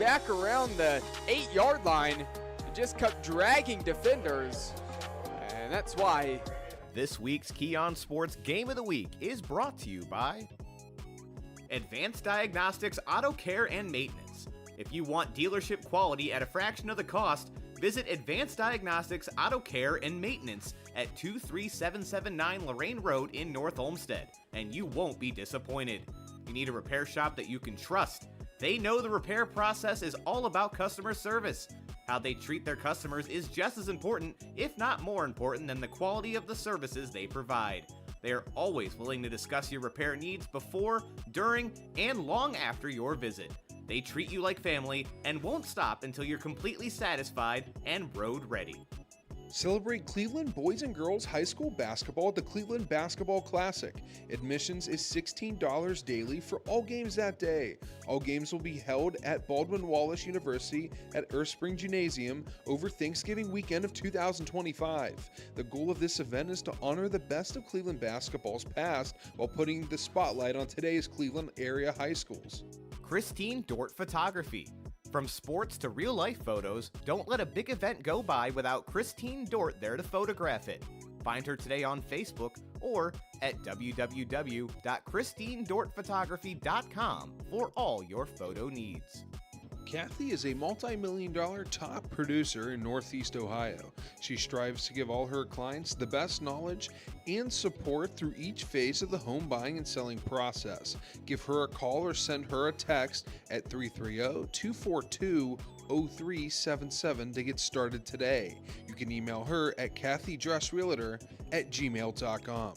back around the 8-yard line and just kept dragging defenders. And that's why. This week's Key on Sports Game of the Week is brought to you by Advanced Diagnostics Auto Care and Maintenance. If you want dealership quality at a fraction of the cost, visit Advanced Diagnostics Auto Care and Maintenance at 23779 Lorraine Road in North Olmsted, and you won't be disappointed. You need a repair shop that you can trust. They know the repair process is all about customer service. How they treat their customers is just as important, if not more important, than the quality of the services they provide. They are always willing to discuss your repair needs before, during, and long after your visit. They treat you like family and won't stop until you're completely satisfied and road ready. Celebrate Cleveland boys and girls high school basketball at the Cleveland Basketball Classic. Admissions is $16 daily for all games that day. All games will be held at Baldwin Wallace University at Earth Spring Gymnasium over Thanksgiving weekend of 2025. The goal of this event is to honor the best of Cleveland basketball's past while putting the spotlight on today's Cleveland area high schools. Christine Dort Photography. From sports to real-life photos, don't let a big event go by without Christine Dort there to photograph it. Find her today on Facebook or at www.christinedortphotography.com for all your photo needs. Kathy is a multi-million-dollar top producer in Northeast Ohio. She strives to give all her clients the best knowledge and support through each phase of the home buying and selling process. Give her a call or send her a text at 330-242-0377 to get started today. You can email her at kathydressrealtor@gmail.com.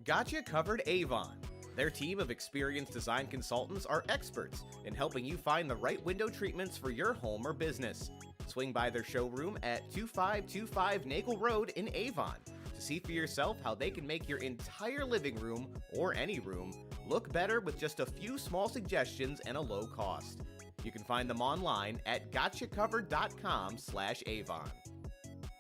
Gotcha Covered Avon. Their team of experienced design consultants are experts in helping you find the right window treatments for your home or business. Swing by their showroom at 2525 Nagel Road in Avon to see for yourself how they can make your entire living room, or any room, look better with just a few small suggestions and a low cost. You can find them online at gotchacovered.com/Avon.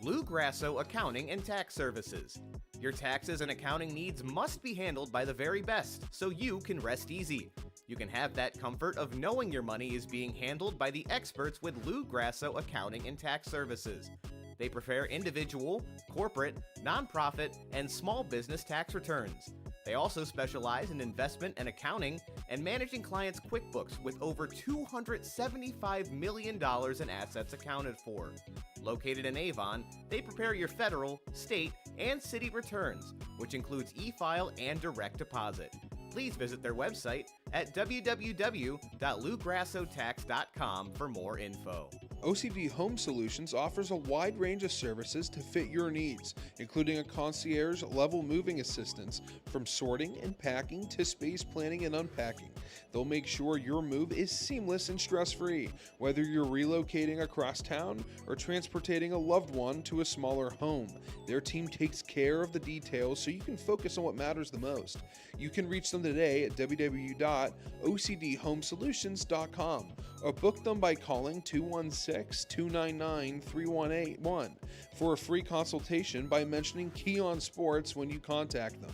Lou Grasso Accounting and Tax Services. Your taxes and accounting needs must be handled by the very best, so you can rest easy. You can have that comfort of knowing your money is being handled by the experts with Lou Grasso Accounting and Tax Services. They prepare individual, corporate, nonprofit, and small business tax returns. They also specialize in investment and accounting and managing clients' QuickBooks with over $275 million in assets accounted for. Located in Avon, they prepare your federal, state, and city returns, which includes e-file and direct deposit. Please visit their website at www.lougrassotax.com for more info. OCD Home Solutions offers a wide range of services to fit your needs, including a concierge-level moving assistance, from sorting and packing to space planning and unpacking. They'll make sure your move is seamless and stress-free, whether you're relocating across town or transporting a loved one to a smaller home. Their team takes care of the details so you can focus on what matters the most. You can reach them today at www.ocdhomesolutions.com or book them by calling 216-299-3181 for a free consultation by mentioning Key on Sports when you contact them.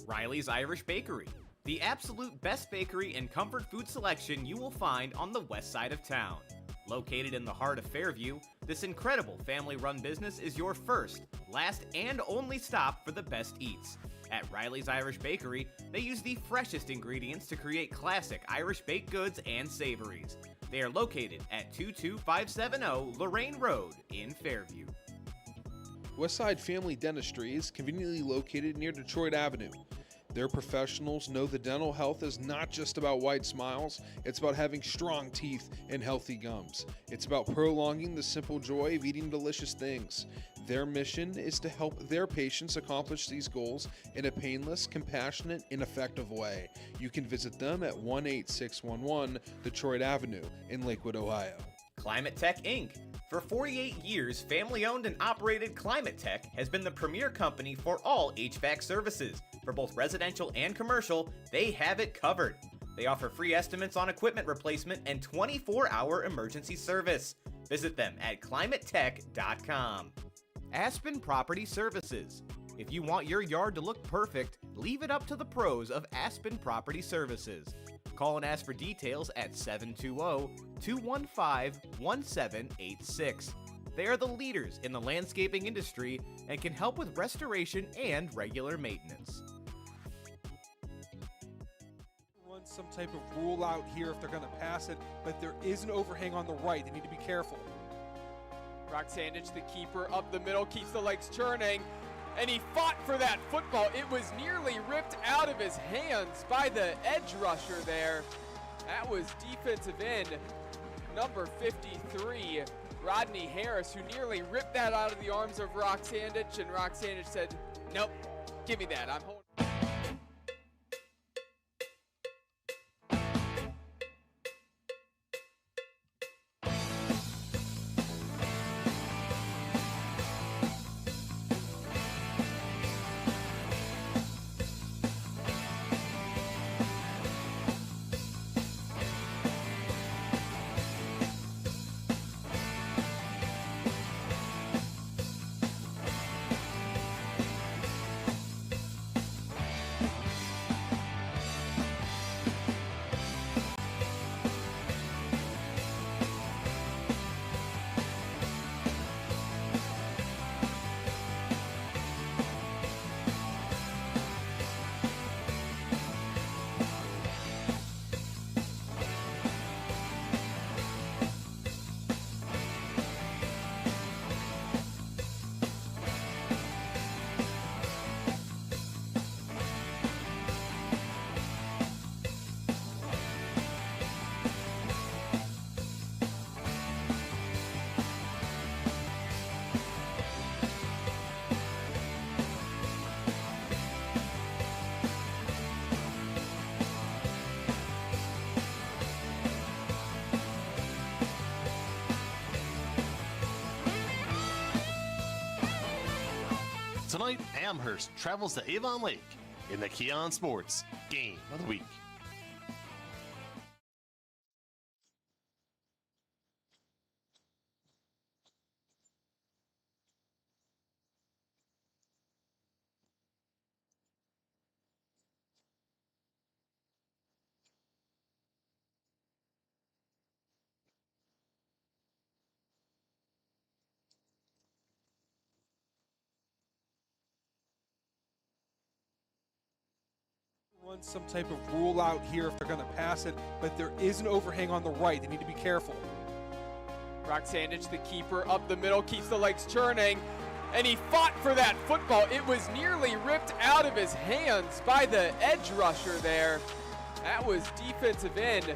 Riley's Irish Bakery. The absolute best bakery and comfort food selection you will find on the west side of town. Located in the heart of Fairview, this incredible family-run business is your first, last, and only stop for the best eats. At Riley's Irish Bakery, they use the freshest ingredients to create classic Irish baked goods and savories. They are located at 22570 Lorraine Road in Fairview. Westside Family Dentistry is conveniently located near Detroit Avenue. Their professionals know that dental health is not just about white smiles, it's about having strong teeth and healthy gums. It's about prolonging the simple joy of eating delicious things. Their mission is to help their patients accomplish these goals in a painless, compassionate, and effective way. You can visit them at 18611 Detroit Avenue in Lakewood, Ohio. Climate Tech Inc. For 48 years, family-owned and operated Climate Tech has been the premier company for all HVAC services. For both residential and commercial, they have it covered. They offer free estimates on equipment replacement and 24-hour emergency service. Visit them at climatetech.com. Aspen Property Services. If you want your yard to look perfect, leave it up to the pros of Aspen Property Services. Call and ask for details at 720-215-1786. They are the leaders in the landscaping industry and can help with restoration and regular maintenance. Run some type of rule out here if they're going to pass it, but there is an overhang on the right. They need to be careful. Roxandich, the keeper, up the middle, keeps the legs churning, and he fought for that football. It was nearly ripped out of his hands by the edge rusher there. That was defensive end number 53, Rodney Harris, who nearly ripped that out of the arms of Roxandich, and Roxandich said, nope, give me that, I'm holding. Tonight, Amherst travels to Avon Lake in the Keon Sports Game of the Week. Run some type of rule out here if they're going to pass it, but there is an overhang on the right. They need to be careful. Roxandich, the keeper, up the middle, keeps the legs churning, and he fought for that football. It was nearly ripped out of his hands by the edge rusher there. That was defensive end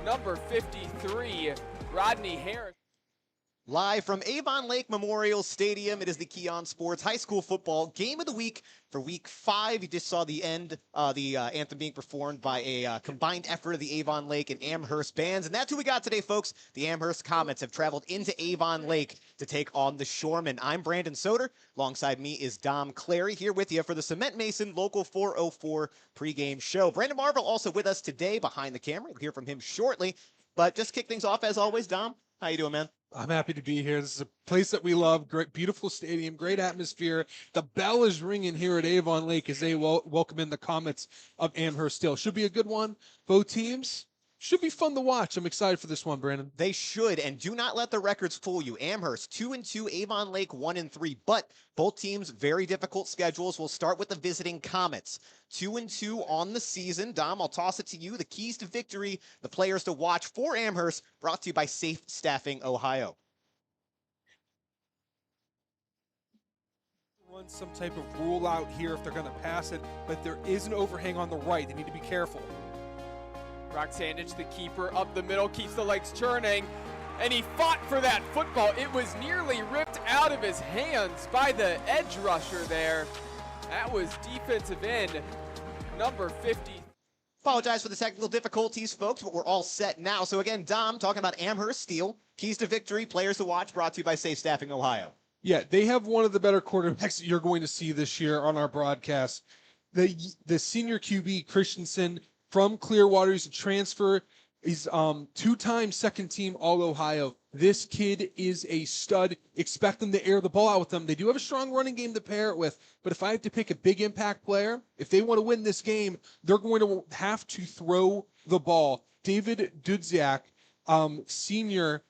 number 53, Rodney Harris. Live from Avon Lake Memorial Stadium, it is the Keon Sports High School Football Game of the Week for Week 5. You just saw the end, the anthem being performed by a combined effort of the Avon Lake and Amherst bands. And that's who we got today, folks. The Amherst Comets have traveled into Avon Lake to take on the Shoremen. I'm Brandon Soder. Alongside me is Dom Clary, here with you for the Cement Mason Local 404 pregame show. Brandon Marvel also with us today behind the camera. We'll hear from him shortly. But just kick things off, as always, Dom. How you doing, man? I'm happy to be here. This is a place that we love. Great, beautiful stadium, great atmosphere. The bell is ringing here at Avon Lake as they welcome in the Comets of Amherst Steele. Should be a good one. Both teams should be fun to watch. I'm excited for this one, Brandon. They should, and do not let the records fool you. Amherst 2-2, Avon Lake 1-3, but both teams very difficult schedules. We'll start with the visiting Comets. 2-2 on the season. Dom, I'll toss it to you. The keys to victory, the players to watch for Amherst, brought to you by Safe Staffing Ohio. Run some type of rule out here if they're going to pass it, but there is an overhang on the right. They need to be careful. Roxandich, the keeper, up the middle, keeps the legs churning, and he fought for that football. It was nearly ripped out of his hands by the edge rusher there. That was defensive end number 50. Apologize for the technical difficulties, folks, but we're all set now. So again, Dom, talking about Amherst Steele, keys to victory, players to watch, brought to you by Safe Staffing Ohio. Yeah, they have one of the better quarterbacks that you're going to see this year on our broadcast. The senior QB, Christensen, from Clearwater, he's a transfer, He's two-time second-team All-Ohio. This kid is a stud. Expect them to air the ball out with them. They do have a strong running game to pair it with, but if I have to pick a big impact player, if they want to win this game, they're going to have to throw the ball. David Dudziak, senior,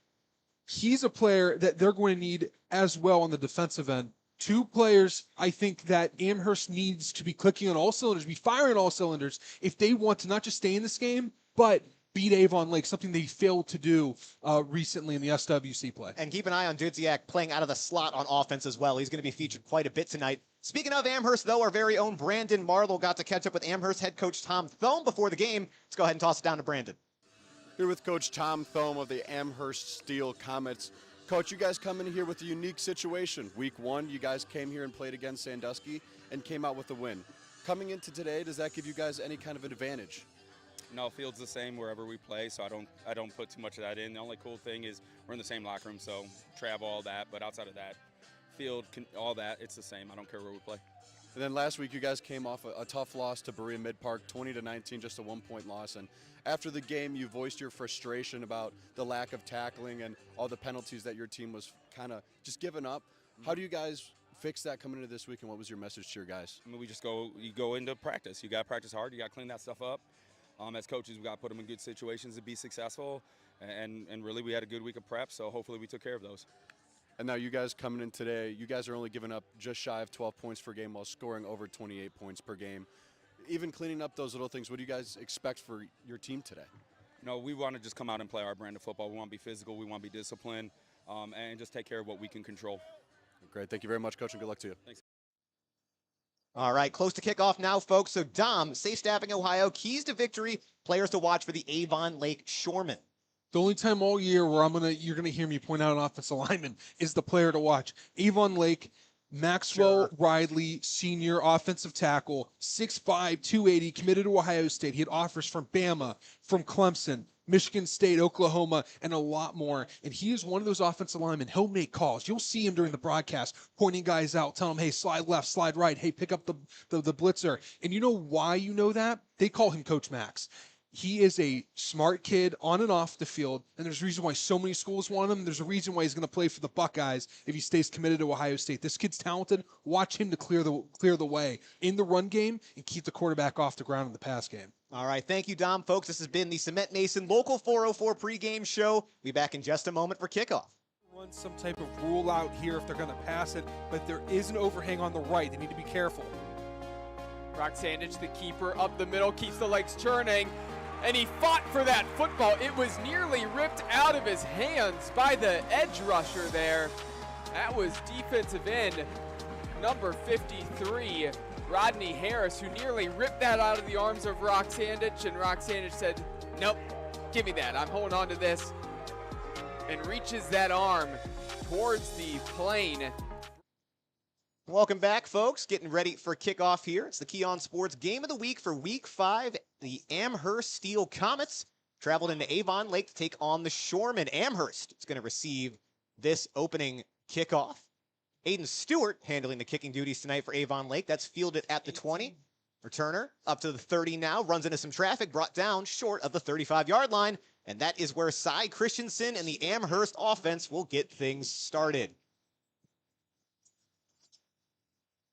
he's a player that they're going to need as well on the defensive end. Two players I think that Amherst needs to be clicking on all cylinders, be firing all cylinders if they want to not just stay in this game, but beat Avon Lake, something they failed to do recently in the SWC play. And keep an eye on Dudziak playing out of the slot on offense as well. He's going to be featured quite a bit tonight. Speaking of Amherst, though, our very own Brandon Marlowe got to catch up with Amherst head coach Tom Thome before the game. Let's go ahead and toss it down to Brandon. Here with Coach Tom Thome of the Amherst Steele Comets. Coach, you guys come in here with a unique situation. Week 1, you guys came here and played against Sandusky and came out with a win. Coming into today, does that give you guys any kind of an advantage? No, field's the same wherever we play, so I don't put too much of that in. The only cool thing is we're in the same locker room, so travel, all that. But outside of that, field, all that, it's the same. I don't care where we play. And then last week, you guys came off a tough loss to Berea Mid-Park, 20-19, just a 1-point loss. And after the game, you voiced your frustration about the lack of tackling and all the penalties that your team was kind of just giving up. How do you guys fix that coming into this week, and what was your message to your guys? I mean, you go into practice. You got to practice hard. You got to clean that stuff up. As coaches, we got to put them in good situations to be successful. And really, we had a good week of prep, so hopefully we took care of those. And now you guys coming in today, you guys are only giving up just shy of 12 points per game while scoring over 28 points per game. Even cleaning up those little things, what do you guys expect for your team today? No, we want to just come out and play our brand of football. We want to be physical. We want to be disciplined, and just take care of what we can control. Great. Thank you very much, Coach, and good luck to you. Thanks. All right, close to kickoff now, folks. So Dom, Safe Staffing Ohio, keys to victory, players to watch for the Avon Lake Shoremen. The only time all year where you're gonna hear me point out an offensive lineman is the player to watch. Avon Lake, Maxwell Riley, senior offensive tackle, 6'5", 280, committed to Ohio State. He had offers from Bama, from Clemson, Michigan State, Oklahoma, and a lot more. And he is one of those offensive linemen. He'll make calls. You'll see him during the broadcast, pointing guys out, telling them, hey, slide left, slide right. Hey, pick up the blitzer. And you know why you know that? They call him Coach Max. He is a smart kid on and off the field, and there's a reason why so many schools want him. There's a reason why he's going to play for the Buckeyes if he stays committed to Ohio State. This kid's talented. Watch him to clear the way in the run game and keep the quarterback off the ground in the pass game. All right, thank you, Dom. Folks, this has been the Cement Mason Local 404 pregame show. Be back in just a moment for kickoff. Run some type of rule out here if they're going to pass it, but there is an overhang on the right. They need to be careful. Brock Sandage, the keeper, up the middle, keeps the legs churning. And he fought for that football. It was nearly ripped out of his hands by the edge rusher there. That was defensive end number 53, Rodney Harris, who nearly ripped that out of the arms of Brock Sandage. And Brock Sandage said, nope, give me that. I'm holding on to this. And reaches that arm towards the plane. Welcome back, folks. Getting ready for kickoff here. It's the Keon Sports Game of the Week for Week 5. The Amherst Steele Comets traveled into Avon Lake to take on the Shoremen. Amherst is going to receive this opening kickoff. Aiden Stewart handling the kicking duties tonight for Avon Lake. That's fielded at the 20. Returner up to the 30 now. Runs into some traffic. Brought down short of the 35-yard line. And that is where Cy Christensen and the Amherst offense will get things started.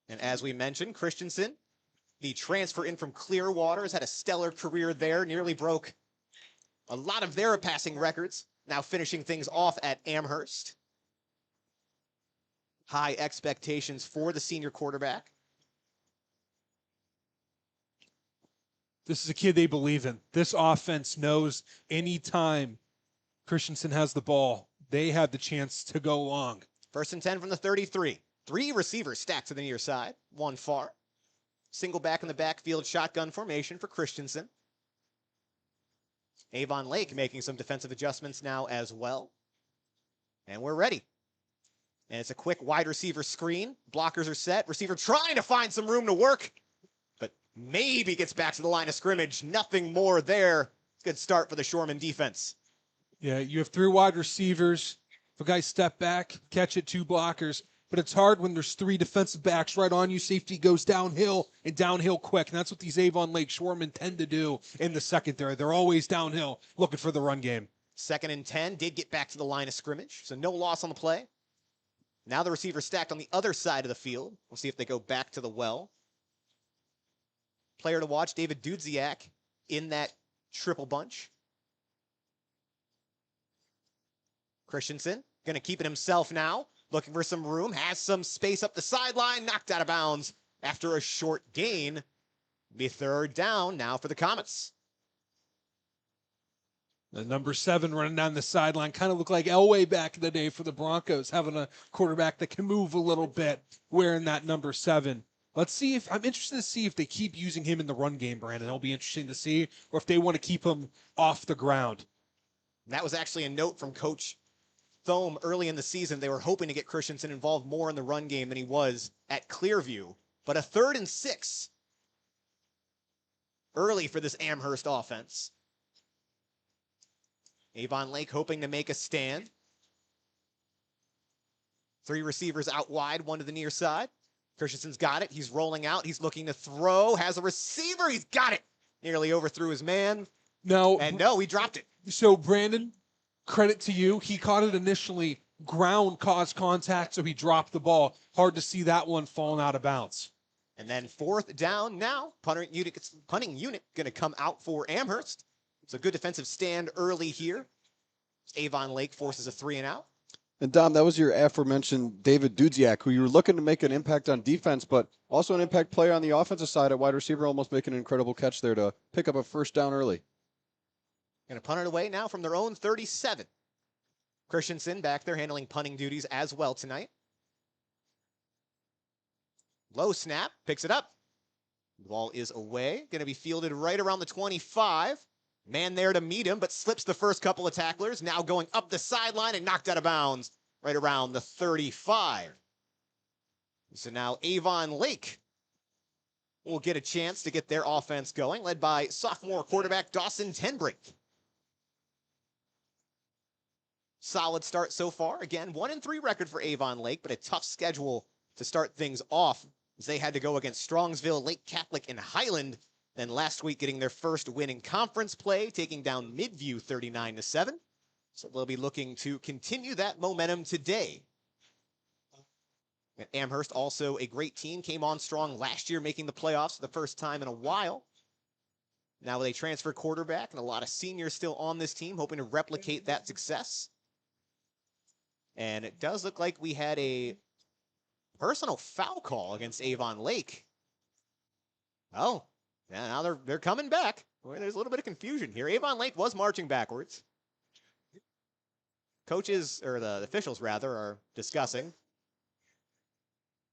And as we mentioned, Christensen, the transfer in from Clearwater, has had a stellar career there, nearly broke a lot of their passing records, now finishing things off at Amherst. High expectations for the senior quarterback. This is a kid they believe in. This offense knows anytime Christensen has the ball, they have the chance to go long. 1st and 10 from the 33. 3 receivers stacked to the near side, 1 far. Single back in the backfield, shotgun formation for Christensen. Avon Lake making some defensive adjustments now as well. And we're ready. And it's a quick wide receiver screen. Blockers are set. Receiver trying to find some room to work, but maybe gets back to the line of scrimmage. Nothing more there. Good start for the Shoreman defense. Yeah, you have 3 wide receivers. If a guy step back, catch it, 2 blockers. but it's hard when there's 3 defensive backs right on you. Safety goes downhill and downhill quick, and that's what these Avon Lake Shoremen tend to do in the secondary. They're always downhill looking for the run game. 2nd and 10, did get back to the line of scrimmage, so no loss on the play. Now the receiver stacked on the other side of the field. We'll see if they go back to the well. Player to watch, David Dudziak in that triple bunch. Christensen going to keep it himself now. Looking for some room, has some space up the sideline, knocked out of bounds after a short gain. Be 3rd down now for the Comets. The number 7 running down the sideline kind of looked like Elway back in the day for the Broncos, having a quarterback that can move a little bit, wearing that number 7. Let's see if I'm interested to see if they keep using him in the run game, Brandon. It'll be interesting to see, or if they want to keep him off the ground. And that was actually a note from Coach Thome early in the season. They were hoping to get Christensen involved more in the run game than he was at Clearview. But a 3rd and 6 early for this Amherst offense. Avon Lake hoping to make a stand. 3 receivers out wide, 1 to the near side. Christensen's got it. He's rolling out. He's looking to throw. Has a receiver. He's got it. Nearly overthrew his man. No, he dropped it. So, Brandon, credit to you. He caught it initially. Ground caused contact, so he dropped the ball. Hard to see that one falling out of bounds. And then 4th down now. Punting unit going to come out for Amherst. It's a good defensive stand early here. Avon Lake forces a 3 and out. And Dom, that was your aforementioned David Dudziak, who you were looking to make an impact on defense, but also an impact player on the offensive side at wide receiver, almost making an incredible catch there to pick up a 1st down early. Going to punt it away now from their own 37. Christensen back there handling punting duties as well tonight. Low snap, picks it up. The ball is away. Going to be fielded right around the 25. Man there to meet him, but slips the first couple of tacklers. Now going up the sideline and knocked out of bounds right around the 35. So now Avon Lake will get a chance to get their offense going, led by sophomore quarterback Dawson Tenbrink. Solid start so far. Again, 1-3 record for Avon Lake, but a tough schedule to start things off as they had to go against Strongsville, Lake Catholic, and Highland. Then last week getting their first win in conference play, taking down Midview 39-7. So they'll be looking to continue that momentum today. And Amherst, also a great team, came on strong last year, making the playoffs for the first time in a while. Now with a transfer quarterback and a lot of seniors still on this team, hoping to replicate that success. And it does look like we had a personal foul call against Avon Lake. Oh. Yeah, now they're coming back. Well, there's a little bit of confusion here. Avon Lake was marching backwards. Coaches, or the officials rather, are discussing.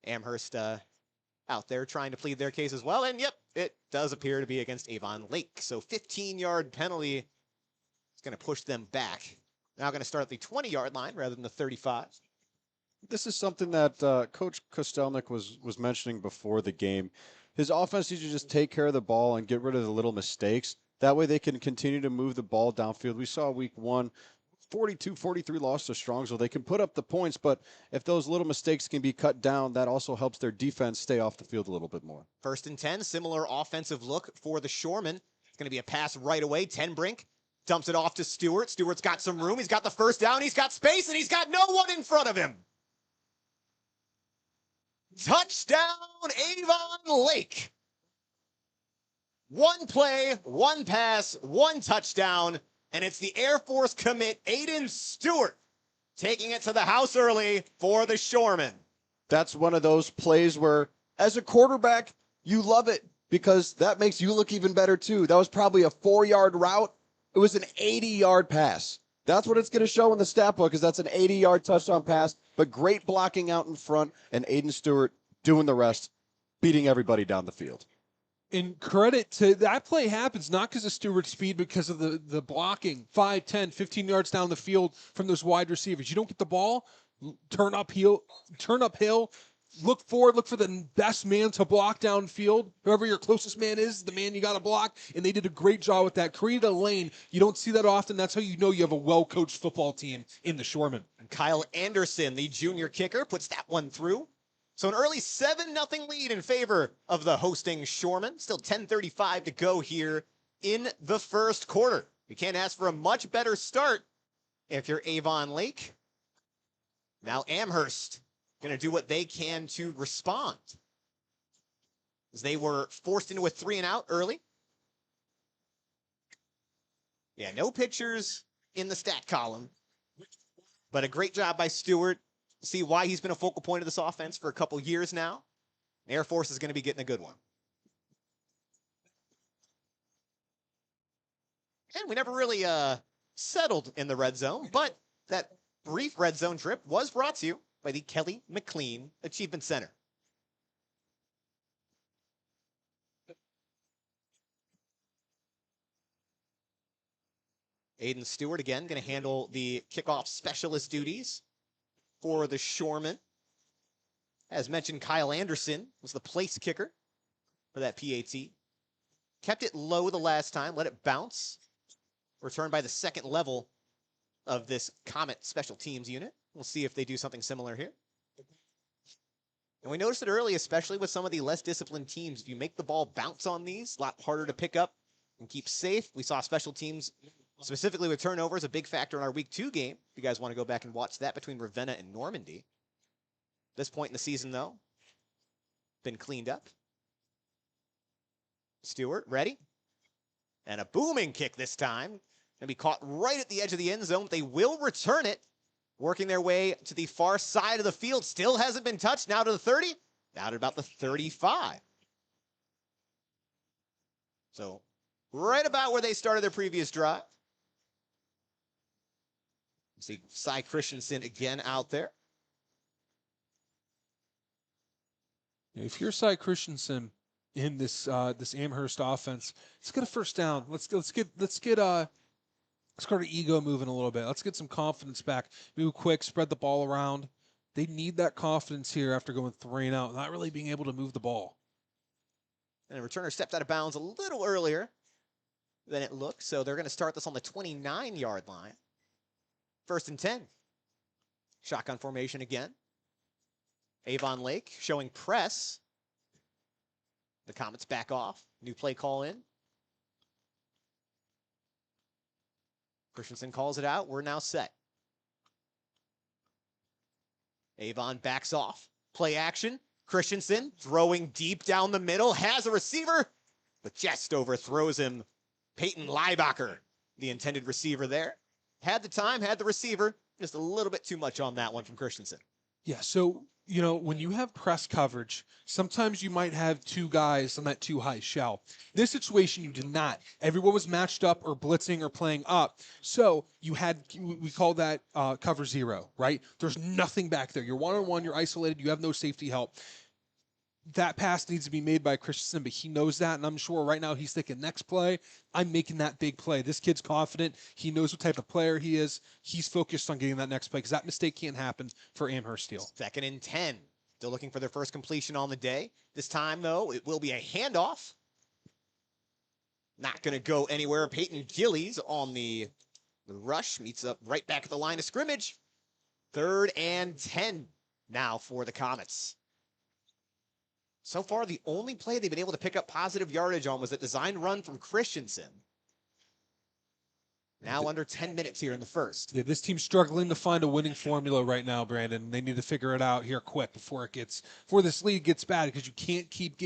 Amherst out there trying to plead their case as well. And yep, it does appear to be against Avon Lake. So 15-yard penalty is going to push them back. Now going to start at the 20-yard line rather than the 35. This is something that Coach Kostelnik was mentioning before the game. His offense needs to just take care of the ball and get rid of the little mistakes. That way they can continue to move the ball downfield. We saw week 1, 42-43 loss to Strongsville. They can put up the points, but if those little mistakes can be cut down, that also helps their defense stay off the field a little bit more. 1st and 10, similar offensive look for the Shoremen. It's going to be a pass right away. Tenbrink dumps it off to Stewart. Stewart's got some room. He's got the 1st down. He's got space, and he's got no one in front of him. Touchdown, Avon Lake. 1 play, 1 pass, 1 touchdown, and it's the Air Force commit, Aiden Stewart, taking it to the house early for the Shoremen. That's one of those plays where, as a quarterback, you love it because that makes you look even better, too. That was probably a 4-yard route. It was an 80-yard pass. That's what it's going to show in the stat book, is that's an 80-yard touchdown pass, but great blocking out in front, and Aiden Stewart doing the rest, beating everybody down the field. In credit to that play happens not because of Stewart's speed, because of the blocking. 5, 10, 15 yards down the field from those wide receivers. You don't get the ball, turn uphill, look forward, look for the best man to block downfield. Whoever your closest man is, the man you got to block. And they did a great job with that. Created a lane. You don't see that often. That's how you know you have a well-coached football team in the Shoremen. And Kyle Anderson, the junior kicker, puts that one through. So an early 7-0 lead in favor of the hosting Shoremen. Still 10:35 to go here in the first quarter. You can't ask for a much better start if you're Avon Lake. Now Amherst going to do what they can to respond, as they were forced into a 3-and-out early. Yeah, no pictures in the stat column, but a great job by Stewart. See why he's been a focal point of this offense for a couple years now. Air Force is going to be getting a good one. And we never really settled in the red zone, but that brief red zone trip was brought to you by the Kelly McLean Achievement Center. Aiden Stewart again going to handle the kickoff specialist duties for the Shoremen. As mentioned, Kyle Anderson was the place kicker for that PAT. Kept it low the last time, let it bounce. Returned by the second level of this Comet special teams unit. We'll see if they do something similar here. And we noticed it early, especially with some of the less disciplined teams. If you make the ball bounce on these, a lot harder to pick up and keep safe. We saw special teams, specifically with turnovers, a big factor in our Week 2 game. If you guys want to go back and watch that between Ravenna and Normandy. At this point in the season, though, been cleaned up. Stewart, ready. And a booming kick this time. Going to be caught right at the edge of the end zone. They will return it. Working their way to the far side of the field. Still hasn't been touched. Now to the 30. Now to about the 35. So right about where they started their previous drive. See Cy Christensen again out there. If you're Cy Christensen in this this Amherst offense, let's get a first down. Let's get our ego moving a little bit. Let's get some confidence back. Move quick, spread the ball around. They need that confidence here after going 3-and-out, not really being able to move the ball. And the returner stepped out of bounds a little earlier than it looked, so they're going to start this on the 29-yard line. 1st and 10. Shotgun formation again. Avon Lake showing press. The Comets back off. New play call in. Christensen calls it out. We're now set. Avon backs off. Play action. Christensen throwing deep down the middle. Has a receiver, but just overthrows him. Peyton Leibacher, the intended receiver there. Had the time, had the receiver. Just a little bit too much on that one from Christensen. Yeah, so, you know, when you have press coverage, sometimes you might have two guys on that too high shell. This situation, you did not. Everyone was matched up or blitzing or playing up. So you had, we call that cover zero, right? There's nothing back there. You're one-on-one, you're isolated, you have no safety help. That pass needs to be made by Christensen, but he knows that, and I'm sure right now he's thinking, next play, I'm making that big play. This kid's confident. He knows what type of player he is. He's focused on getting that next play because that mistake can't happen for Amherst Steele. 2nd and 10. Still looking for their first completion on the day. This time, though, it will be a handoff. Not going to go anywhere. Peyton Gillies on the rush. Meets up right back at the line of scrimmage. 3rd and 10 now for the Comets. So far, the only play they've been able to pick up positive yardage on was that design run from Christensen. Now under 10 minutes here in the first. Yeah, this team's struggling to find a winning formula right now, Brandon. They need to figure it out here quick before this lead gets bad, because you can't keep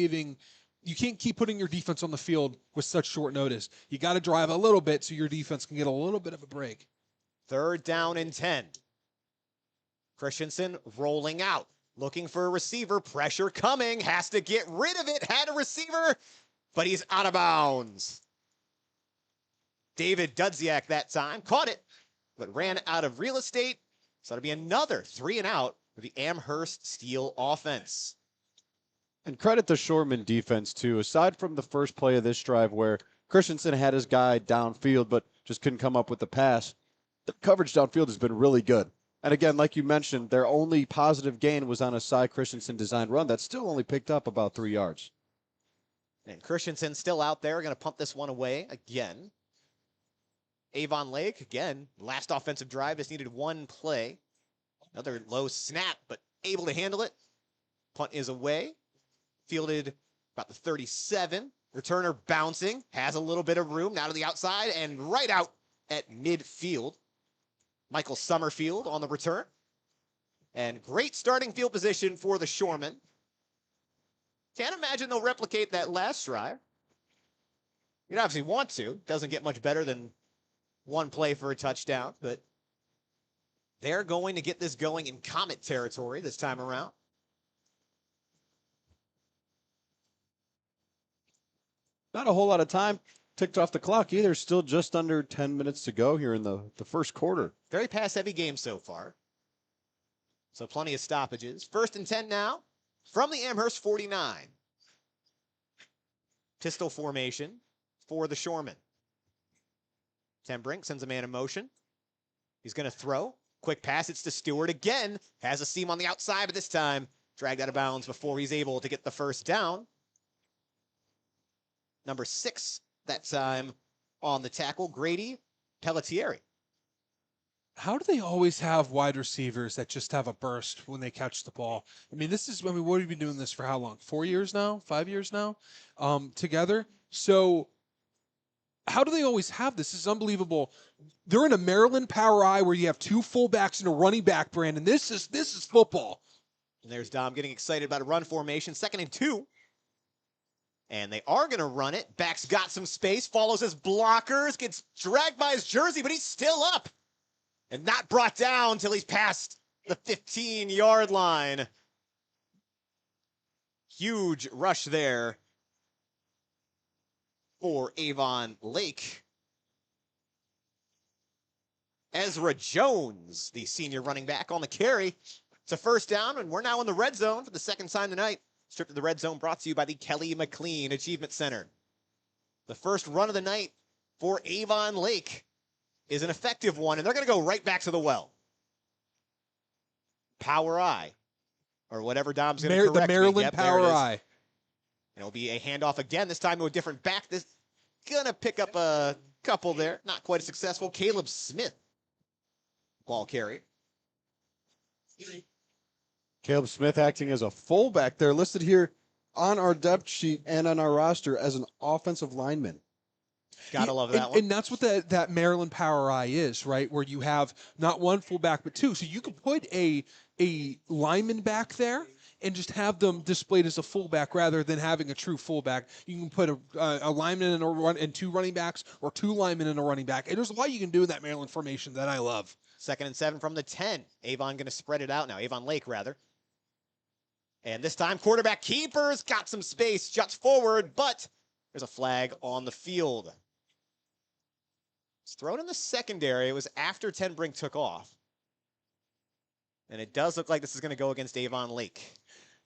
putting your defense on the field with such short notice. You got to drive a little bit so your defense can get a little bit of a break. 3rd down and 10. Christensen rolling out. Looking for a receiver, pressure coming, has to get rid of it, had a receiver, but he's out of bounds. David Dudziak that time, caught it, but ran out of real estate, so it'll be another 3-and-out for the Amherst Steele offense. And credit the Shoreman defense, too. Aside from the first play of this drive where Christensen had his guy downfield but just couldn't come up with the pass, the coverage downfield has been really good. And again, like you mentioned, their only positive gain was on a Cy Christensen designed run that still only picked up about 3 yards. And Christensen still out there, going to punt this one away again. Avon Lake, again, last offensive drive, just needed one play. Another low snap, but able to handle it. Punt is away. Fielded about the 37. Returner bouncing, has a little bit of room, now to the outside, and right out at midfield. Michael Summerfield on the return. And great starting field position for the Shoremen. Can't imagine they'll replicate that last drive. You'd obviously want to. Doesn't get much better than one play for a touchdown, but they're going to get this going in Comet territory this time around. Not a whole lot of time ticked off the clock either. Still just under 10 minutes to go here in the first quarter. Very pass-heavy game so far. So plenty of stoppages. 1st and 10 now from the Amherst 49. Pistol formation for the Shoremen. Tim Brink sends a man in motion. He's going to throw. Quick pass. It's to Stewart again. Has a seam on the outside, but this time dragged out of bounds before he's able to get the first down. Number 6 that time on the tackle, Grady Pelletieri. How do they always have wide receivers that just have a burst when they catch the ball? I mean, what have we been doing this for how long? 4 years now? 5 years now? Together? So how do they always have this? This is unbelievable. They're in a Maryland Power I where you have 2 fullbacks and a running back, Brandon. This is football. And there's Dom getting excited about a run formation. 2nd and 2. And they are going to run it. Back's got some space, follows his blockers, gets dragged by his jersey, but he's still up. And not brought down till he's past the 15-yard line. Huge rush there for Avon Lake. Ezra Jones, the senior running back, on the carry. It's a first down, and we're now in the red zone for the second time tonight. Strip to the red zone brought to you by the Kelly McLean Achievement Center. The first run of the night for Avon Lake is an effective one, and they're going to go right back to the well. Power I, or whatever Dom's going to correct The Maryland me. Yep, Power I. And it'll be a handoff again, this time to a different back. This going to pick up a couple there. Not quite as successful. Caleb Smith, ball carry. Caleb Smith acting as a fullback. They're listed here on our depth sheet and on our roster as an offensive lineman. Gotta love that one. And that's what that Maryland Power I is, right? Where you have not one fullback, but 2. So you could put a lineman back there and just have them displayed as a fullback rather than having a true fullback. You can put a lineman and 2 running backs, or 2 linemen and a running back. And there's a lot you can do in that Maryland formation that I love. 2nd and 7 from the 10. Avon going to spread it out now. Avon Lake, rather. And this time, quarterback keeper's got some space, juts forward, but there's a flag on the field. It's thrown in the secondary. It was after Ten Brink took off. And it does look like this is going to go against Avon Lake.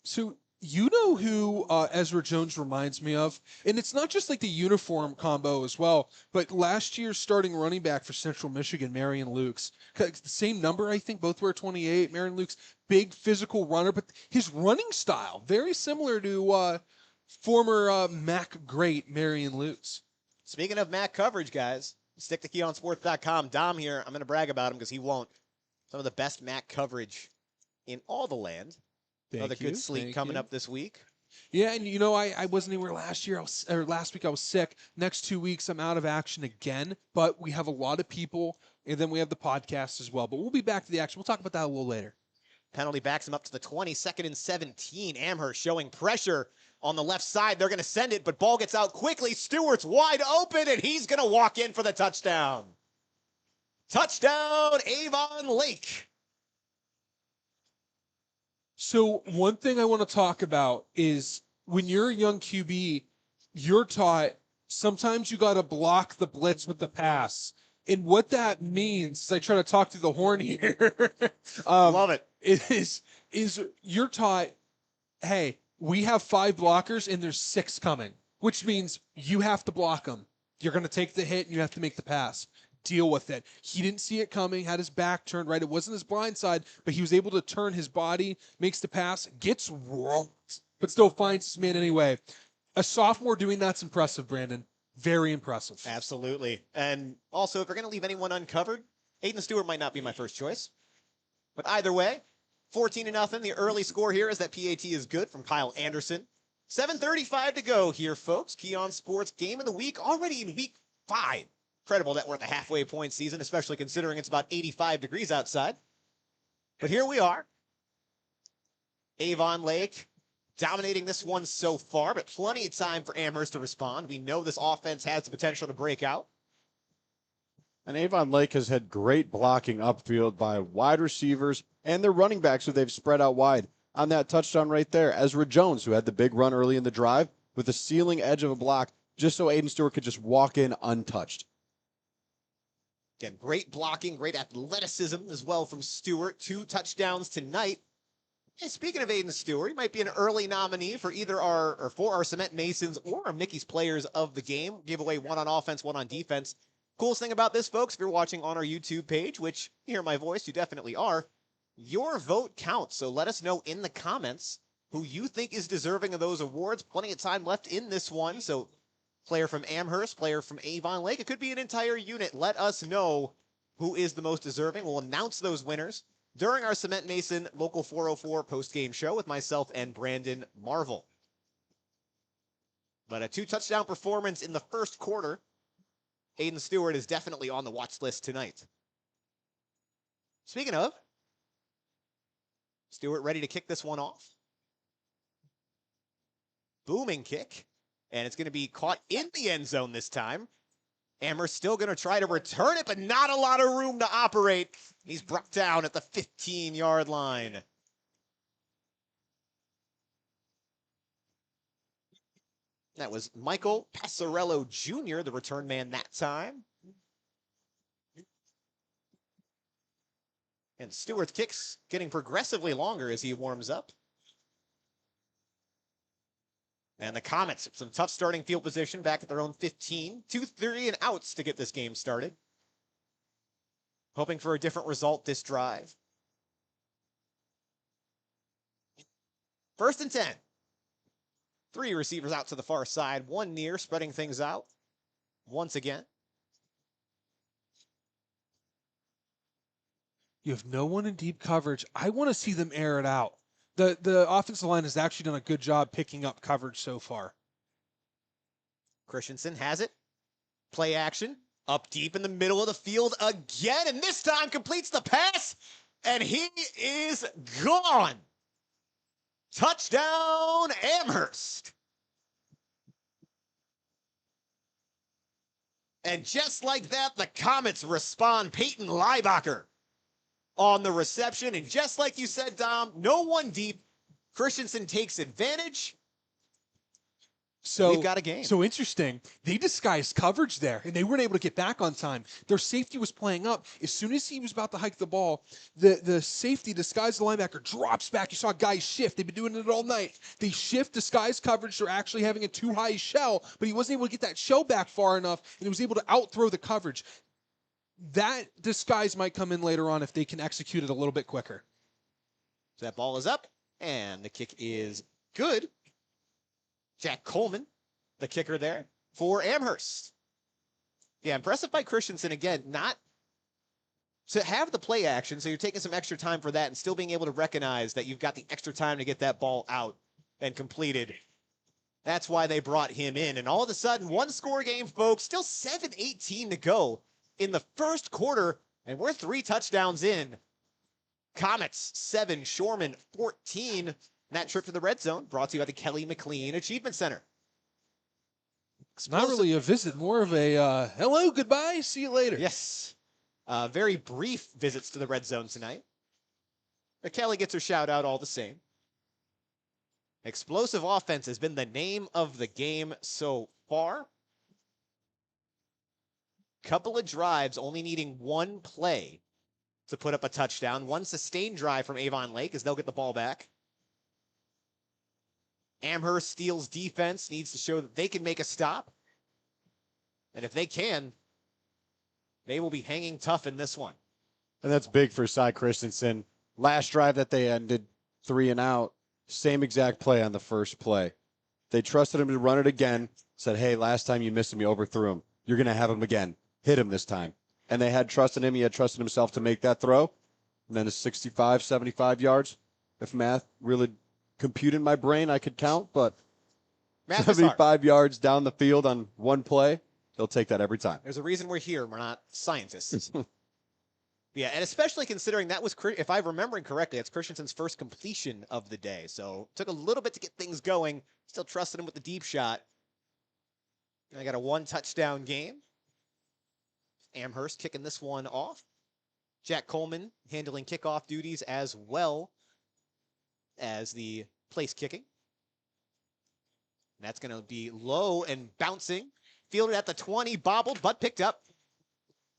So you know who Ezra Jones reminds me of? And it's not just like the uniform combo as well, but last year's starting running back for Central Michigan, Marion Lukes. The same number, I think, both were 28. Marion Lukes, big physical runner, but his running style, very similar to former MAC great Marion Lukes. Speaking of MAC coverage, guys, stick to KeyOnSports.com. Dom here, I'm going to brag about him because he won't. Some of the best MAC coverage in all the land. Another good sleep coming up this week. Yeah, and you know, I wasn't anywhere last year, last week I was sick. Next 2 weeks I'm out of action again, but we have a lot of people, and then we have the podcast as well. But we'll be back to the action. We'll talk about that a little later. Penalty backs him up to the 20, 2nd and 17. Amherst showing pressure on the left side. They're going to send it, but ball gets out quickly. Stewart's wide open, and he's going to walk in for the touchdown. Touchdown, Avon Lake. So one thing I want to talk about is when you're a young QB, you're taught sometimes you got to block the blitz with the pass. And what that means, as I try to talk through the horn here, Love it. is you're taught, hey, we have 5 blockers and there's 6 coming, which means you have to block them. You're going to take the hit and you have to make the pass. deal with it. He didn't see it coming, had his back turned, right? It wasn't his blind side, but he was able to turn his body, makes the pass, gets rocked, but still finds his man anyway. A sophomore doing that's impressive, Brandon. Very impressive. Absolutely. And also, if you're going to leave anyone uncovered, Aiden Stewart might not be my first choice. But either way, 14-0. The early score here is that PAT is good from Kyle Anderson. 7:35 to go here, folks. Keon Sports Game of the Week already in week 5. Incredible that we're at the halfway point season, especially considering it's about 85 degrees outside. But here we are. Avon Lake dominating this one so far, but plenty of time for Amherst to respond. We know this offense has the potential to break out. And Avon Lake has had great blocking upfield by wide receivers and their running backs who they've spread out wide. On that touchdown right there, Ezra Jones, who had the big run early in the drive with the ceiling edge of a block, just so Aiden Stewart could just walk in untouched. Again, great blocking, great athleticism as well from Stewart. 2 touchdowns tonight. And speaking of Aiden Stewart, he might be an early nominee for either for our Cement Masons or our Mickey's Players of the Game. Give away 1 on offense, 1 on defense. Coolest thing about this, folks, if you're watching on our YouTube page, which you hear my voice, you definitely are, your vote counts. So let us know in the comments who you think is deserving of those awards. Plenty of time left in this one. So player from Amherst, player from Avon Lake, it could be an entire unit. Let us know who is the most deserving. We'll announce those winners during our Cement Mason Local 404 post-game show with myself and Brandon Marvel. But a 2-touchdown performance in the first quarter. Aiden Stewart is definitely on the watch list tonight. Speaking of, Stewart ready to kick this one off. Booming kick. And it's going to be caught in the end zone this time. Amherst still going to try to return it, but not a lot of room to operate. He's brought down at the 15-yard line. That was Michael Passarello Jr., the return man that time. And Stewart's kicks getting progressively longer as he warms up. And the Comets, some tough starting field position back at their own 15. 2, 3, and outs to get this game started. Hoping for a different result this drive. 1st and 10. 3 receivers out to the far side, 1 near, spreading things out once again. You have no one in deep coverage. I want to see them air it out. The offensive line has actually done a good job picking up coverage so far. Christensen has it. Play action. Up deep in the middle of the field again, and this time completes the pass, and he is gone. Touchdown, Amherst. And just like that, the Comets respond. Peyton Leibacher on the reception. And just like you said, Dom, no one deep. Christensen takes advantage. So we've got a game. So interesting. They disguised coverage there, and they weren't able to get back on time. Their safety was playing up. As soon as he was about to hike the ball, the safety disguised the linebacker drops back. You saw guys shift. They've been doing it all night. They shift disguised coverage. They're actually having a too high shell, but he wasn't able to get that shell back far enough, and he was able to outthrow the coverage. That disguise might come in later on if they can execute it a little bit quicker. So that ball is up, and the kick is good. Jack Coleman, the kicker there for Amherst. Yeah, impressive by Christensen again, not to have the play action, so you're taking some extra time for that and still being able to recognize that you've got the extra time to get that ball out and completed. That's why they brought him in. And all of a sudden, 1-score game, folks, still 7:18 to go in the first quarter, and we're 3 touchdowns in. Comets 7, Shoremen 14. That trip to the red zone brought to you by the Kelly McLean Achievement Center. Not really a visit, more of a hello, goodbye, see you later. Yes. Very brief visits to the red zone tonight. But Kelly gets her shout out all the same. Explosive offense has been the name of the game so far. Couple of drives only needing 1 play to put up a touchdown. 1 sustained drive from Avon Lake as they'll get the ball back. Amherst Steele's defense needs to show that they can make a stop. And if they can, They will be hanging tough in this one. And that's big for Cy Christensen. Last drive that they ended 3 and out, same exact play on the first play. They trusted him to run it again, said, hey, last time you missed him, you overthrew him. You're going to have him again. Hit him this time. And they had trust in him. He had trusted himself to make that throw. And then a 65, 75 yards. If math really compute in my brain, I could count, but Math is hard. 75 yards down the field on one play, they'll take that every time. There's a reason we're here. We're not scientists. Yeah, and especially considering that was, if I'm remembering correctly, that's Christensen's first completion of the day. So took a little bit to get things going. Still trusted him with the deep shot. And I got a 1-touchdown game. Amherst kicking this one off. Jack Coleman handling kickoff duties as well as the place kicking. And that's going to be low and bouncing. Fielded at the 20, bobbled, but picked up.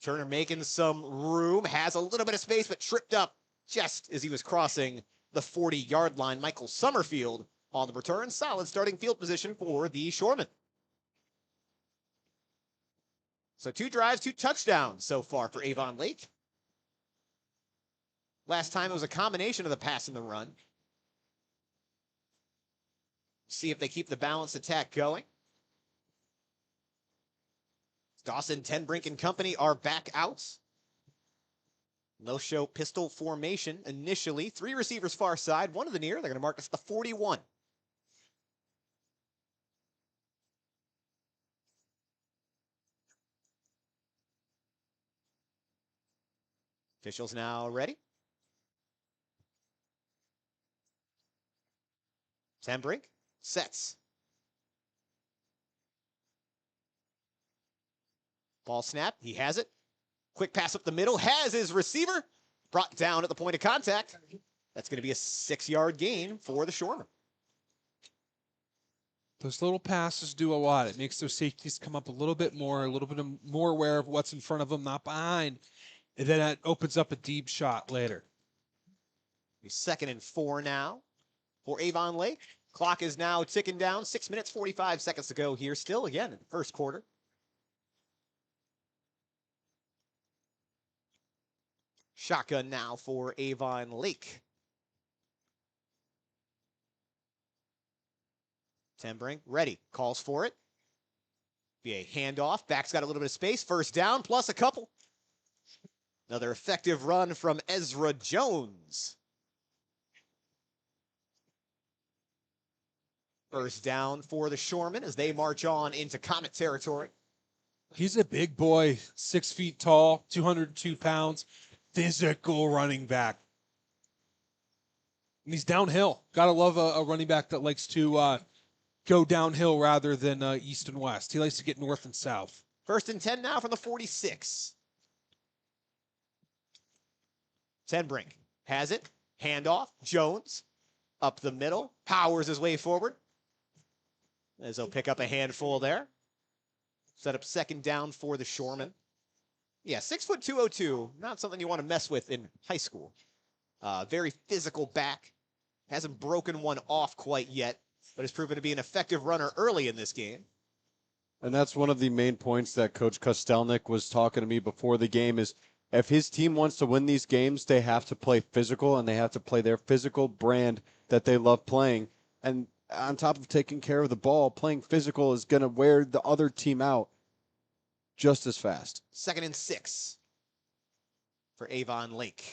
Turner making some room, has a little bit of space, but tripped up just as he was crossing the 40-yard line. Michael Summerfield on the return. Solid starting field position for the Shoremen. So 2 drives, 2 touchdowns so far for Avon Lake. Last time it was a combination of the pass and the run. See if they keep the balanced attack going. Dawson, Tenbrink, and company are back out. No-show pistol formation initially. 3 receivers far side, 1 to the near. They're going to mark us the 41. Officials now ready. Tenbrink sets. Ball snap, he has it. Quick pass up the middle, has his receiver. Brought down at the point of contact. That's going to be a 6-yard gain for the Shoremen. Those little passes do a lot. It makes their safeties come up a little bit more more aware of what's in front of them, not behind. And then that opens up a deep shot later. 2nd and 4 now for Avon Lake. Clock is now ticking down. 6 minutes, 45 seconds to go here still, again, in the first quarter. Shotgun now for Avon Lake. Tenbrink ready, calls for it. Be a handoff, back's got a little bit of space, first down, plus a couple. Another effective run from Ezra Jones. First down for the Shoremen as they march on into Comet territory. He's a big boy, 6 feet tall, 202 pounds, physical running back. And he's downhill. Gotta love a running back that likes to go downhill rather than east and west. He likes to get north and south. 1st and 10 now from the 46. Tenbrink has it. Handoff. Jones up the middle. Powers his way forward. As they'll pick up a handful there. Set up 2nd down for the Shoremen. Yeah, 6'2", 202. Not something you want to mess with in high school. Very physical back. Hasn't broken one off quite yet, but has proven to be an effective runner early in this game. And that's one of the main points that Coach Kostelnik was talking to me before the game is if his team wants to win these games, they have to play physical and they have to play their physical brand that they love playing. And on top of taking care of the ball, playing physical is going to wear the other team out just as fast. 2nd and 6 for Avon Lake.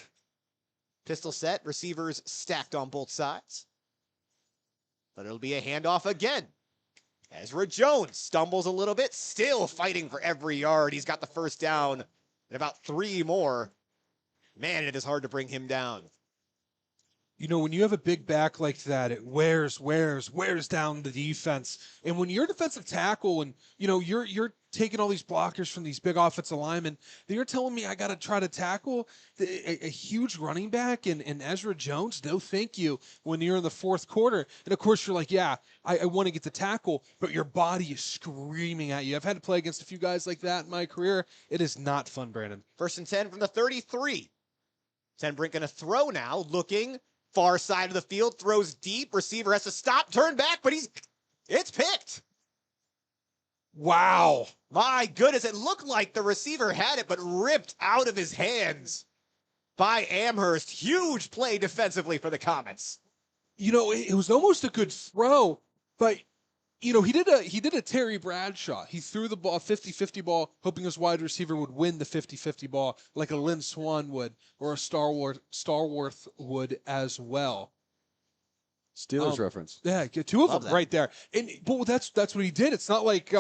Pistol set, receivers stacked on both sides. But it'll be a handoff again. Ezra Jones stumbles a little bit, still fighting for every yard. He's got the first down and about 3 more. Man, it is hard to bring him down. You know, when you have a big back like that, it wears down the defense. And when you're a defensive tackle and, you know, you're taking all these blockers from these big offensive linemen, then you're telling me I got to try to tackle a huge running back and Ezra Jones? No, thank you, when you're in the 4th quarter. And, of course, you're like, yeah, I want to get the tackle, but your body is screaming at you. I've had to play against a few guys like that in my career. It is not fun, Brandon. 1st and 10 from the 33. Tenbrink going to throw now, looking far side of the field, throws deep. Receiver has to stop, turn back, but it's picked. Wow. My goodness, it looked like the receiver had it, but ripped out of his hands by Amherst. Huge play defensively for the Comets. You know, it was almost a good throw, but you know, he did a Terry Bradshaw. He threw the ball, 50-50 ball, hoping his wide receiver would win the 50-50 ball like a Lynn Swan would or a Starworth would as well. Steelers reference. Yeah, get two of Love them that. right there. And but that's what he did. It's not like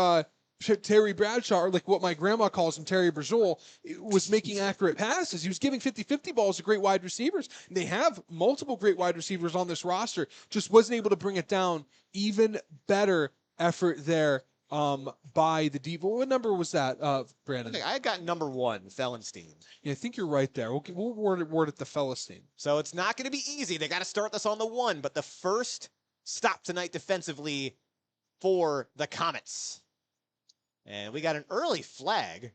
Terry Bradshaw, or like what my grandma calls him, Terry Brazil, was making accurate passes. He was giving 50-50 balls to great wide receivers. And they have multiple great wide receivers on this roster. Just wasn't able to bring it down. Even better effort there by the deep. What number was that, Brandon? I got number 1, Fellenstein. Yeah, I think you're right there. We'll word it the Fellenstein. So it's not going to be easy. They got to start this on the 1, but the first stop tonight defensively for the Comets. And we got an early flag.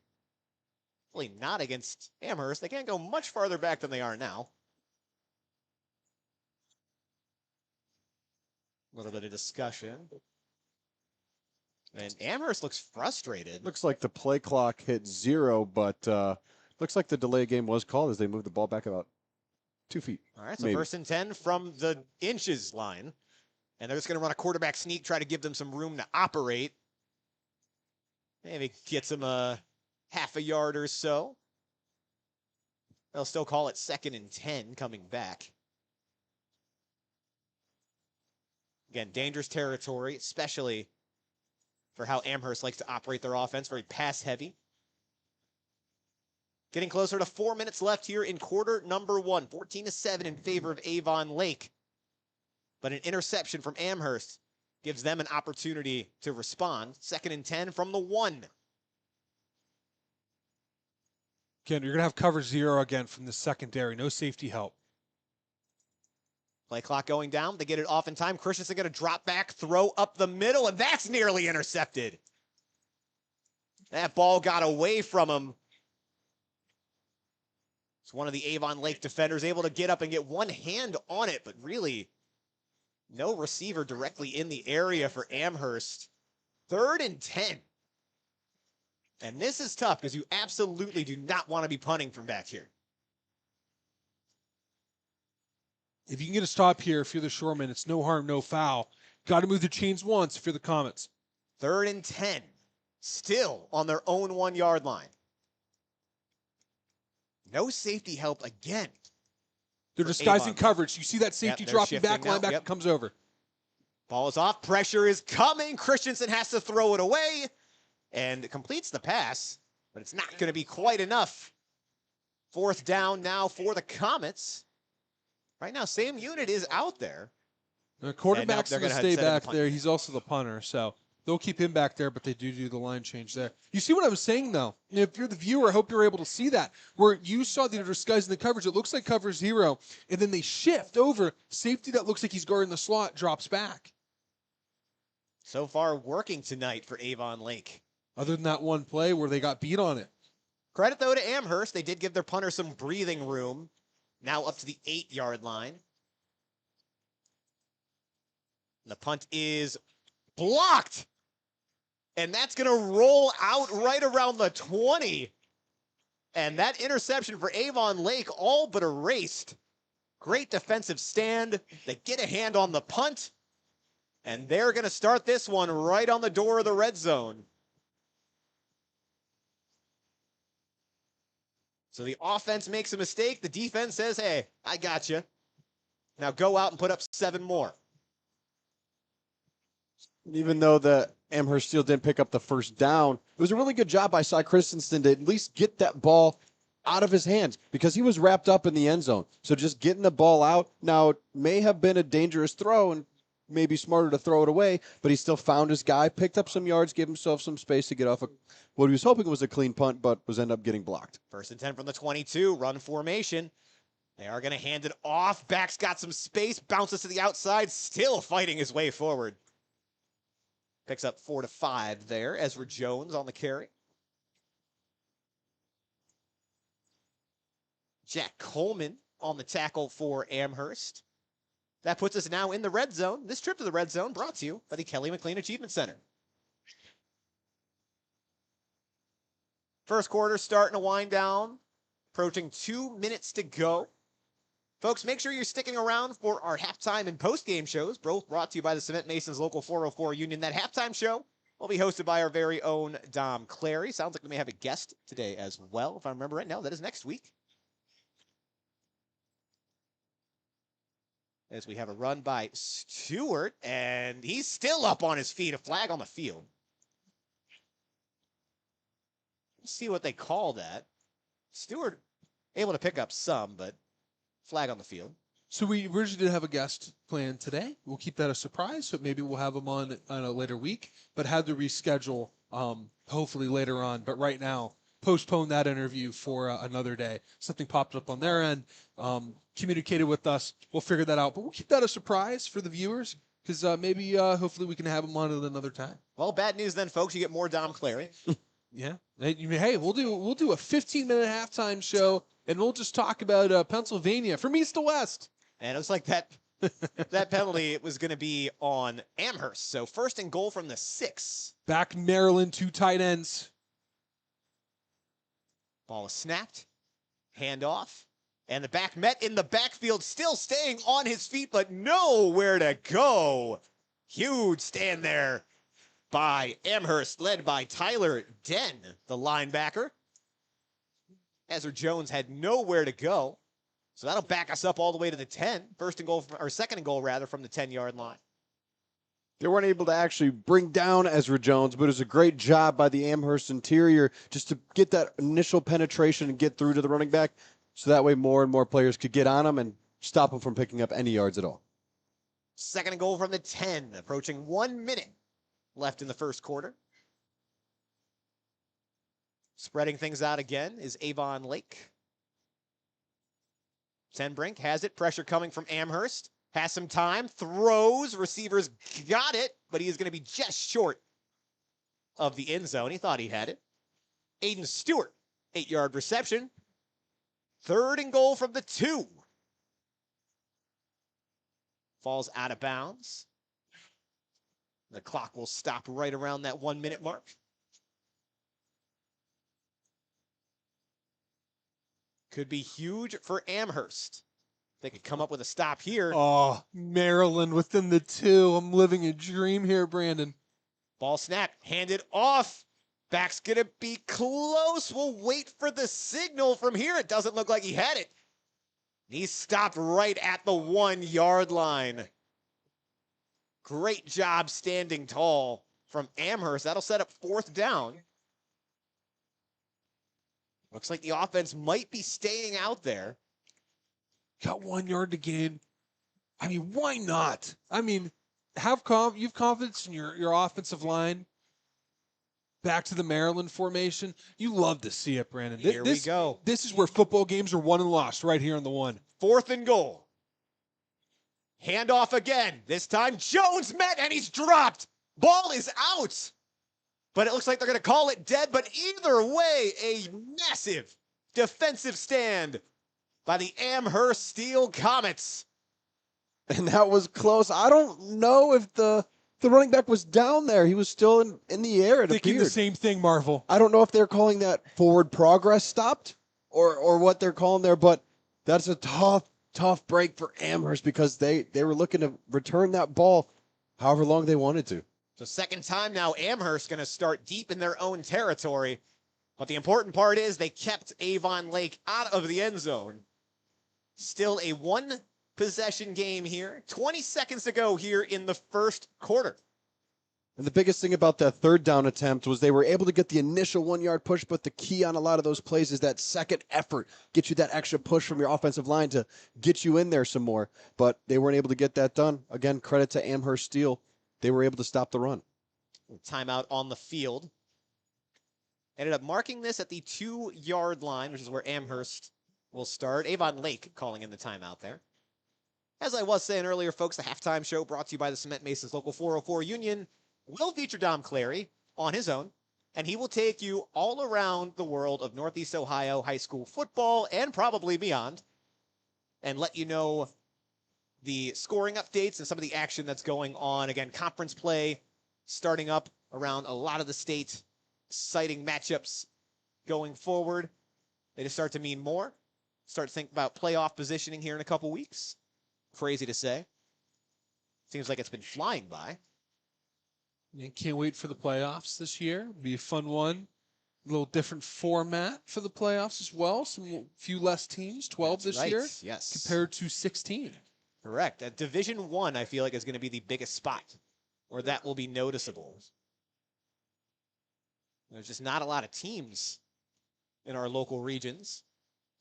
Really not against Amherst. They can't go much farther back than they are now. A little bit of discussion. And Amherst looks frustrated. Looks like the play clock hit 0, but looks like the delay game was called as they moved the ball back about 2 feet. All right, so maybe. 1st and 10 from the inches line. And they're just going to run a quarterback sneak, try to give them some room to operate. Maybe gets them a half a yard or so. They'll still call it 2nd and 10 coming back. Again, dangerous territory, especially for how Amherst likes to operate their offense, very pass heavy. Getting closer to 4 minutes left here in quarter number 1, 14-7 in favor of Avon Lake. But an interception from Amherst gives them an opportunity to respond. 2nd and 10 from the 1. Again, you're going to have cover 0 again from the secondary. No safety help. Play clock going down. They get it off in time. Christensen going to drop back, throw up the middle, and that's nearly intercepted. That ball got away from him. It's one of the Avon Lake defenders able to get up and get one hand on it, but really no receiver directly in the area for Amherst. 3rd and 10. And this is tough because you absolutely do not want to be punting from back here. If you can get a stop here, if you're the Shoremen, it's no harm, no foul. Got to move the chains once if you're the Comets. 3rd and 10. Still on their own 1 yard line. No safety help again. They're disguising Avon. coverage. You see that safety Yep, dropping back, shifting now. linebacker Yep. comes over. Ball is off. Pressure is coming. Christensen has to throw it away and completes the pass, but it's not going to be quite enough. 4th down now for the Comets. Right now, same unit is out there. The quarterback's they're going to gonna stay set up the back punt. there. He's also the punter, so they'll keep him back there, but they do the line change there. You see what I was saying, though? If you're the viewer, I hope you're able to see that. Where you saw the disguising the coverage, it looks like cover 0, and then they shift over. Safety that looks like he's guarding the slot drops back. So far, working tonight for Avon Lake. Other than that one play where they got beat on it. Credit, though, to Amherst. They did give their punter some breathing room. Now up to the 8 yard line. The punt is blocked. And that's going to roll out right around the 20. And that interception for Avon Lake all but erased. Great defensive stand. They get a hand on the punt. And they're going to start this one right on the door of the red zone. So the offense makes a mistake. The defense says, hey, I got you. Now go out and put up 7 more. Even though the Amherst Steel didn't pick up the first down, it was a really good job by Cy Christensen to at least get that ball out of his hands because he was wrapped up in the end zone. So just getting the ball out, now it may have been a dangerous throw and maybe smarter to throw it away, but he still found his guy, picked up some yards, gave himself some space to get off what he was hoping was a clean punt, but was end up getting blocked. 1st and 10 from the 22, run formation. They are going to hand it off. Back's got some space, bounces to the outside, still fighting his way forward. Picks up 4 to 5 there. Ezra Jones on the carry. Jack Coleman on the tackle for Amherst. That puts us now in the red zone. This trip to the red zone brought to you by the Kelly McLean Achievement Center. First quarter starting to wind down. Approaching 2 minutes to go. Folks, make sure you're sticking around for our halftime and post-game shows, both brought to you by the Cement Masons Local 404 Union. That halftime show will be hosted by our very own Dom Clary. Sounds like we may have a guest today as well, if I remember right. No, that is next week. As we have a run by Stewart, and he's still up on his feet. A flag on the field. Let's see what they call that. Stewart able to pick up some, but flag on the field. So we originally did have a guest planned today. We'll keep that a surprise, so maybe we'll have him on a later week, but had to reschedule hopefully later on. But right now, postpone that interview for another day. Something popped up on their end, communicated with us. We'll figure that out, but we'll keep that a surprise for the viewers because maybe hopefully we can have him on at another time. Well, bad news then, folks. You get more Dom Clary. Yeah. Hey, we'll do a 15-minute halftime show, and we'll just talk about Pennsylvania from east to west. And it looks like that penalty was going to be on Amherst. So first and goal from the 6. Back Maryland, 2 tight ends. Ball is snapped. Handoff. And the back met in the backfield, still staying on his feet, but nowhere to go. Huge stand there by Amherst, led by Tyler Den, the linebacker. Ezra Jones had nowhere to go. So that'll back us up all the way to the 10. Second and goal from the 10-yard line. They weren't able to actually bring down Ezra Jones, but it was a great job by the Amherst interior just to get that initial penetration and get through to the running back so that way more and more players could get on him and stop him from picking up any yards at all. Second and goal from the 10, approaching 1 minute left in the first quarter. Spreading things out again is Avon Lake. Tenbrink has it. Pressure coming from Amherst. Has some time. Throws. Receivers got it, but he is going to be just short of the end zone. He thought he had it. Aiden Stewart, 8-yard reception. Third and goal from the 2. Falls out of bounds. The clock will stop right around that 1 minute mark. Could be huge for Amherst. They could come up with a stop here. Oh, Maryland within the 2. I'm living a dream here, Brandon. Ball snap, handed off. Back's going to be close. We'll wait for the signal from here. It doesn't look like he had it. He's stopped right at the 1-yard line. Great job standing tall from Amherst. That'll set up 4th down. Looks like the offense might be staying out there. Got 1 yard to gain. I mean, why not? I mean, you've confidence in your offensive line. Back to the Maryland formation. You love to see it, Brandon. Here we go. This is where football games are won and lost, right here on the 1. 4th and goal. Handoff again. This time Jones met and he's dropped. Ball is out. But it looks like they're going to call it dead. But either way, a massive defensive stand by the Amherst Steele Comets. And that was close. I don't know if the running back was down there. He was still in the air. Thinking the same thing, Marvel. I don't know if they're calling that forward progress stopped or what they're calling there, but that's a tough break for Amherst because they were looking to return that ball however long they wanted to. So second time now, Amherst going to start deep in their own territory. But the important part is they kept Avon Lake out of the end zone. Still a 1-possession game here. 20 seconds to go here in the first quarter. And the biggest thing about that 3rd down attempt was they were able to get the initial 1-yard push, but the key on a lot of those plays is that second effort. Get you that extra push from your offensive line to get you in there some more. But they weren't able to get that done. Again, credit to Amherst Steele. They were able to stop the run. Timeout on the field. Ended up marking this at the 2-yard line, which is where Amherst will start. Avon Lake calling in the timeout there. As I was saying earlier, folks, the halftime show brought to you by the Cement Masons Local 404 Union will feature Dom Clary on his own, and he will take you all around the world of Northeast Ohio high school football and probably beyond, and let you know the scoring updates and some of the action that's going on. Again, conference play starting up around a lot of the state, exciting matchups going forward, they just start to mean more. Start to think about playoff positioning here in a couple weeks. Crazy to say. Seems like it's been flying by. Yeah, can't wait for the playoffs this year. Be a fun one. A little different format for the playoffs as well. Some few less teams, 12 That's this year, yes. compared to 16. Correct. At Division One, I feel like is going to be the biggest spot where that will be noticeable. There's just not a lot of teams in our local regions,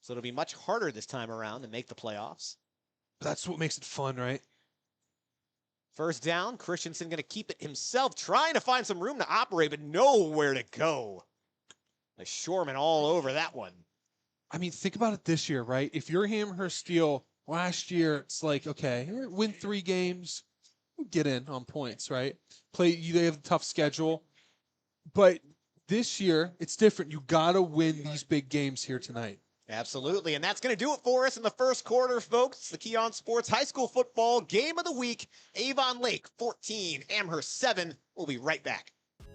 so it'll be much harder this time around to make the playoffs. That's what makes it fun, right? First down, Christensen going to keep it himself, trying to find some room to operate, but nowhere to go. The Shoremen all over that one. I mean, think about it this year, right? If you're Amherst Steele, last year, it's like, okay, win 3 games, get in on points, right? They have a tough schedule. But this year, it's different. You got to win these big games here tonight. Absolutely, and that's going to do it for us in the first quarter, folks. The Keon Sports High School Football Game of the Week. Avon Lake 14, Amherst 7. We'll be right back.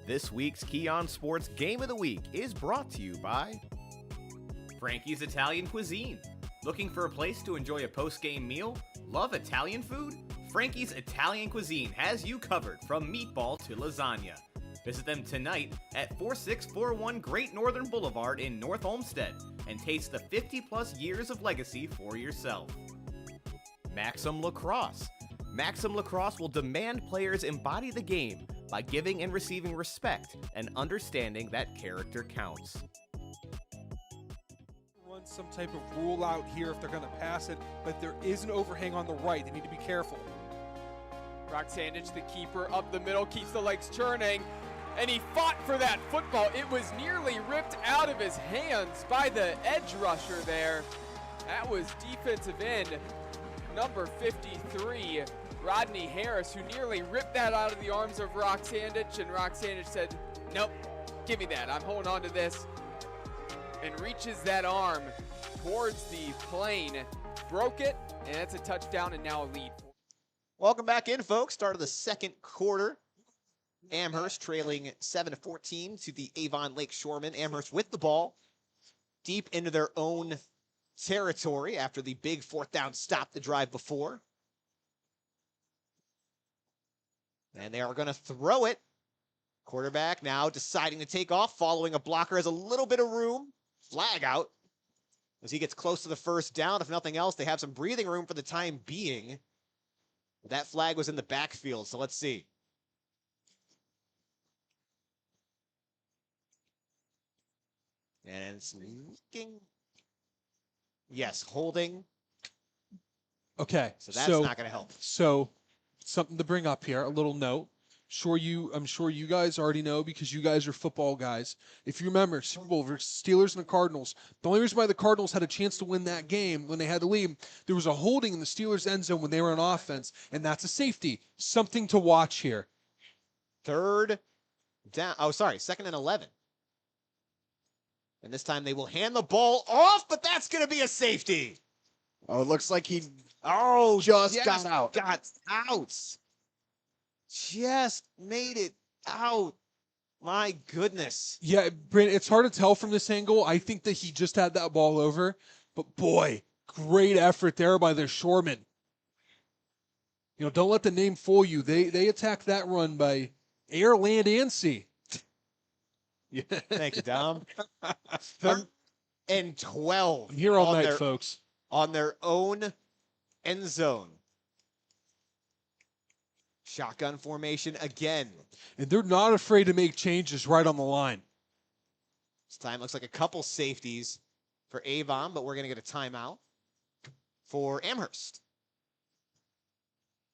This week's Keon Sports Game of the Week is brought to you by Frankie's Italian Cuisine. Looking for a place to enjoy a post-game meal? Love Italian food? Frankie's Italian Cuisine has you covered from meatball to lasagna. Visit them tonight at 4641 Great Northern Boulevard in North Olmsted and taste the 50-plus years of legacy for yourself. Maxim Lacrosse. Maxim Lacrosse will demand players embody the game by giving and receiving respect and understanding that character counts. Run some type of rule out here if they're going to pass it, but there is an overhang on the right. They need to be careful. Roxandich, the keeper, up the middle, keeps the legs churning, and he fought for that football. It was nearly ripped out of his hands by the edge rusher there. That was defensive end number 53, Rodney Harris, who nearly ripped that out of the arms of Roxandich, and Roxandich said, nope, give me that. I'm holding on to this, and reaches that arm towards the plane, broke it, and that's a touchdown and now a lead. Welcome back in, folks. Start of the second quarter. Amherst trailing 7-14 to the Avon Lake Shoremen. Amherst with the ball deep into their own territory after the big fourth down stop the drive before. And they are going to throw it. Quarterback now deciding to take off, following a blocker, has a little bit of room. Flag out as he gets close to the first down. If nothing else, they have some breathing room for the time being. That flag was in the backfield, so let's see. And sneaking. Yes, holding. Okay. So that's not going to help. So something to bring up here, a little note. I'm sure you guys already know because you guys are football guys. If you remember, Super Bowl versus Steelers and the Cardinals, the only reason why the Cardinals had a chance to win that game when they had to leave, there was a holding in the Steelers' end zone when they were on offense, and that's a safety. Something to watch here. Third down. Oh, sorry, 2nd and 11. And this time they will hand the ball off, but that's going to be a safety. Oh, it looks like he just got out. Got out. Just made it out. My goodness. Yeah, Brent, it's hard to tell from this angle. I think that he just had that ball over. But boy, great effort there by the Shoremen. You know, don't let the name fool you. They attack that run by air, land, and sea. Yeah. Thank you, Dom. 3rd and 12. I'm here all night, folks. On their own end zone. Shotgun formation again. And they're not afraid to make changes right on the line. This time looks like a couple safeties for Avon, but we're going to get a timeout for Amherst.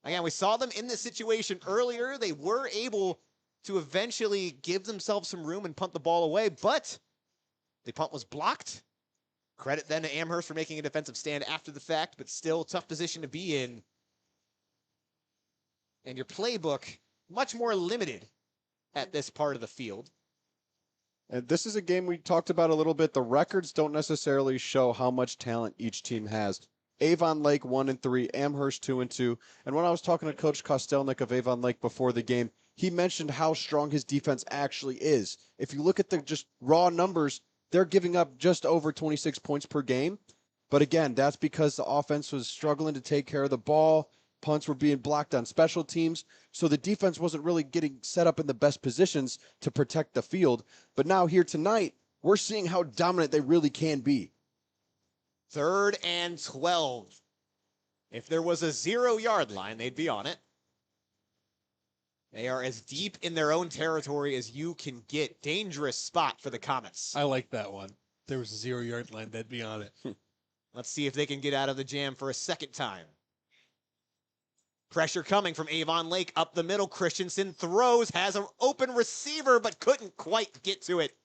Again, we saw them in this situation earlier. They were able to eventually give themselves some room and punt the ball away, but the punt was blocked. Credit then to Amherst for making a defensive stand after the fact, but still tough position to be in. And your playbook, much more limited at this part of the field. And this is a game we talked about a little bit. The records don't necessarily show how much talent each team has. Avon Lake 1-3, Amherst 2-2. And when I was talking to Coach Kostelnik of Avon Lake before the game, he mentioned how strong his defense actually is. If you look at the just raw numbers, they're giving up just over 26 points per game. But again, that's because the offense was struggling to take care of the ball. Punts were being blocked on special teams. So the defense wasn't really getting set up in the best positions to protect the field. But now here tonight, we're seeing how dominant they really can be. 3rd and 12. If there was a 0-yard line, they'd be on it. They are as deep in their own territory as you can get. Dangerous spot for the Comets. I like that one. There was a 0-yard line, they'd be on it. Let's see if they can get out of the jam for a second time. Pressure coming from Avon Lake up the middle. Christensen throws, has an open receiver, but couldn't quite get to it.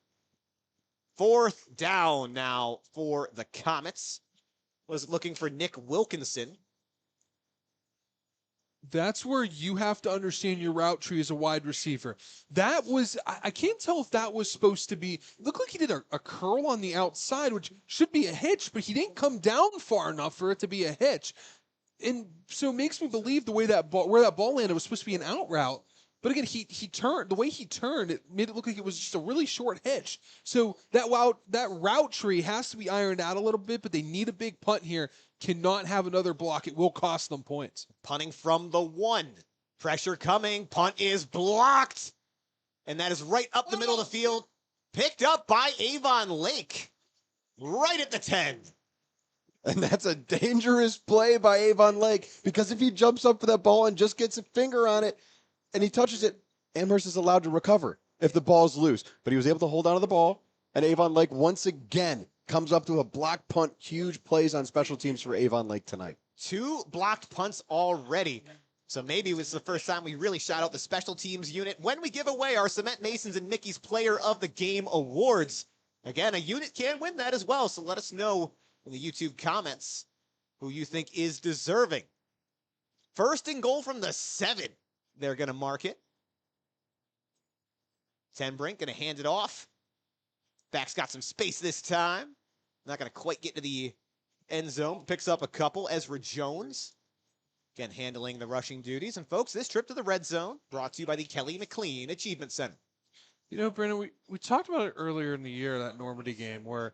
4th down now for the Comets. Was looking for Nick Wilkinson. That's where you have to understand your route tree as a wide receiver. That was, I can't tell if that was supposed to be, looked like he did a curl on the outside, which should be a hitch, but he didn't come down far enough for it to be a hitch. And so it makes me believe the way that ball, where that ball landed was supposed to be an out route. But again, he turned, the way he turned, it made it look like it was just a really short hitch. So that route tree has to be ironed out a little bit, but they need a big punt here. Cannot have another block. It will cost them points. Punting from the 1. Pressure coming. Punt is blocked. And that is right up the middle of the field. Picked up by Avon Lake. Right at the 10. And that's a dangerous play by Avon Lake, because if he jumps up for that ball and just gets a finger on it and he touches it, Amherst is allowed to recover if the ball's loose. But he was able to hold on to the ball, and Avon Lake once again comes up to a block punt. Huge plays on special teams for Avon Lake tonight. 2 blocked punts already. So maybe it was the first time we really shout out the special teams unit when we give away our Cement Masons and Mickey's Player of the Game awards. Again, a unit can win that as well, so let us know in the YouTube comments who you think is deserving. 1st and goal from the 7. They're going to mark it. Tenbrink going to hand it off. Back's got some space this time. Not going to quite get to the end zone. Picks up a couple. Ezra Jones, again, handling the rushing duties. And folks, this trip to the red zone brought to you by the Kelly McLean Achievement Center. You know, Brandon, we talked about it earlier in the year, that Normandy game, where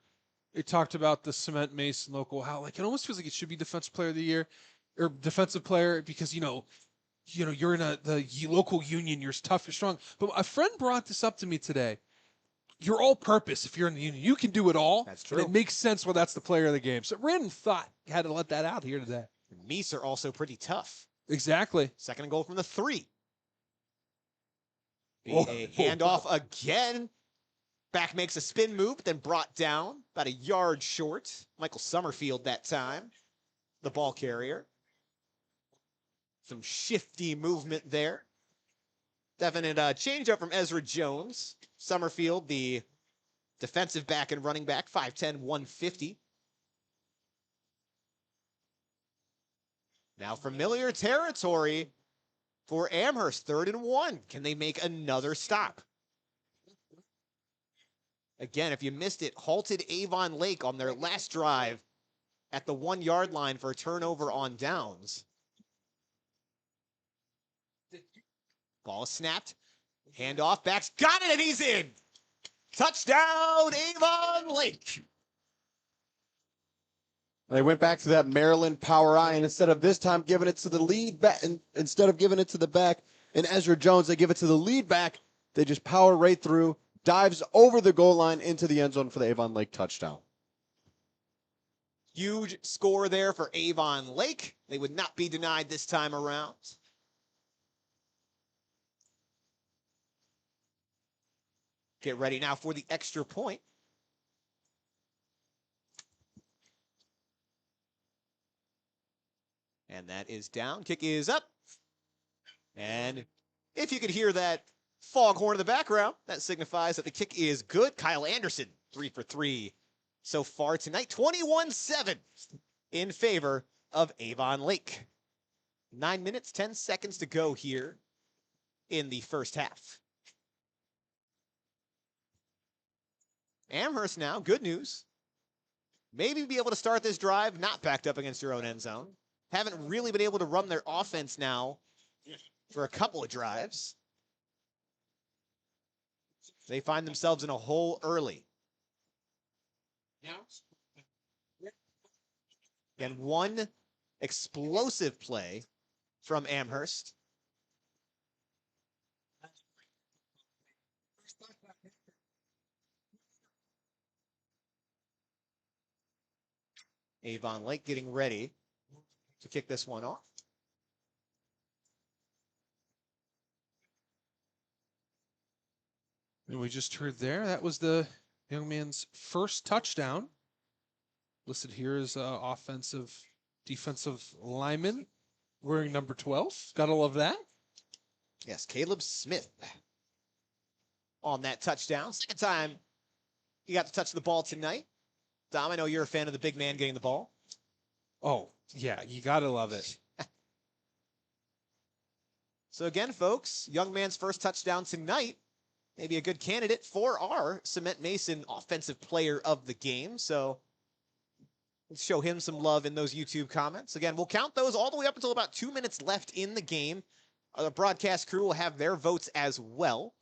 it talked about the Cement Mason local, how like it almost feels like it should be Defensive Player of the Year or Defensive Player because, you're in the local union, you're tough, you're strong. But a friend brought this up to me today. You're all purpose if you're in the union. You can do it all. That's true. And it makes sense why that's the player of the game. So random thought, had to let that out here today. Meese are also pretty tough. Exactly. 2nd and goal from the 3. A handoff again. Back makes a spin move, then brought down about a yard short. Michael Summerfield that time, the ball carrier. Some shifty movement there. Definite change up from Ezra Jones. Summerfield, the defensive back and running back, 5'10", 150. Now familiar territory for Amherst, 3rd and 1. Can they make another stop? Again, if you missed it, halted Avon Lake on their last drive at the 1-yard line for a turnover on downs. Ball snapped. Handoff. Back's got it, and he's in. Touchdown, Avon Lake. They went back to that Maryland power eye, and instead of this time giving it to the lead back, instead of giving it to the back and Ezra Jones, they give it to the lead back. They just power right through, dives over the goal line into the end zone for the Avon Lake touchdown. Huge score there for Avon Lake. They would not be denied this time around. Get ready now for the extra point. And that is down. Kick is up. And if you could hear that foghorn in the background, that signifies that the kick is good. Kyle Anderson, 3 for 3 so far tonight. 21-7 in favor of Avon Lake. 9 minutes, 10 seconds to go here in the first half. Amherst now, good news. Maybe be able to start this drive not backed up against your own end zone. Haven't really been able to run their offense now for a couple of drives. They find themselves in a hole early. And one explosive play from Amherst. Avon Lake getting ready to kick this one off. And we just heard there, that was the young man's first touchdown. Listed here as defensive lineman, wearing number 12. Gotta love that. Yes, Caleb Smith on that touchdown. Second time he got to touch the ball tonight. Dom, I know you're a fan of the big man getting the ball. Oh, yeah, you gotta love it. So again, folks, young man's first touchdown tonight. Maybe a good candidate for our Cement Mason offensive player of the game. So let's show him some love in those YouTube comments. Again, we'll count those all the way up until about 2 minutes left in the game. The broadcast crew will have their votes as well.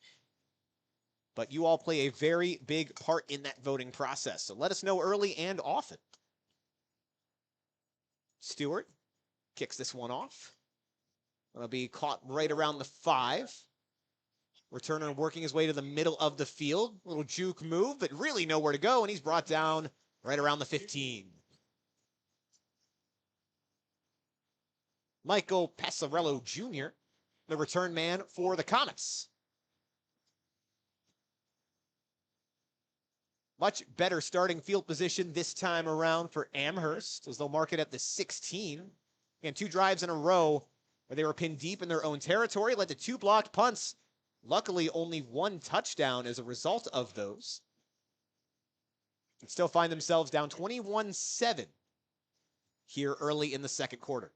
But you all play a very big part in that voting process. So let us know early and often. Stewart kicks this one off. It'll be caught right around the 5. Returner working his way to the middle of the field. Little juke move, but really nowhere to go, and he's brought down right around the 15. Michael Passarello Jr., the return man for the Comets. Much better starting field position this time around for Amherst, as they'll mark it at the 16. Again, 2 drives in a row where they were pinned deep in their own territory, led to 2 blocked punts. Luckily, only 1 touchdown as a result of those. And still find themselves down 21-7 here early in the second quarter.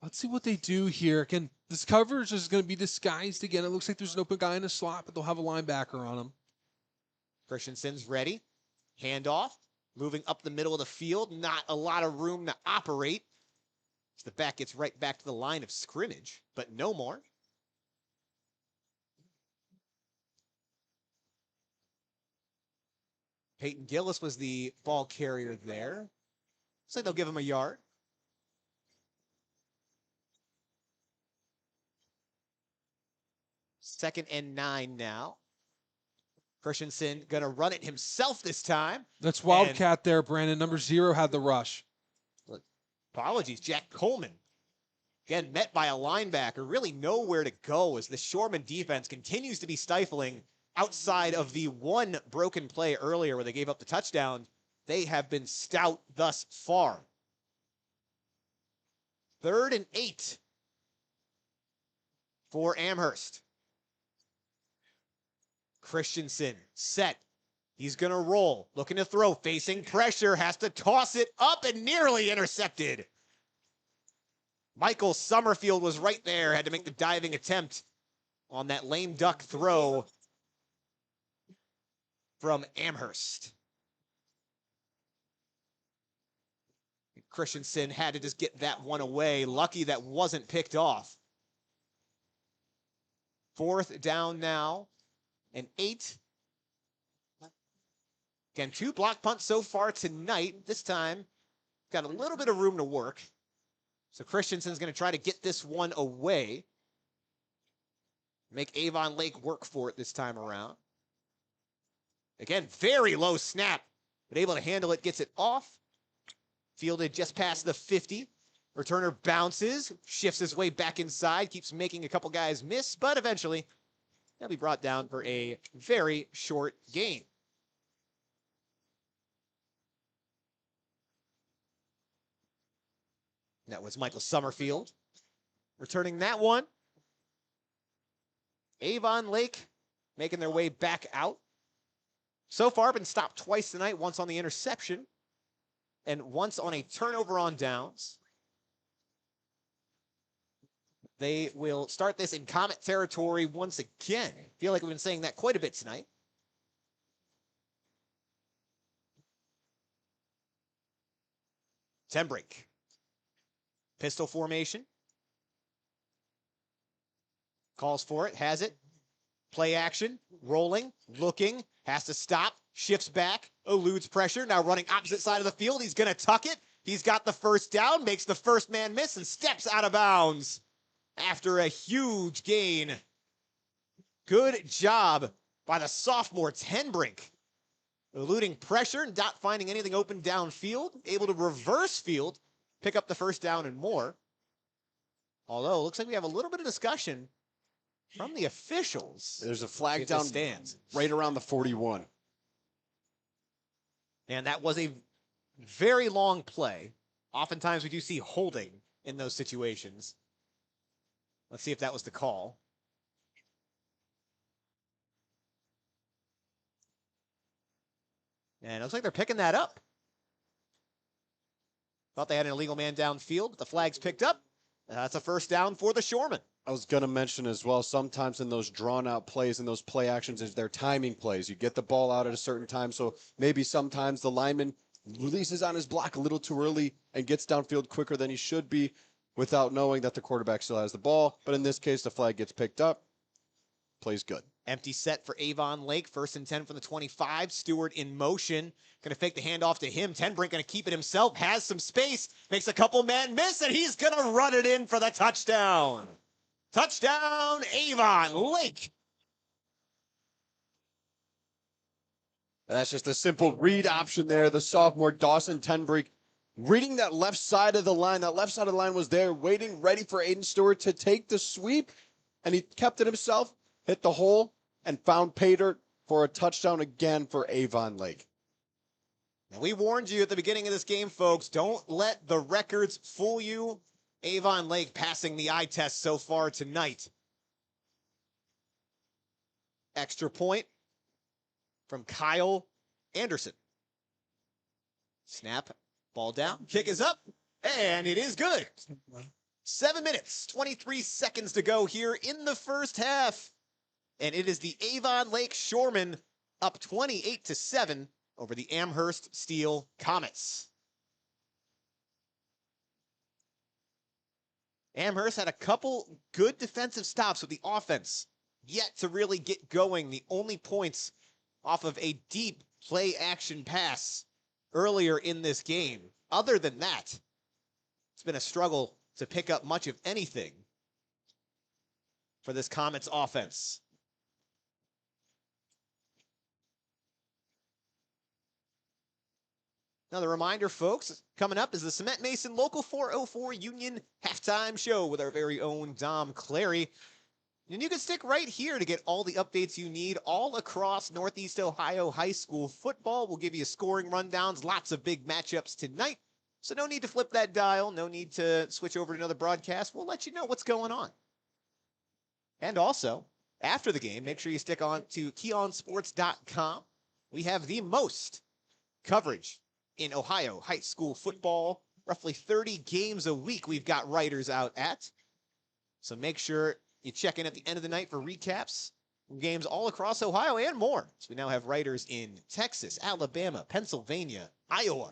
Let's see what they do here. Again, this coverage is going to be disguised again. It looks like there's an open guy in a slot, but they'll have a linebacker on him. Christensen's ready. Handoff. Moving up the middle of the field. Not a lot of room to operate. The back gets right back to the line of scrimmage, but no more. Peyton Gillis was the ball carrier there. Looks like they'll give him a yard. Second and 9 now. Christensen going to run it himself this time. That's Wildcat there, Brandon. Number 0 had the rush. Apologies, Jack Coleman. Again, met by a linebacker. Really nowhere to go as the Shoremen defense continues to be stifling outside of the one broken play earlier where they gave up the touchdown. They have been stout thus far. 3rd and 8 for Amherst. Christensen set. He's going to roll, looking to throw, facing pressure, has to toss it up and nearly intercepted. Michael Summerfield was right there, had to make the diving attempt on that lame duck throw from Amherst. Christensen had to just get that one away. Lucky that wasn't picked off. 4th down now, and 8. Again, 2 block punts so far tonight. This time, got a little bit of room to work. So Christensen's going to try to get this one away. Make Avon Lake work for it this time around. Again, very low snap, but able to handle it, gets it off. Fielded just past the 50. Returner bounces, shifts his way back inside, keeps making a couple guys miss, but eventually he'll be brought down for a very short gain. That was Michael Summerfield returning that one. Avon Lake making their way back out. So far, been stopped twice tonight, once on the interception and once on a turnover on downs. They will start this in Comet territory once again. I feel like we've been saying that quite a bit tonight. Ten break. Pistol formation. Calls for it, has it. Play action, rolling, looking, has to stop, shifts back, eludes pressure, now running opposite side of the field. He's going to tuck it. He's got the first down, makes the first man miss, and steps out of bounds after a huge gain. Good job by the sophomore Tenbrink. Eluding pressure, not finding anything open downfield, able to reverse field, pick up the first down and more. Although, it looks like we have a little bit of discussion from the officials. There's a flag If this down stands. right around the 41. And that was a very long play. Oftentimes we do see holding in those situations. Let's see if that was the call. And it looks like they're picking that up. Thought they had an illegal man downfield, but the flag's picked up. That's a first down for the Shoremen. I was going to mention as well, sometimes in those drawn-out plays and those play actions, is their timing plays. You get the ball out at a certain time, so maybe sometimes the lineman releases on his block a little too early and gets downfield quicker than he should be without knowing that the quarterback still has the ball. But in this case, the flag gets picked up. Plays good. Empty set for Avon Lake. First and 10 from the 25. Stewart in motion. Going to fake the handoff to him. Tenbrink going to keep it himself. Has some space. Makes a couple man miss, and he's going to run it in for the touchdown. Touchdown, Avon Lake. That's just a simple read option there. The sophomore Dawson Tenbrink reading that left side of the line. That left side of the line was there, waiting, ready for Aiden Stewart to take the sweep, and he kept it himself, hit the hole, and found pay dirt for a touchdown again for Avon Lake. Now, we warned you at the beginning of this game, folks, don't let the records fool you. Avon Lake passing the eye test so far tonight. Extra point from Kyle Anderson. Snap, ball down, kick is up, and it is good. 7 minutes, 23 seconds to go here in the first half. And it is the Avon Lake Shoremen up 28-7 over the Amherst Steele Comets. Amherst had a couple good defensive stops with the offense, yet to really get going. The only points off of a deep play action pass earlier in this game. Other than that, it's been a struggle to pick up much of anything for this Comets offense. Another reminder, folks, coming up is the Cement Mason Local 404 Union Halftime Show with our very own Dom Clary. And you can stick right here to get all the updates you need all across Northeast Ohio high school football. We'll give you scoring rundowns, lots of big matchups tonight. So no need to flip that dial, no need to switch over to another broadcast. We'll let you know what's going on. And also, after the game, make sure you stick on to keonsports.com. We have the most coverage in Ohio high school football, roughly 30 games a week we've got writers out at. So make sure you check in at the end of the night for recaps from games all across Ohio and more. So we now have writers in Texas, Alabama, Pennsylvania, Iowa.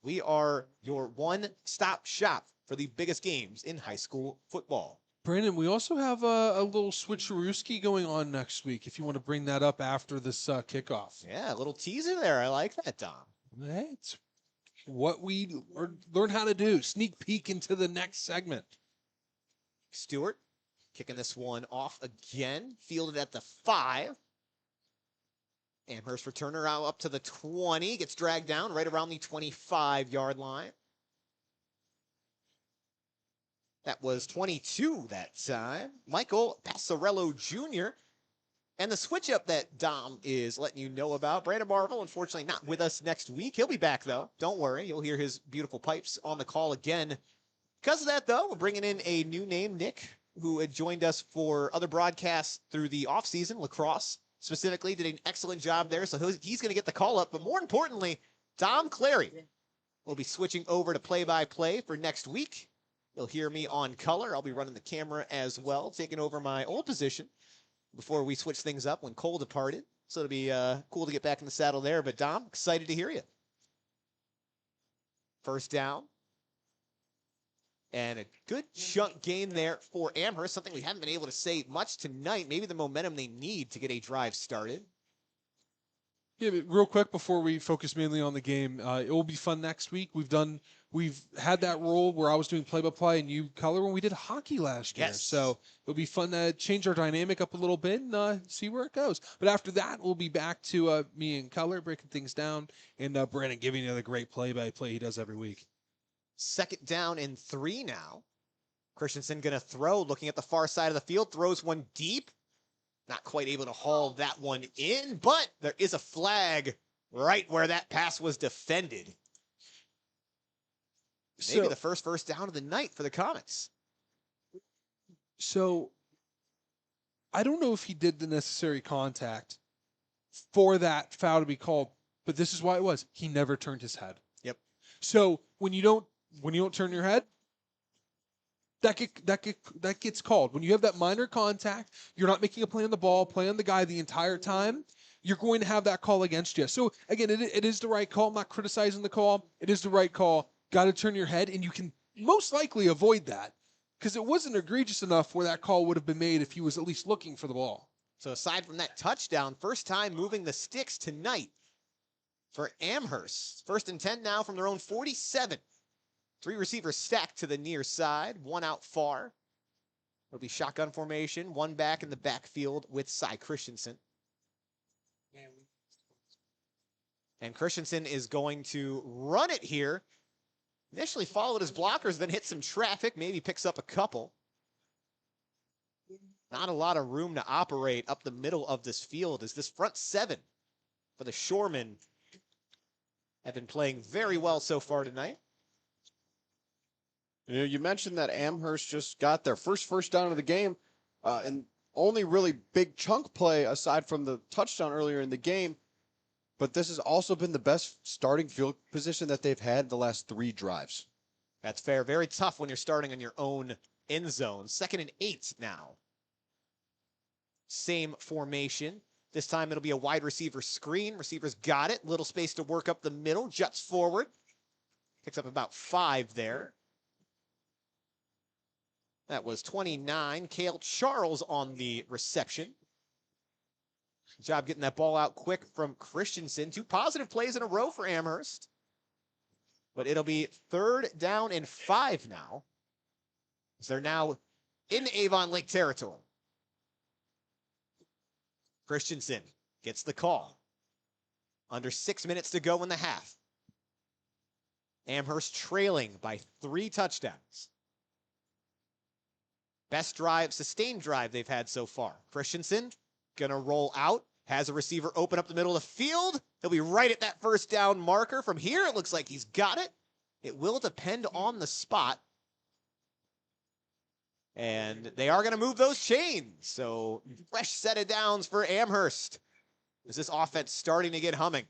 We are your one-stop shop for the biggest games in high school football. Brandon, we also have a little switcherooski going on next week, if you want to bring that up after this kickoff. Yeah, a little teaser there. I like that, Dom. Hey, it's what we learn how to do. Sneak peek into the next segment. Stewart kicking this one off again. Fielded at the 5. Amherst returner out up to the 20. Gets dragged down right around the 25-yard line. That was 22 that time. Michael Passarello Jr. And the switch up that Dom is letting you know about. Brandon Marvel, unfortunately, not with us next week. He'll be back, though. Don't worry. You'll hear his beautiful pipes on the call again. Because of that, though, we're bringing in a new name, Nick, who had joined us for other broadcasts through the offseason, lacrosse specifically. Did an excellent job there. So he's going to get the call up. But more importantly, Dom Clary will be switching over to play-by-play for next week. You'll hear me on color. I'll be running the camera as well, taking over my old position before we switch things up when Cole departed. So it'll be cool to get back in the saddle there. But Dom, excited to hear you. First down. And a good chunk gain there for Amherst, something we haven't been able to say much tonight. Maybe the momentum they need to get a drive started. Yeah, but real quick before we focus mainly on the game, it will be fun next week. We've had that role where I was doing play-by-play and you color when we did hockey last year. Yes. So it'll be fun to change our dynamic up a little bit and see where it goes. But after that, we'll be back to me and color breaking things down and Brandon giving you the great play-by-play he does every week. 2nd down and 3 now. Christensen going to throw, looking at the far side of the field, throws one deep. Not quite able to haul that one in, but there is a flag right where that pass was defended. Maybe the first down of the night for the Comets. So I don't know if he did the necessary contact for that foul to be called, but this is why it was. He never turned his head. Yep. So when you don't turn your head, that gets called. When you have that minor contact, you're not making a play on the ball, play on the guy the entire time, you're going to have that call against you. So again, it is the right call. I'm not criticizing the call. It is the right call. Got to turn your head, and you can most likely avoid that because it wasn't egregious enough where that call would have been made if he was at least looking for the ball. So aside from that touchdown, first time moving the sticks tonight for Amherst. 1st and 10 now from their own 47. 3 receivers stacked to the near side, 1 out far. It'll be shotgun formation, 1 back in the backfield with Cy Christensen. And Christensen is going to run it here. Initially followed his blockers, then hit some traffic, maybe picks up a couple. Not a lot of room to operate up the middle of this field as this front 7 for the Shoremen have been playing very well so far tonight. You mentioned that Amherst just got their first down of the game, and only really big chunk play aside from the touchdown earlier in the game. But this has also been the best starting field position that they've had the last 3 drives. That's fair. Very tough when you're starting on your own end zone. 2nd and 8 now. Same formation. This time it'll be a wide receiver screen. Receivers got it. Little space to work up the middle. Juts forward. Picks up about 5 there. That was 29. Cale Charles on the reception. Good job getting that ball out quick from Christensen. 2 positive plays in a row for Amherst. But it'll be 3rd down and 5 now. As they're now in Avon Lake territory. Christensen gets the call. Under 6 minutes to go in the half. Amherst trailing by 3 touchdowns. Best drive, sustained drive they've had so far. Christensen gonna roll out, has a receiver open up the middle of the field. He'll be right at that 1st down marker. From here, it looks like he's got it. It will depend on the spot. And they are gonna move those chains. So fresh set of downs for Amherst. Is this offense starting to get humming?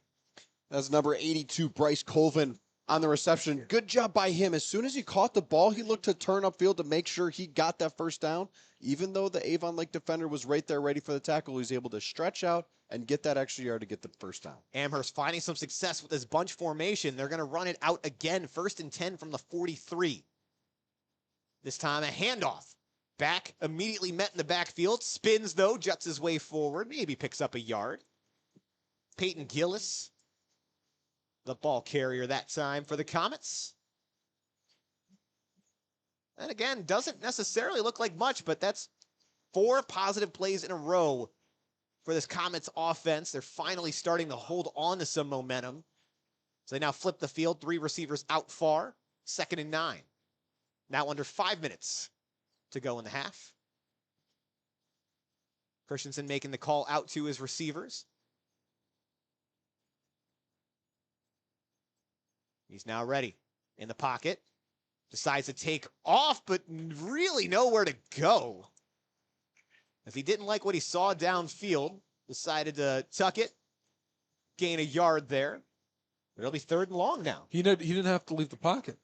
That's number 82, Bryce Colvin, on the reception. Good job by him. As soon as he caught the ball, he looked to turn upfield to make sure he got that 1st down. Even though the Avon Lake defender was right there ready for the tackle, he was able to stretch out and get that extra yard to get the 1st down. Amherst finding some success with this bunch formation. They're going to run it out again. 1st and 10 from the 43. This time a handoff. Back immediately met in the backfield. Spins though, juts his way forward. Maybe picks up a yard. Peyton Gillis, the ball carrier that time for the Comets. And again, doesn't necessarily look like much, but that's 4 positive plays in a row for this Comets offense. They're finally starting to hold on to some momentum. So they now flip the field, 3 receivers out far, 2nd and 9. Now under 5 minutes to go in the half. Christensen making the call out to his receivers. He's now ready in the pocket. Decides to take off, but really nowhere to go. If he didn't like what he saw downfield, decided to tuck it, gain a yard there. But it'll be 3rd and long now. He didn't have to leave the pocket.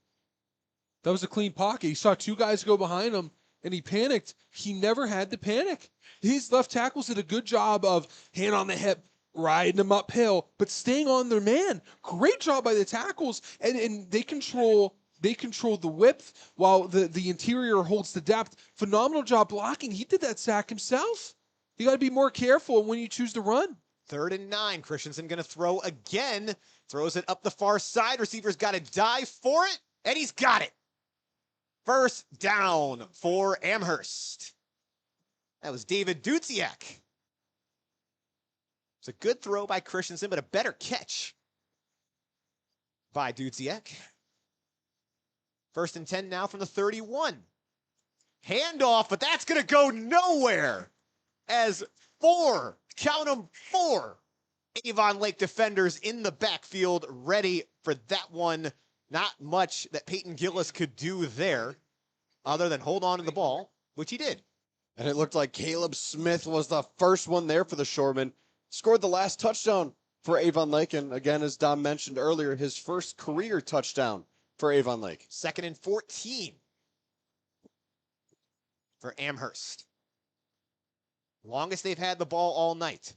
That was a clean pocket. He saw 2 guys go behind him, and he panicked. He never had to panic. His left tackles did a good job of hand on the hip, riding them uphill, but staying on their man. Great job by the tackles, and they control They control the width while the interior holds the depth. Phenomenal job blocking. He did that sack himself. You got to be more careful when you choose to run. 3rd and 9. Christensen going to throw again. Throws it up the far side. Receiver's got to dive for it, and he's got it. First down for Amherst. That was David Dudziak. It's a good throw by Christensen, but a better catch by Dudziak. 1st and 10 now from the 31. Handoff, but that's going to go nowhere as 4, count them, 4 Avon Lake defenders in the backfield ready for that one. Not much that Peyton Gillis could do there other than hold on to the ball, which he did. And it looked like Caleb Smith was the first one there for the Shoremen. Scored the last touchdown for Avon Lake. And again, as Dom mentioned earlier, his first career touchdown for Avon Lake. 2nd and 14 for Amherst. Longest they've had the ball all night.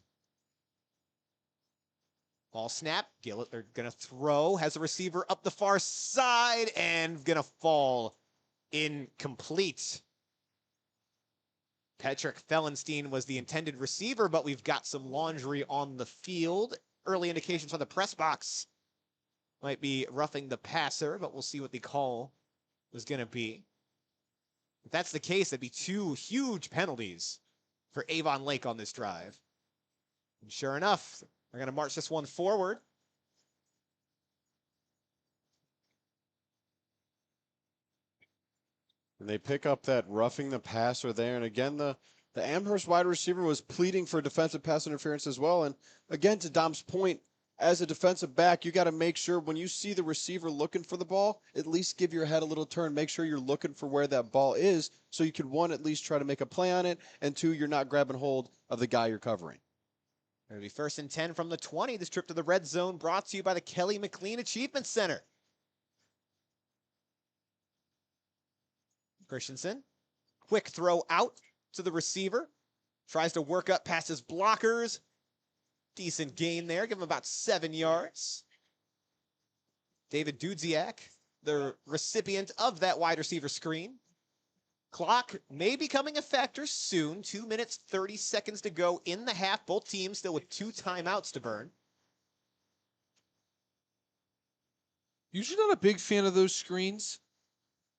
Ball snap. Gillett, they're going to throw. Has a receiver up the far side and going to fall incomplete. Patrick Fellenstein was the intended receiver, but we've got some laundry on the field. Early indications from the press box might be roughing the passer, but we'll see what the call was going to be. If that's the case, that'd be 2 huge penalties for Avon Lake on this drive. And sure enough, they're going to march this one forward. And they pick up that roughing the passer there. And again, the Amherst wide receiver was pleading for defensive pass interference as well. And again, to Dom's point, as a defensive back, you got to make sure when you see the receiver looking for the ball, at least give your head a little turn. Make sure you're looking for where that ball is so you can, 1, at least try to make a play on it, and 2, you're not grabbing hold of the guy you're covering. It'll be 1st and 10 from the 20. This trip to the red zone brought to you by the Kelly McLean Achievement Center. Christensen, quick throw out to the receiver. Tries to work up past his blockers. Decent gain there. Give him about 7 yards. David Dudziak, the recipient of that wide receiver screen. Clock may be becoming a factor soon. 2 minutes, 30 seconds to go in the half. Both teams still with 2 timeouts to burn. Usually not a big fan of those screens,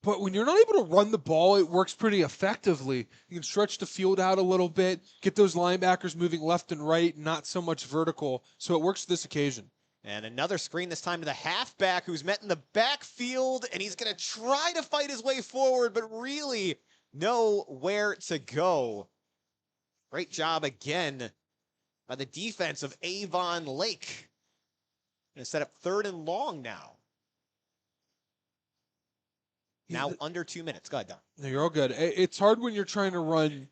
but when you're not able to run the ball, it works pretty effectively. You can stretch the field out a little bit, get those linebackers moving left and right, not so much vertical. So it works this occasion. And another screen, this time to the halfback, who's met in the backfield, and he's going to try to fight his way forward, but really nowhere to go. Great job again by the defense of Avon Lake. Going to set up 3rd and long now. Now under 2 minutes. Go ahead, Don. No, you're all good. It's hard when you're trying to run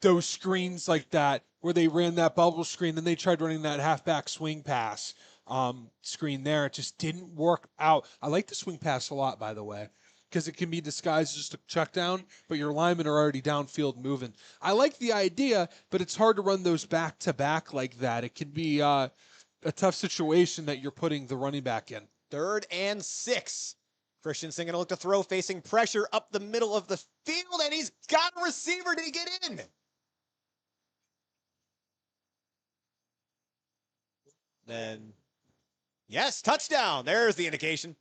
those screens like that, where they ran that bubble screen, then they tried running that halfback swing pass screen there. It just didn't work out. I like the swing pass a lot, by the way, because it can be disguised as just a check down, but your linemen are already downfield moving. I like the idea, but it's hard to run those back to back like that. It can be a tough situation that you're putting the running back in. 3rd and 6. Christensen going to look to throw, facing pressure up the middle of the field, and he's got a receiver. Did he get in? Then, yes, touchdown. There's the indication.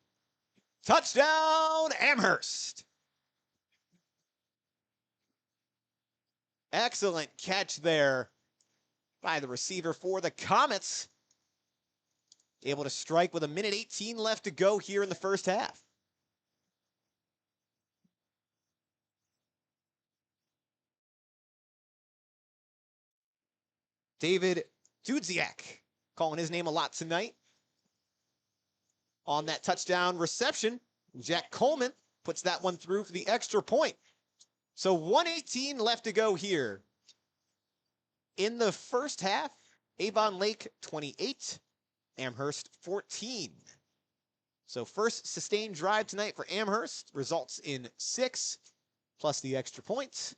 Touchdown, Amherst. Excellent catch there by the receiver for the Comets. Able to strike with 1:18 left to go here in the first half. David Dudziak, calling his name a lot tonight. On that touchdown reception, Jack Coleman puts that one through for the extra point. So 1:18 left to go here. In the first half, Avon Lake 28, Amherst 14. So first sustained drive tonight for Amherst results in 6 plus the extra point.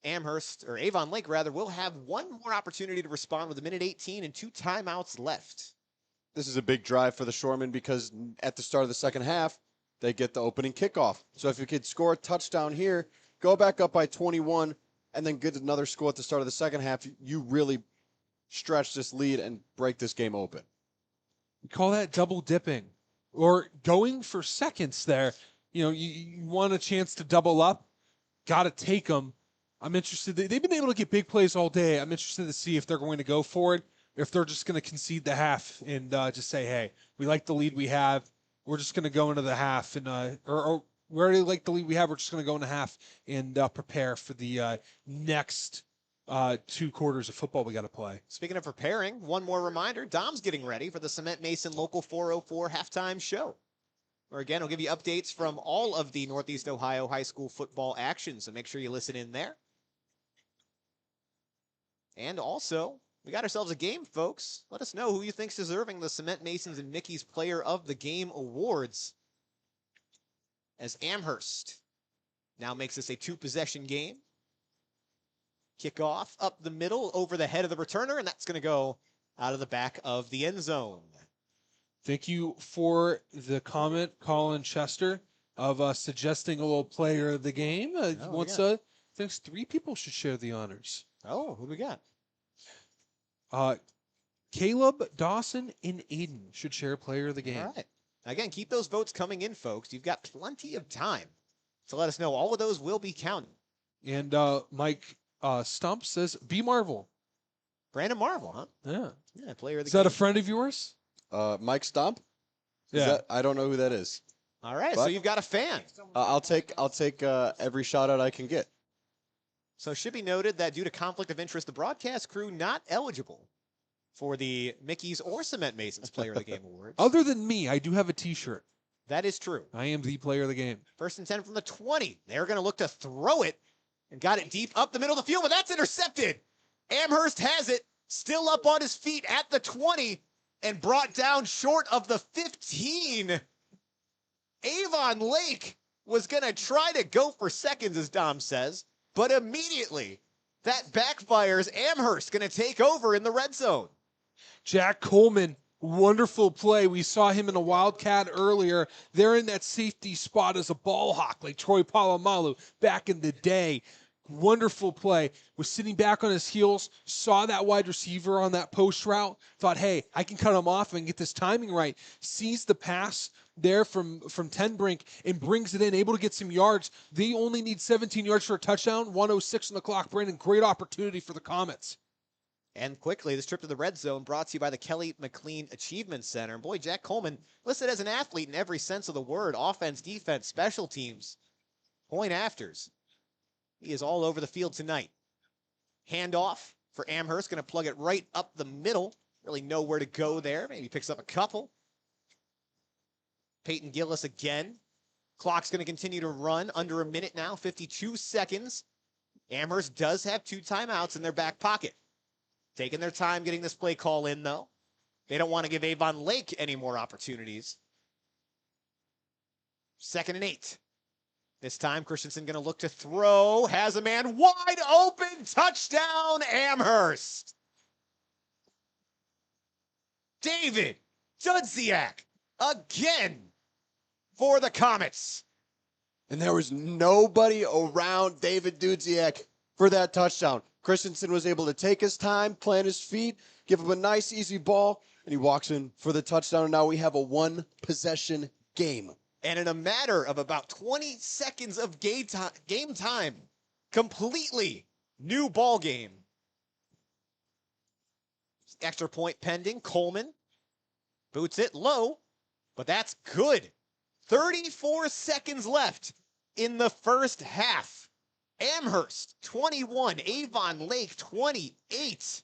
Amherst, or Avon Lake rather, will have one more opportunity to respond with 1:18 and 2 timeouts left. This is a big drive for the Shoremen because at the start of the second half, they get the opening kickoff. So if you could score a touchdown here, go back up by 21, and then get another score at the start of the second half, you really stretch this lead and break this game open. We call that double dipping or going for seconds there. You want a chance to double up, got to take them. I'm interested. They've been able to get big plays all day. I'm interested to see if they're going to go for it, if they're just going to concede the half and just say, hey, we like the lead we have. We're just going to go into the half. And or we already like the lead we have. We're just going to go into half and prepare for the next 2 quarters of football we got to play. Speaking of preparing, one more reminder, Dom's getting ready for the Cement Mason Local 404 halftime show. Where again, we'll give you updates from all of the Northeast Ohio high school football action, so make sure you listen in there. And also, we got ourselves a game, folks. Let us know who you think's deserving the Cement Masons and Mickey's Player of the Game awards. As Amherst now makes this a 2-possession game. Kickoff up the middle over the head of the returner, and that's going to go out of the back of the end zone. Thank you for the comment, Colin Chester, of suggesting a little player of the game. Thinks 3 people should share the honors. Oh, who do we got? Caleb, Dawson, and Aiden should share player of the game. All right. Again, keep those votes coming in, folks. You've got plenty of time to let us know. All of those will be counted. And Mike Stump says, B. Marvel. Brandon Marvel, huh? Yeah. Yeah, player of the Is game. that a friend of yours? Mike Stomp? Yeah. I don't know who that is. All right, so But- you've got a fan. I'll take every shout out I can get. So it should be noted that due to conflict of interest, the broadcast crew not eligible for the Mickey's or Cement Masons Player of the Game awards. Other than me, I do have a T-shirt. That is true. I am the player of the game. 1st and 10 from the 20. They're going to look to throw it and got it deep up the middle of the field, but that's intercepted. Amherst has it, still up on his feet at the 20 and brought down short of the 15. Avon Lake was going to try to go for seconds, as Dom says, but immediately that backfires. Amherst going to take over in the red zone. Jack Coleman, wonderful play. We saw him in a Wildcat earlier. They're in that safety spot as a ball hawk like Troy Polamalu back in the day. Wonderful play. Was sitting back on his heels, saw that wide receiver on that post route, thought, hey, I can cut him off and get this timing right. Sees the pass there from Ten Brink and brings it in, able to get some yards. They only need 17 yards for a touchdown, 1:06 on the clock. Brandon, great opportunity for the Comets. And quickly, this trip to the red zone brought to you by the Kelly McLean Achievement Center. And boy, Jack Coleman, listed as an athlete in every sense of the word, offense, defense, special teams, point afters. He is all over the field tonight. Handoff for Amherst, going to plug it right up the middle. Really know where to go there. Maybe picks up a couple. Peyton Gillis again. Clock's going to continue to run. Under a minute now, 52 seconds. Amherst does have 2 timeouts in their back pocket. Taking their time getting this play call in, though. They don't want to give Avon Lake any more opportunities. 2nd and 8. This time, Christensen going to look to throw. Has a man wide open. Touchdown, Amherst. David Dudziak again for the Comets. And there was nobody around David Dudziak for that touchdown. Christensen was able to take his time, plant his feet, give him a nice, easy ball, and he walks in for the touchdown. And now we have a 1-possession game. And in a matter of about 20 seconds of game time, completely new ball game. Extra point pending. Coleman boots it low, but that's good. 34 seconds left in the first half. Amherst 21, Avon Lake 28.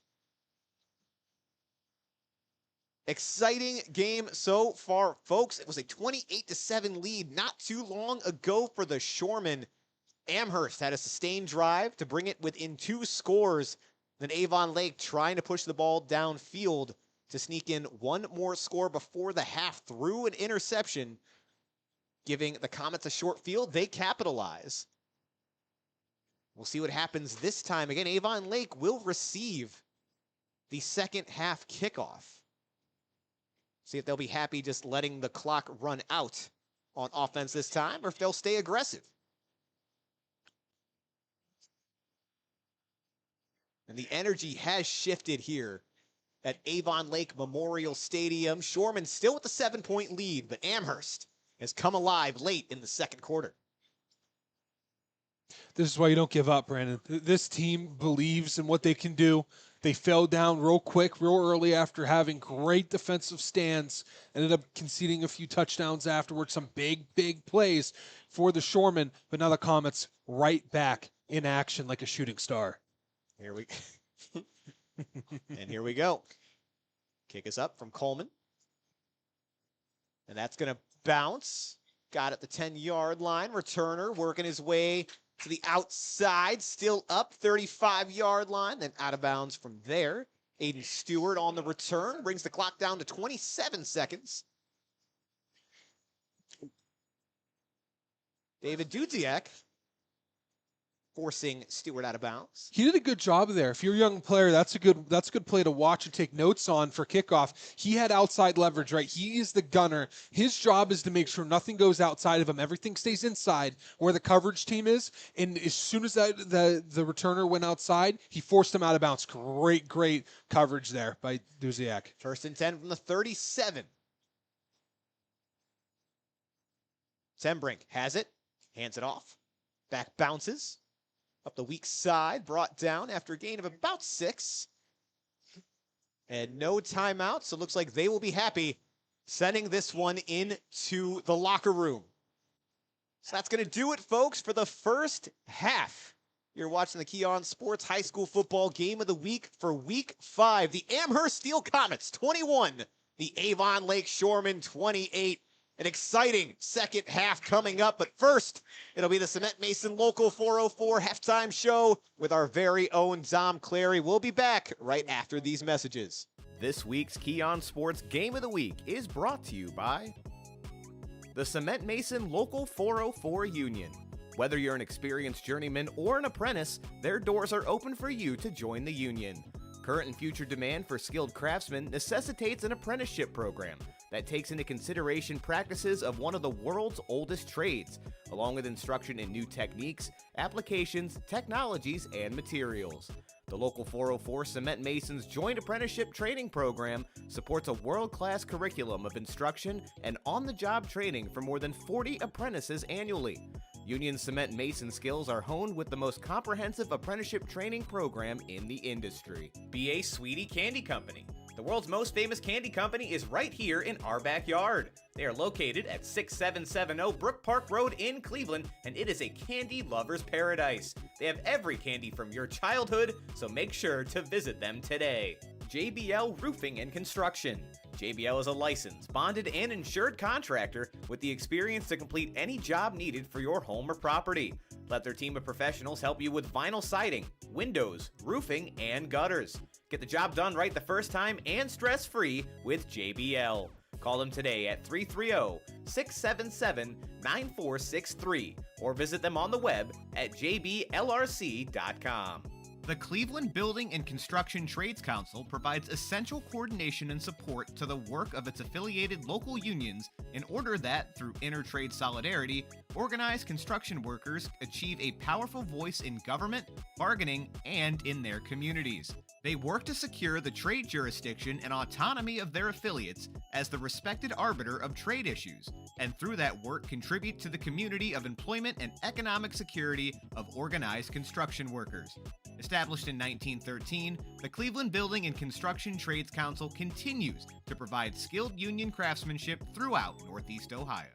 Exciting game so far, folks. It was a 28-7 lead not too long ago for the Shoremen. Amherst had a sustained drive to bring it within 2 scores. Then Avon Lake trying to push the ball downfield to sneak in 1 more score before the half through an interception, giving the Comets a short field. They capitalize. We'll see what happens this time. Again, Avon Lake will receive the second half kickoff. See if they'll be happy just letting the clock run out on offense this time, or if they'll stay aggressive. And the energy has shifted here at Avon Lake Memorial Stadium. Shoremen still with the 7-point lead, but Amherst has come alive late in the second quarter. This is why you don't give up, Brandon. This team believes in what they can do. They fell down real quick, real early after having great defensive stands. Ended up conceding a few touchdowns afterwards, some big, big plays for the Shoremen. But now the Comets right back in action like a shooting star. Here we and here we go. Kick is up from Coleman. And that's going to bounce. Got at the 10-yard line. Returner working his way to the outside. Still up 35-yard line. Then out of bounds from there. Aiden Stewart on the return. Brings the clock down to 27 seconds. David Dudziak forcing Stewart out of bounds. He did a good job there. If you're a young player, that's a good play to watch and take notes on for kickoff. He had outside leverage, right? He is the gunner. His job is to make sure nothing goes outside of him. Everything stays inside where the coverage team is. And as soon as the returner went outside, he forced him out of bounds. Great coverage there by Duziak. 1st and 10 from the 37. Sembrink has it, hands it off. Back bounces. Up the weak side, brought down after a gain of about 6. And no timeout, so it looks like they will be happy sending this one into the locker room. So that's going to do it, folks, for the first half. You're watching the Keon Sports High School Football Game of the Week for Week 5. The Amherst Steele Comets, 21. The Avon Lake Shoremen, 28. An exciting second half coming up, but first, it'll be the Cement Mason Local 404 halftime show with our very own Dom Clary. We'll be back right after these messages. This week's Keon Sports Game of the Week is brought to you by the Cement Mason Local 404 Union. Whether you're an experienced journeyman or an apprentice, their doors are open for you to join the union. Current and future demand for skilled craftsmen necessitates an apprenticeship program that takes into consideration practices of one of the world's oldest trades, along with instruction in new techniques, applications, technologies, and materials. The Local 404 Cement Masons Joint Apprenticeship Training Program supports a world-class curriculum of instruction and on-the-job training for more than 40 apprentices annually. Union Cement Mason skills are honed with the most comprehensive apprenticeship training program in the industry. B.A. Sweetie Candy Company. The world's most famous candy company is right here in our backyard. They are located at 6770 Brook Park Road in Cleveland, and it is a candy lover's paradise. They have every candy from your childhood, so make sure to visit them today. JBL Roofing and Construction. JBL is a licensed, bonded, and insured contractor with the experience to complete any job needed for your home or property. Let their team of professionals help you with vinyl siding, windows, roofing, and gutters. Get the job done right the first time and stress-free with JBL. Call them today at 330-677-9463 or visit them on the web at jblrc.com. The Cleveland Building and Construction Trades Council provides essential coordination and support to the work of its affiliated local unions in order that, through inter-trade solidarity, organized construction workers achieve a powerful voice in government, bargaining, and in their communities. They work to secure the trade jurisdiction and autonomy of their affiliates as the respected arbiter of trade issues, and through that work contribute to the community of employment and economic security of organized construction workers. Established in 1913, the Cleveland Building and Construction Trades Council continues to provide skilled union craftsmanship throughout Northeast Ohio.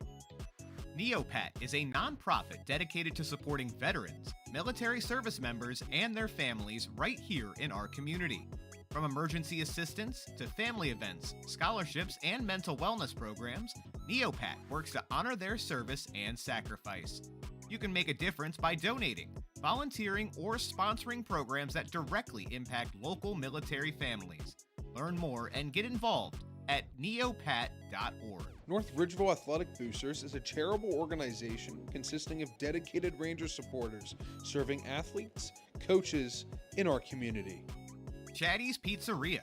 Neopat is a nonprofit dedicated to supporting veterans, military service members, and their families right here in our community. From emergency assistance to family events, scholarships, and mental wellness programs, Neopat works to honor their service and sacrifice. You can make a difference by donating, volunteering, or sponsoring programs that directly impact local military families. Learn more and get involved at neopat.org. North Ridgeville Athletic Boosters is a charitable organization consisting of dedicated Ranger supporters serving athletes, coaches in our community. Chatty's Pizzeria.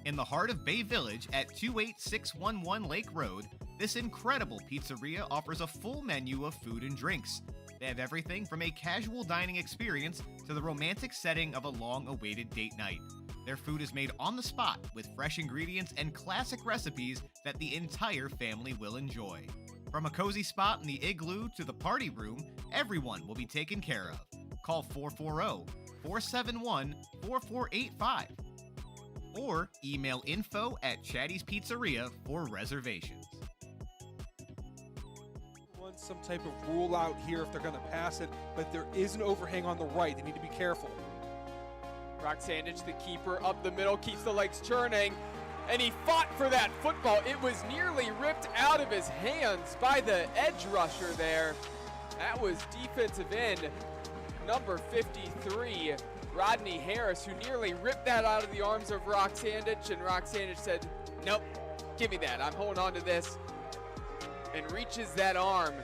In the heart of Bay Village at 28611 Lake Road, this incredible pizzeria offers a full menu of food and drinks. They have everything from a casual dining experience to the romantic setting of a long-awaited date night. Their food is made on the spot with fresh ingredients and classic recipes that the entire family will enjoy. From a cozy spot in the igloo to the party room, everyone will be taken care of. Call 440-471-4485 or email info@Chatty's Pizzeria for reservations. Some type of rule out here if they're going to pass it, but there is an overhang on the right. They need to be careful. Roxandich, the keeper, up the middle, keeps the legs churning, and he fought for that football. It was nearly ripped out of his hands by the edge rusher there. That was defensive end number 53, Rodney Harris, who nearly ripped that out of the arms of Roxandich, and Roxandich said, nope, give me that. I'm holding on to this. And reaches that arm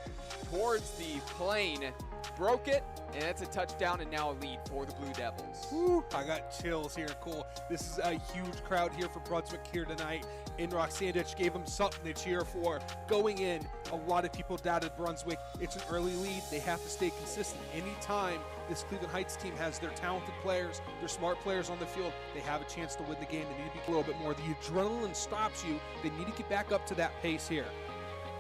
towards the plane, broke it, and that's a touchdown and now a lead for the Blue Devils. Woo, I got chills here, Cole. This is a huge crowd here for Brunswick here tonight, and Roxandich gave them something to cheer for. Going in, a lot of people doubted Brunswick. It's an early lead. They have to stay consistent. Anytime this Cleveland Heights team has their talented players, their smart players on the field, they have a chance to win the game. They need to be a little bit more. The adrenaline stops you. They need to get back up to that pace here.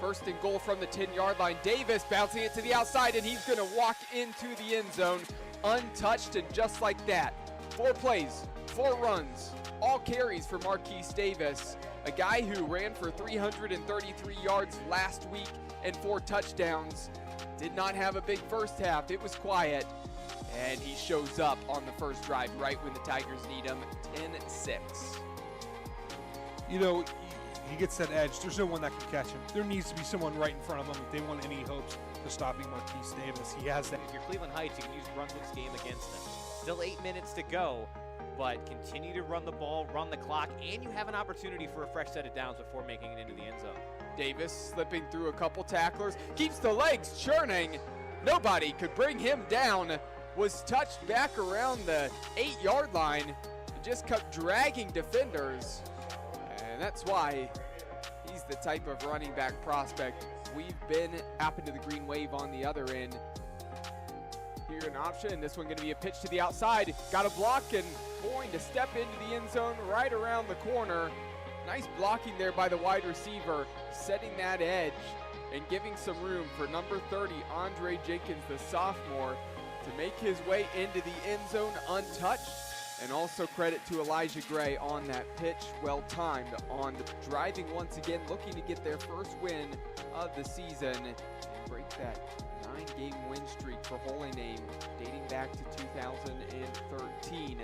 First and goal from the 10-yard line. Davis bouncing it to the outside, and he's going to walk into the end zone untouched, and just like that. 4 plays, 4 runs, all carries for Marquise Davis, a guy who ran for 333 yards last week and 4 touchdowns. Did not have a big first half. It was quiet, and he shows up on the first drive right when the Tigers need him, 10-6. You know, he gets that edge. There's no one that can catch him. There needs to be someone right in front of him if they want any hopes of stopping Marquise Davis. He has that. If you're Cleveland Heights, you can use Brunswick's game against them. Still 8 minutes to go, but continue to run the ball, run the clock, and you have an opportunity for a fresh set of downs before making it into the end zone. Davis slipping through a couple tacklers, keeps the legs churning. Nobody could bring him down. Was touched back around the 8-yard line and just kept dragging defenders. And that's why he's the type of running back prospect we've been. Happened to the green wave on the other end. Here an option. This one going to be a pitch to the outside. Got a block and going to step into the end zone right around the corner. Nice blocking there by the wide receiver, setting that edge and giving some room for number 30, Andre Jenkins, the sophomore, to make his way into the end zone untouched. And also credit to Elijah Gray on that pitch, well timed on driving once again, looking to get their first win of the season and break that 9-game win streak for Holy Name dating back to 2013.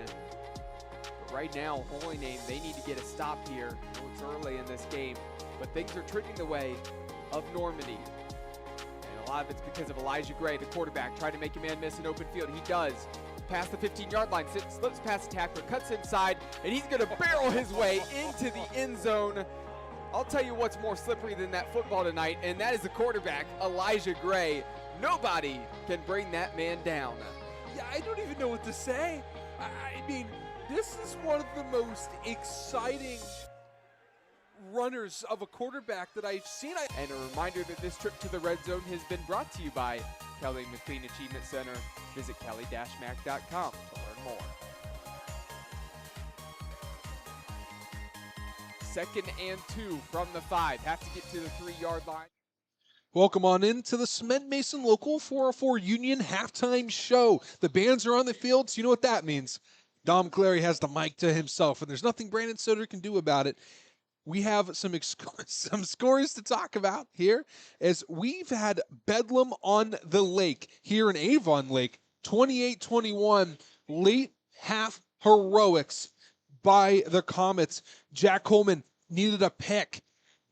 But right now, Holy Name, they need to get a stop here. I know it's early in this game, but things are trending the way of Normandy. And a lot of it's because of Elijah Gray, the quarterback, trying to make a man miss an open field. He does. Past the 15-yard line, slips past the tackler, cuts inside, and he's going to barrel his way into the end zone. I'll tell you what's more slippery than that football tonight, and that is the quarterback, Elijah Gray. Nobody can bring that man down. Yeah, I don't even know what to say. I mean, this is one of the most exciting runners of a quarterback that I've seen. And a reminder that this trip to the red zone has been brought to you by Kelly McLean Achievement Center. Visit kelly-mac.com to learn more. 2nd and 2 from the 5. Have to get to the 3-yard line. Welcome on into the Cement Mason Local 404 Union halftime show. The bands are on the field, so you know what that means. Dom Clary has the mic to himself, and there's nothing Brandon Soder can do about it. We have some scores to talk about here, as we've had Bedlam on the Lake here in Avon Lake. 28-21, late half heroics by the Comets. Jack Coleman needed a pick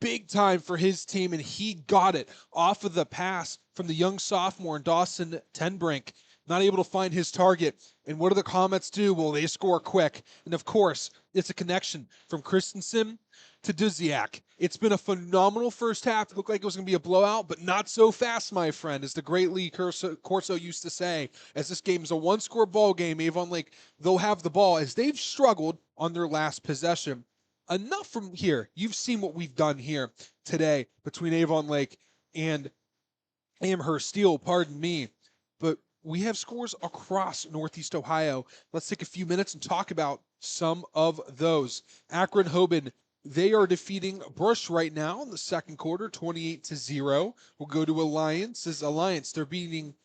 big time for his team, and he got it off of the pass from the young sophomore Dawson Tenbrink. Not able to find his target. And what do the Comets do? Well, they score quick. And of course, it's a connection from Christensen to Duziak. It's been a phenomenal first half. It looked like it was going to be a blowout, but not so fast, my friend, as the great Lee Corso used to say. As this game is a one-score ball game, Avon Lake, they'll have the ball as they've struggled on their last possession. enough from here. You've seen what we've done here today between Avon Lake and Amherst Steele, pardon me. But we have scores across Northeast Ohio. Let's take a few minutes and talk about some of those. Akron-Hoban, they are defeating Brush right now in the second quarter, 28-0. We'll go to Alliance. They're beating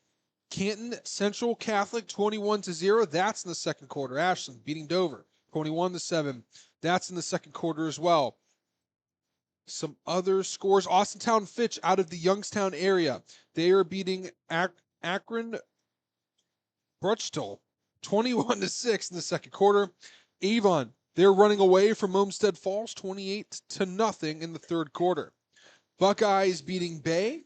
Canton Central Catholic 21-0. That's in the second quarter. Ashland beating Dover 21-7. That's in the second quarter as well. Some other scores. Austintown Fitch out of the Youngstown area. They are beating Akron Bruchtal 21-6 in the second quarter. Avon, they're running away from Olmsted Falls 28-0 in the third quarter. Buckeyes beating Bay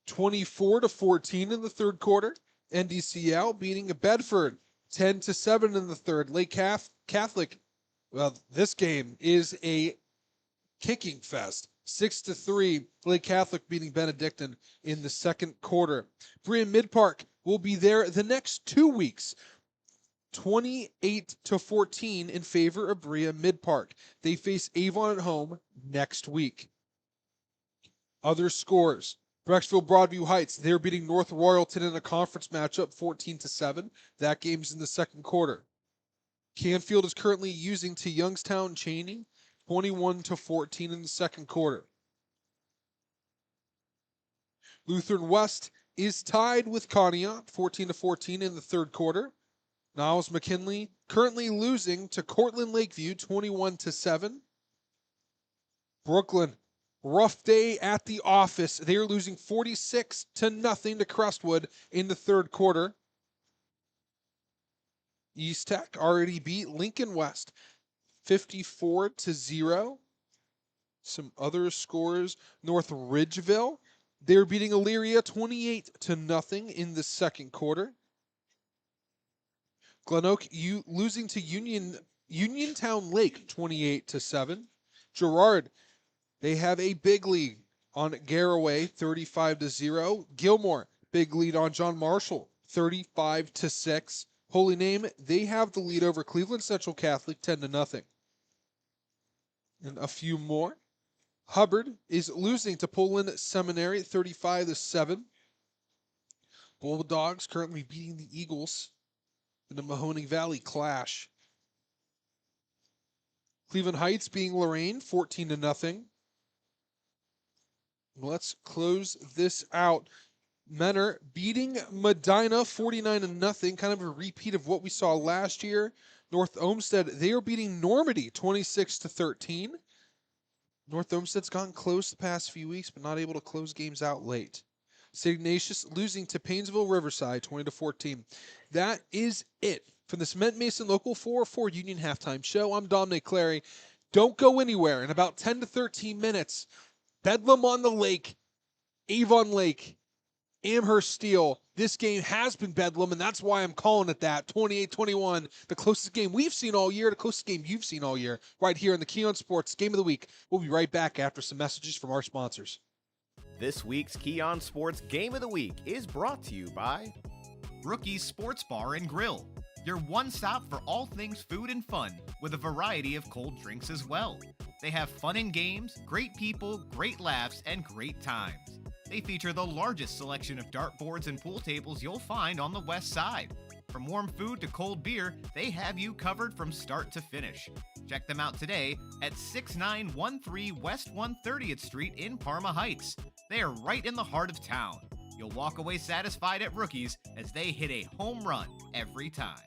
24-14 in the third quarter. NDCL beating Bedford 10-7 in the third. Lake Catholic, well, this game is a kicking fest. 6-3, Lake Catholic beating Benedictine in the second quarter. Berea Mid-Park will be there the next 2 weeks. 28-14 in favor of Berea Mid-Park. They face Avon at home next week. Other scores. Brecksville Broadview Heights, they're beating North Royalton in a conference matchup 14-7. That game's in the second quarter. Canfield is currently using to Youngstown Cheney 21-14 in the second quarter. Lutheran West is tied with Conneaut 14-14 in the third quarter. Niles McKinley currently losing to Cortland Lakeview 21-7. Brooklyn, rough day at the office. They are losing 46-0 to Crestwood in the third quarter. East Tech already beat Lincoln West 54-0. Some other scores. North Ridgeville, they're beating Elyria 28-0 in the second quarter. Glen Oak losing to Uniontown Lake 28-7. Girard, they have a big lead on Garaway 35-0. Gilmore, big lead on John Marshall 35-6. Holy Name, they have the lead over Cleveland Central Catholic 10-0. And a few more. Hubbard is losing to Poland Seminary 35-7. Bulldogs currently beating the Eagles in the Mahoning Valley Clash. Cleveland Heights beating Lorraine 14-0. Let's close this out. Menor beating Medina 49-0, kind of a repeat of what we saw last year. North Olmsted, they are beating Normandy 26-13. North Olmsted's gotten close the past few weeks, but not able to close games out late. St. Ignatius losing to Painesville Riverside 20-14. That is it for the Cement Mason Local 404 Union Halftime Show. I'm Dominic Clary. Don't go anywhere. In about 10 to 13 minutes, Bedlam on the Lake, Avon Lake, Amherst Steele. This game has been Bedlam, and that's why I'm calling it that. 28-21, the closest game we've seen all year, the closest game you've seen all year, right here in the Keon Sports Game of the Week. We'll be right back after some messages from our sponsors. This week's Keon Sports Game of the Week is brought to you by Rookie's Sports Bar and Grill, your one stop for all things food and fun, with a variety of cold drinks as well. They have fun and games, great people, great laughs, and great times. They feature the largest selection of dartboards and pool tables you'll find on the west side. From warm food to cold beer, they have you covered from start to finish. Check them out today at 6913 West 130th Street in Parma Heights. They are right in the heart of town. You'll walk away satisfied at Rookies as they hit a home run every time.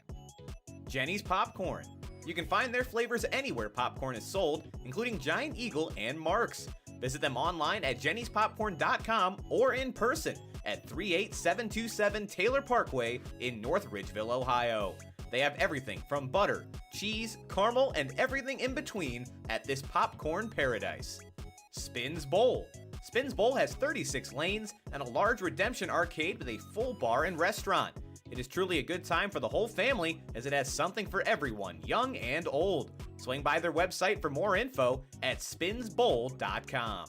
Jenny's Popcorn. You can find their flavors anywhere popcorn is sold, including Giant Eagle and Mark's. Visit them online at jennyspopcorn.com or in person at 38727 Taylor Parkway in North Ridgeville, Ohio. They have everything from butter, cheese, caramel, and everything in between at this popcorn paradise. Spins Bowl. Spins Bowl has 36 lanes and a large redemption arcade with a full bar and restaurant. It is truly a good time for the whole family as it has something for everyone, young and old. Swing by their website for more info at spinsbowl.com.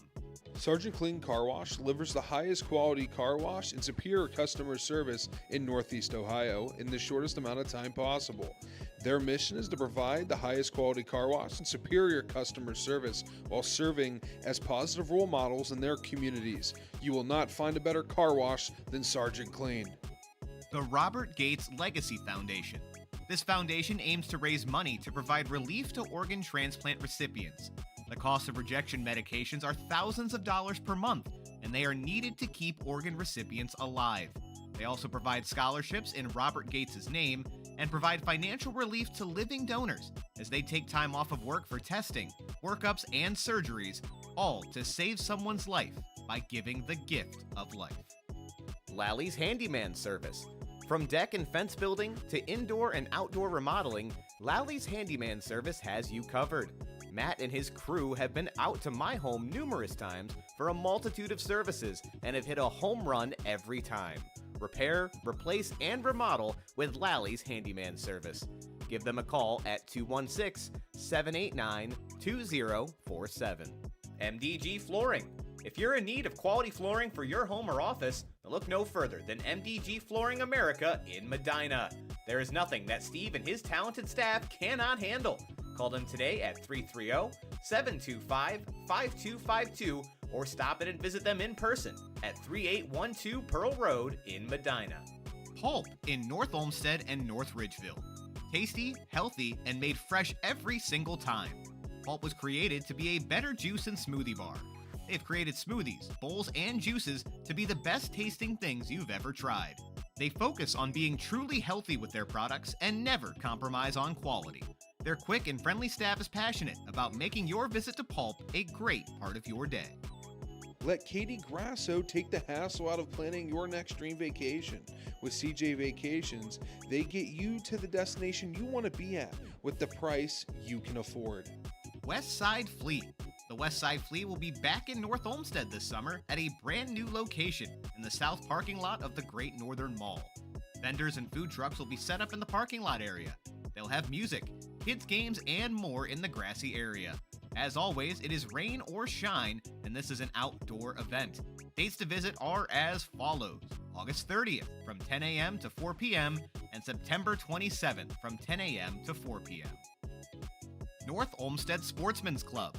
Sergeant Clean Car Wash delivers the highest quality car wash and superior customer service in Northeast Ohio in the shortest amount of time possible. Their mission is to provide the highest quality car wash and superior customer service while serving as positive role models in their communities. You will not find a better car wash than Sergeant Clean. The Robert Gates Legacy Foundation. This foundation aims to raise money to provide relief to organ transplant recipients. The cost of rejection medications are thousands of dollars per month, and they are needed to keep organ recipients alive. They also provide scholarships in Robert Gates' name and provide financial relief to living donors as they take time off of work for testing, workups, and surgeries, all to save someone's life by giving the gift of life. Lally's Handyman Service. From deck and fence building to indoor and outdoor remodeling, Lally's Handyman Service has you covered. Matt and his crew have been out to my home numerous times for a multitude of services and have hit a home run every time. Repair, replace, and remodel with Lally's Handyman Service. Give them a call at 216-789-2047. MDG Flooring. If you're in need of quality flooring for your home or office, look no further than MDG Flooring America in Medina. There is nothing that Steve and his talented staff cannot handle. Call them today at 330-725-5252 or stop in and visit them in person at 3812 Pearl Road in Medina. Pulp in North Olmsted and North Ridgeville. Tasty, healthy, and made fresh every single time. Pulp was created to be a better juice and smoothie bar. They've created smoothies, bowls, and juices to be the best tasting things you've ever tried. They focus on being truly healthy with their products and never compromise on quality. Their quick and friendly staff is passionate about making your visit to Pulp a great part of your day. Let Katie Grasso take the hassle out of planning your next dream vacation. With CJ Vacations, they get you to the destination you want to be at with the price you can afford. West Side Fleet. The West Side Fleet will be back in North Olmsted this summer at a brand new location in the south parking lot of the Great Northern Mall. Vendors and food trucks will be set up in the parking lot area. They'll have music, kids' games, and more in the grassy area. As always, it is rain or shine, and this is an outdoor event. Dates to visit are as follows: August 30th from 10 a.m. to 4 p.m. and September 27th from 10 a.m. to 4 p.m. North Olmsted Sportsman's Club.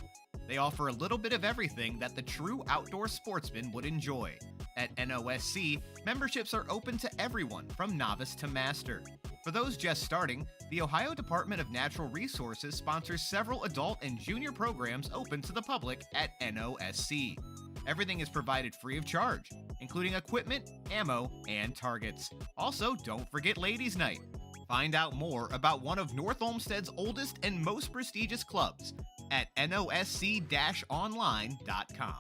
They offer a little bit of everything that the true outdoor sportsman would enjoy. At NOSC, memberships are open to everyone from novice to master. For those just starting, the Ohio Department of Natural Resources sponsors several adult and junior programs open to the public at NOSC. Everything is provided free of charge, including equipment, ammo, and targets. Also, don't forget Ladies' Night. Find out more about one of North Olmsted's oldest and most prestigious clubs at nosc-online.com.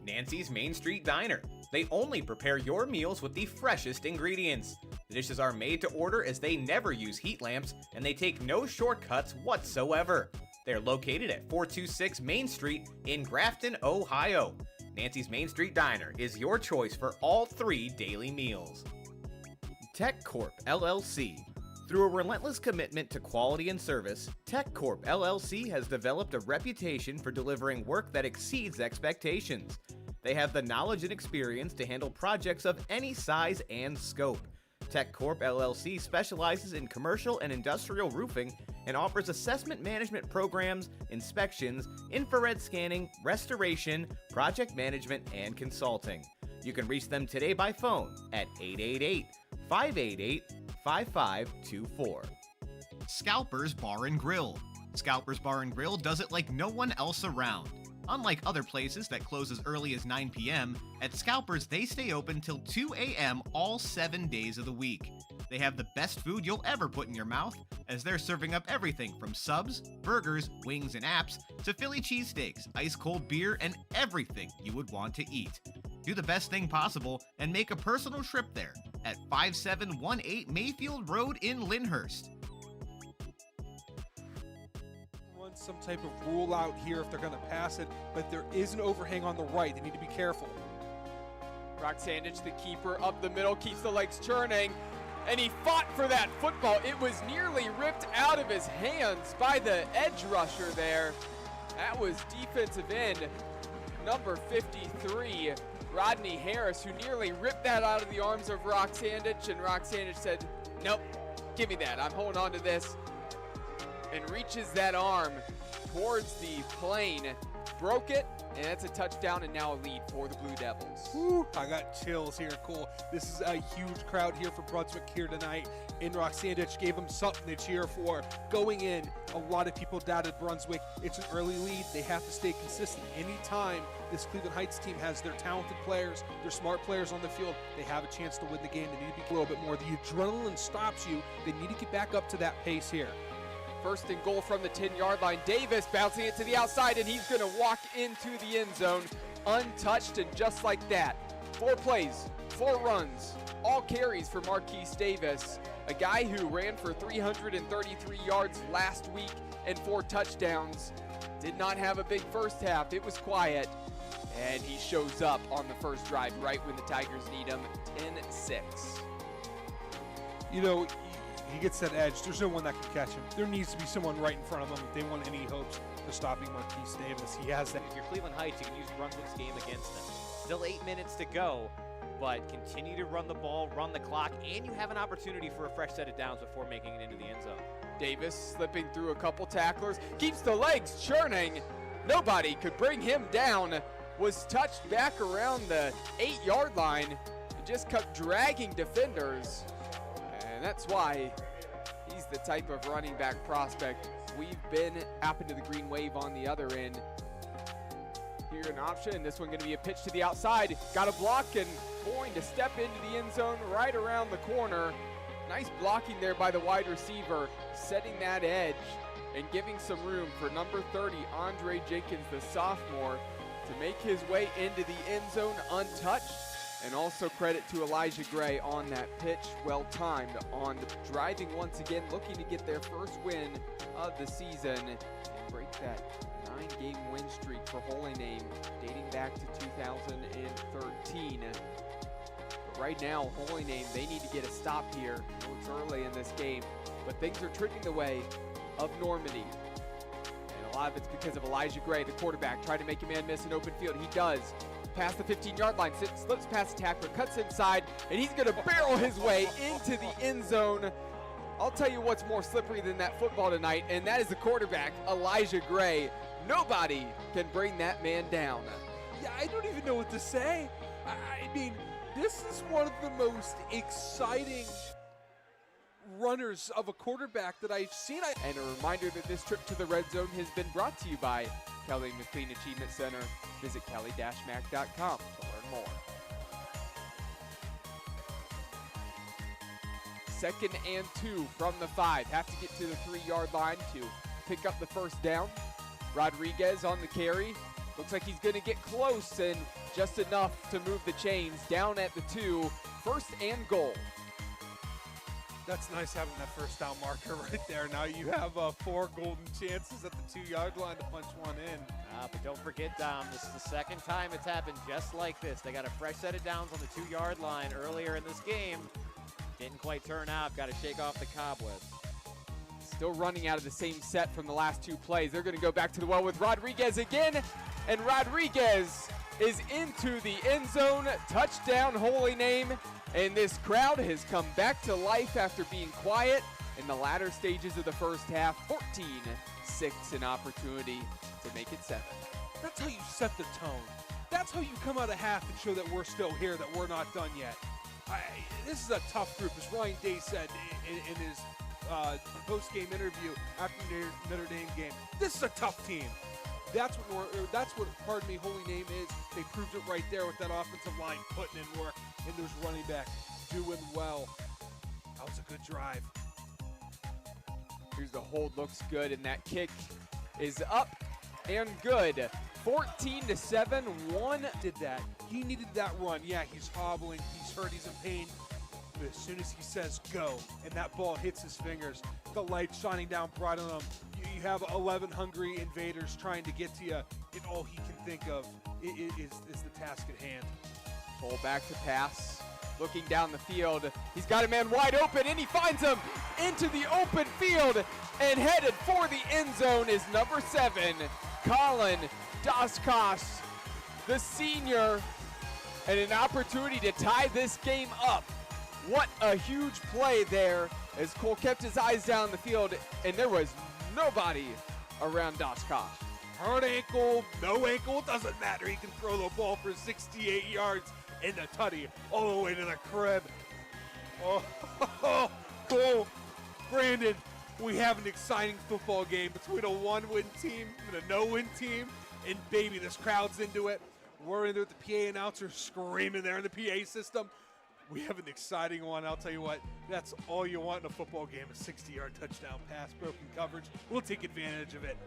Nancy's Main Street Diner. They only prepare your meals with the freshest ingredients. The dishes are made to order as they never use heat lamps and they take no shortcuts whatsoever. They're located at 426 Main Street in Grafton, Ohio. Nancy's Main Street Diner is your choice for all 3 daily meals. Tech Corp LLC. Through a relentless commitment to quality and service, Tech Corp LLC has developed a reputation for delivering work that exceeds expectations. They have the knowledge and experience to handle projects of any size and scope. Tech Corp LLC specializes in commercial and industrial roofing and offers assessment management programs, inspections, infrared scanning, restoration, project management, and consulting. You can reach them today by phone at 888-588-5524. Scalper's Bar and Grill. Scalper's Bar and Grill does it like no one else around. Unlike other places that close as early as 9 p.m., at Scalper's they stay open till 2 a.m. all 7 days of the week. They have the best food you'll ever put in your mouth, as they're serving up everything from subs, burgers, wings, and apps to Philly cheesesteaks, ice-cold beer, and everything you would want to eat. Do the best thing possible and make a personal trip there at 5718 Mayfield Road in Lyndhurst. Some type of rule out here if they're going to pass it, but there is an overhang on the right. They need to be careful. Brock Sandich, the keeper, up the middle, keeps the legs churning, and he fought for that football. It was nearly ripped out of his hands by the edge rusher there. That was defensive end number 53, Rodney Harris, who nearly ripped that out of the arms of Roxandich, and Roxandich said, nope, give me that. I'm holding on to this, and reaches that arm towards the plane, broke it, and that's a touchdown and now a lead for the Blue Devils. Woo, I got chills here, Cole. This is a huge crowd here for Brunswick here tonight, and Roxandich gave them something to cheer for. Going in, a lot of people doubted Brunswick. It's an early lead. They have to stay consistent. Anytime this Cleveland Heights team has their talented players, their smart players on the field, they have a chance to win the game. They need to be a little bit more. The adrenaline stops you. They need to get back up to that pace here. First and goal from the 10-yard line. Davis bouncing it to the outside, and he's going to walk into the end zone untouched, and just like that. 4 plays, 4 runs, all carries for Marquise Davis, a guy who ran for 333 yards last week and 4 touchdowns. Did not have a big first half. It was quiet, and he shows up on the first drive right when the Tigers need him, 10-6. You know, he gets that edge. There's no one that can catch him. There needs to be someone right in front of him if they want any hopes of stopping Marquise Davis. He has that. If you're Cleveland Heights, you can use Brunswick's game against them. Still 8 minutes to go, but continue to run the ball, run the clock, and you have an opportunity for a fresh set of downs before making it into the end zone. Davis slipping through a couple tacklers, keeps the legs churning. Nobody could bring him down. Was touched back around the 8-yard line and just kept dragging defenders. And that's why he's the type of running back prospect we've been. Happened to the green wave on the other end. Here an option. This one going to be a pitch to the outside. Got a block and going to step into the end zone right around the corner. Nice blocking there by the wide receiver, setting that edge and giving some room for number 30, Andre Jenkins, the sophomore, to make his way into the end zone untouched. And also credit to Elijah Gray on that pitch, well timed on the driving once again, looking to get their first win of the season and break that 9-game win streak for Holy Name dating back to 2013. But right now, Holy Name, they need to get a stop here. I know it's early in this game, but things are trending the way of Normandy. And a lot of it's because of Elijah Gray, the quarterback, trying to make a man miss an open field. He does. Past the 15-yard line, slips past the tackler, cuts inside, and he's going to barrel his way into the end zone. I'll tell you what's more slippery than that football tonight, and that is the quarterback, Elijah Gray. Nobody can bring that man down. Yeah, I don't even know what to say. I mean, this is one of the most exciting runners of a quarterback that I've seen. And a reminder that this trip to the red zone has been brought to you by Kelly McLean Achievement Center. Visit kelly-mac.com to learn more. 2nd and 2 from the 5. Have to get to the 3-yard line to pick up the first down. Rodriguez on the carry. Looks like he's going to get close and just enough to move the chains. Down at the 2. 1st and goal. That's nice having that first down marker right there. Now you have 4 golden chances at the 2-yard line to punch one in. But don't forget, this is the 2nd time it's happened just like this. They got a fresh set of downs on the 2-yard line earlier in this game. Didn't quite turn out. Got to shake off the cobwebs. Still running out of the same set from the last 2 plays. They're going to go back to the well with Rodriguez again. And Rodriguez is into the end zone. Touchdown, Holy Name. And this crowd has come back to life after being quiet in the latter stages of the first half. 14-6, an opportunity to make it 7. That's how you set the tone. That's how you come out of half and show that we're still here, that we're not done yet. This is a tough group, as Ryan Day said in his post-game interview after the Notre Dame game. This is a tough team. That's what Holy Name is. They proved it right there with that offensive line putting in work, and those running backs doing well. That was a good drive. Here's the hold, looks good, and that kick is up and good. 14-7, 1 did that. He needed that run. Yeah, he's hobbling, he's hurt, he's in pain. But as soon as he says go, and that ball hits his fingers, the light shining down bright on him, you have 11 hungry invaders trying to get to you, and all he can think of is the task at hand. Pull back to pass, looking down the field. He's got a man wide open, and he finds him into the open field, and headed for the end zone is number 7, Colin Daskos. the senior, and an opportunity to tie this game up. What a huge play there as Cole kept his eyes down the field, and there was nobody around Doskosh. Hard ankle, no ankle, it doesn't matter. He can throw the ball for 68 yards in the tutty all the way to the crib. Oh, Brandon, we have an exciting football game between a one-win team and a no-win team. And baby, this crowd's into it. We're into it, the PA announcer screaming there in the PA system. We have an exciting one. I'll tell you what, that's all you want in a football game, a 60-yard touchdown pass, broken coverage. We'll take advantage of it.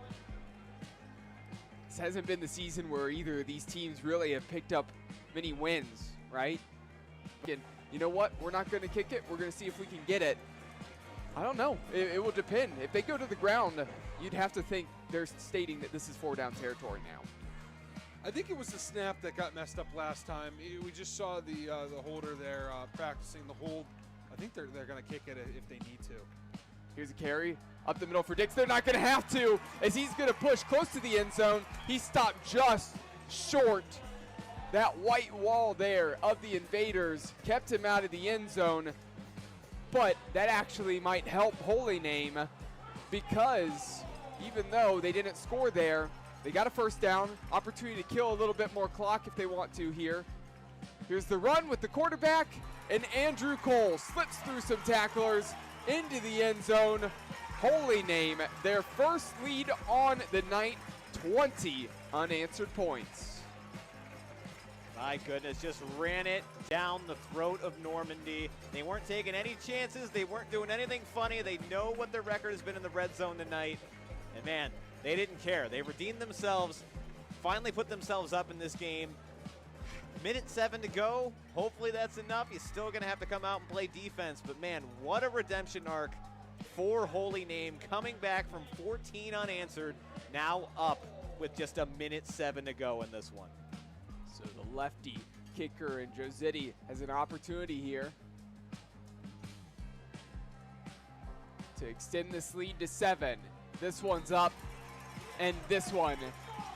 This hasn't been the season where either of these teams really have picked up many wins, right? And you know what? We're not going to kick it. We're going to see if we can get it. I don't know. It will depend. If they go to the ground, you'd have to think they're stating that this is 4-down territory now. I think it was the snap that got messed up last time. We just saw the holder there practicing the hold. I think they're going to kick it if they need to. Here's a carry up the middle for Dix. They're not going to have to, as he's going to push close to the end zone. He stopped just short. That white wall there of the Invaders kept him out of the end zone. But that actually might help Holy Name, because even though they didn't score there, they got a first down, opportunity to kill a little bit more clock if they want to here. Here's the run with the quarterback, and Andrew Cole slips through some tacklers into the end zone. Holy Name, their first lead on the night, 20 unanswered points. My goodness, just ran it down the throat of Normandy. They weren't taking any chances. They weren't doing anything funny. They know what their record has been in the red zone tonight. And man, they didn't care. They redeemed themselves, finally put themselves up in this game. Minute 7 to go. Hopefully that's enough. You're still going to have to come out and play defense. But man, what a redemption arc for Holy Name, coming back from 14 unanswered, now up with just a minute 7 to go in this one. So the lefty kicker and Josetti has an opportunity here to extend this lead to 7. This one's up, and this one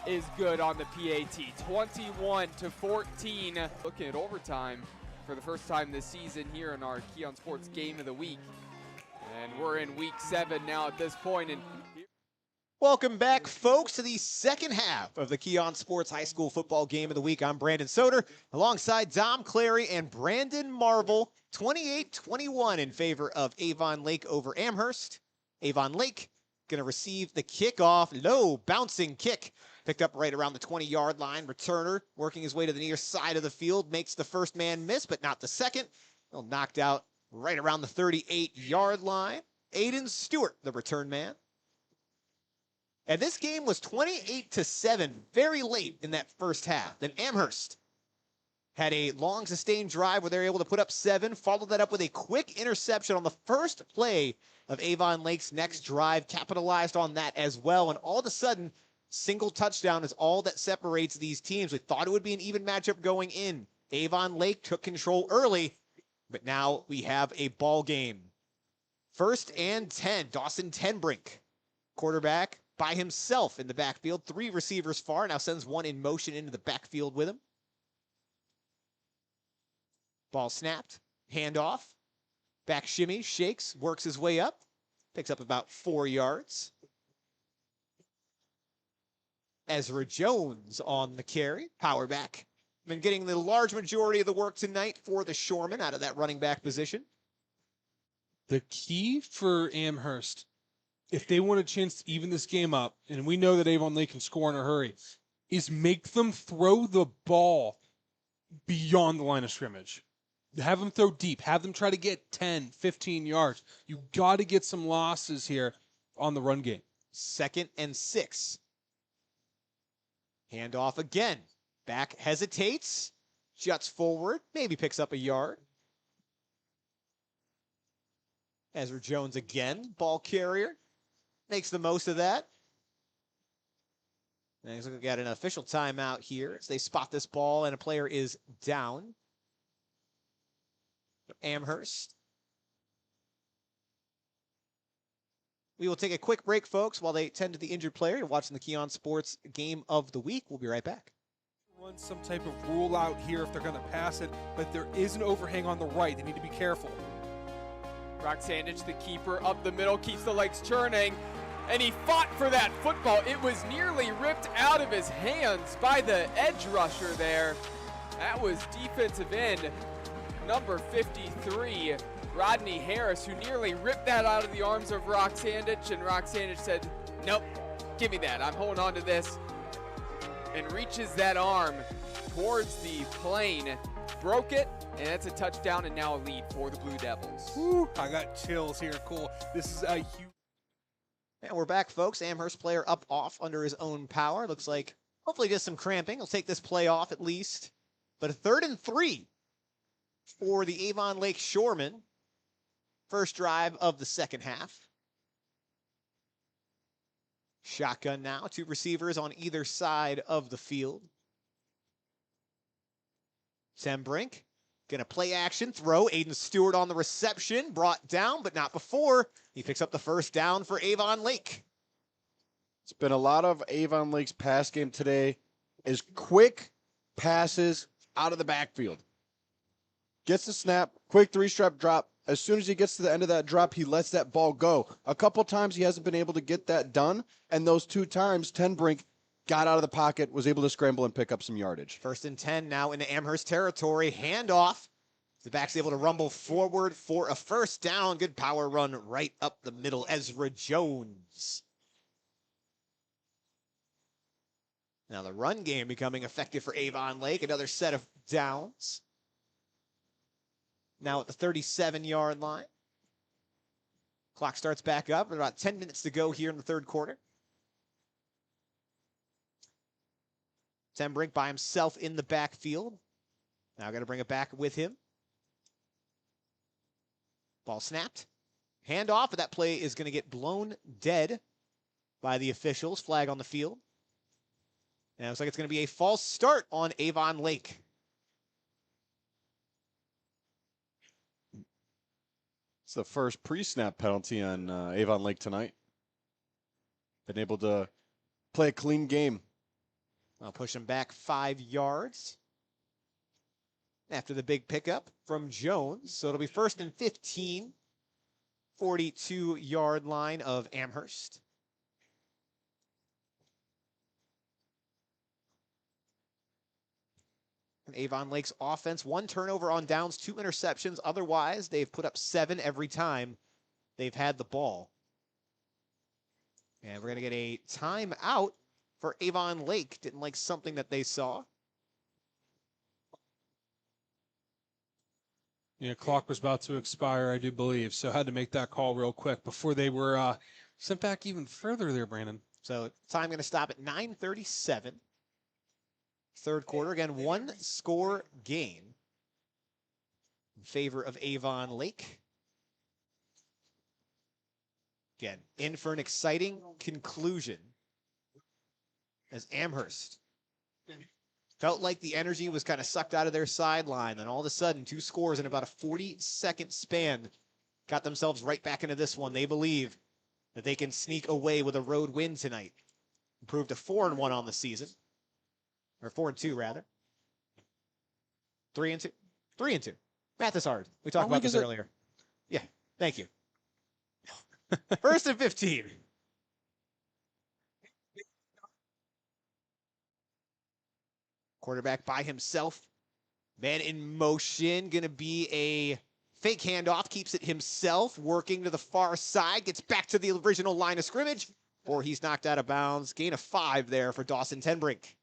is good on the PAT. 21-14. Looking at overtime for the first time this season here in our Keon Sports Game of the Week. And we're in week 7 now at this point. And Welcome back, folks, to the second half of the Keon Sports High School Football Game of the Week. I'm Brandon Soder, alongside Dom Clary and Brandon Marvel. 28-21 in favor of Avon Lake over Amherst. Avon Lake going to receive the kickoff. Low bouncing kick. Picked up right around the 20-yard line. Returner working his way to the near side of the field. Makes the first man miss, but not the second. He'll knocked out right around the 38-yard line. Aiden Stewart, the return man. And this game was 28-7 very late in that first half. Then Amherst had a long sustained drive where they were able to put up 7, followed that up with a quick interception on the first play of Avon Lake's next drive, capitalized on that as well. And all of a sudden, single touchdown is all that separates these teams. We thought it would be an even matchup going in. Avon Lake took control early, but now we have a ball game. 1st and 10, Dawson Tenbrink, quarterback, by himself in the backfield. 3 receivers far, now sends one in motion into the backfield with him. Ball snapped, handoff, back shimmy, shakes, works his way up, picks up about 4 yards. Ezra Jones on the carry, power back. Been getting the large majority of the work tonight for the Shoremen out of that running back position. The key for Amherst, if they want a chance to even this game up, and we know that Avon Lake can score in a hurry, is make them throw the ball beyond the line of scrimmage. Have them throw deep. Have them try to get 10, 15 yards. You got to get some losses here on the run game. 2nd and 6. Handoff again. Back hesitates, juts forward, maybe picks up a yard. Ezra Jones again, ball carrier. Makes the most of that. And he's looking at an official timeout here as they spot this ball and a player is down. Amherst. We will take a quick break, folks, while they tend to the injured player. You're watching the Keon Sports Game of the Week. We'll be right back. Run some type of rule out here if they're going to pass it, but there is an overhang on the right. They need to be careful. Brock Sandage, the keeper, up the middle, keeps the legs churning, and he fought for that football. It was nearly ripped out of his hands by the edge rusher there. That was defensive end number 53, Rodney Harris, who nearly ripped that out of the arms of Brock Sandage, and Brock Sandage said, nope, give me that. I'm holding on to this, and reaches that arm towards the plane, broke it, and that's a touchdown and now a lead for the Blue Devils. Whew, I got chills here, Cole. This is a huge... And we're back, folks. Amherst player up off under his own power. Looks like hopefully just some cramping. He'll take this play off at least. But a 3rd and 3 for the Avon Lake Shoremen. First drive of the second half. Shotgun now. 2 receivers on either side of the field. Sam Brink gonna play action, throw. Aiden Stewart on the reception, brought down, but not before. He picks up the first down for Avon Lake. It's been a lot of Avon Lake's pass game today is quick passes out of the backfield. Gets the snap, quick 3-step drop. As soon as he gets to the end of that drop, he lets that ball go. A couple times he hasn't been able to get that done, and those 2 times, Tenbrink got out of the pocket, was able to scramble and pick up some yardage. 1st and 10 now into Amherst territory. Handoff. The back's able to rumble forward for a first down. Good power run right up the middle. Ezra Jones. Now the run game becoming effective for Avon Lake. Another set of downs. Now at the 37-yard line. Clock starts back up. About 10 minutes to go here in the 3rd quarter. Tenbrink by himself in the backfield. Now got to bring it back with him. Ball snapped. Handoff, but that play is going to get blown dead by the officials. Flag on the field. And it looks like it's going to be a false start on Avon Lake. It's the first pre-snap penalty on Avon Lake tonight. Been able to play a clean game. I'll push him back 5 yards after the big pickup from Jones. So it'll be 1st and 15, 42-yard line of Amherst. And Avon Lake's offense, 1 turnover on downs, 2 interceptions. Otherwise, they've put up 7 every time they've had the ball. And we're going to get a timeout for Avon Lake. Didn't like something that they saw. Yeah, clock was about to expire, I do believe, so had to make that call real quick before they were sent back even further there, Brandon. So time going to stop at 9:37. 3rd quarter, again, 1-score game in favor of Avon Lake. Again, in for an exciting conclusion as Amherst felt like the energy was kind of sucked out of their sideline. Then all of a sudden, 2 scores in about a 40-second span got themselves right back into this one. They believe that they can sneak away with a road win tonight. Improved to 4-1 on the season. Or 4-2, rather. 3-2. 3-2. Math is hard. We talked about this earlier. Yeah, thank you. 1st and 15. Quarterback by himself. Man in motion. Going to be a fake handoff. Keeps it himself. Working to the far side. Gets back to the original line of scrimmage. Or he's knocked out of bounds. Gain of 5 there for Dawson Tenbrink.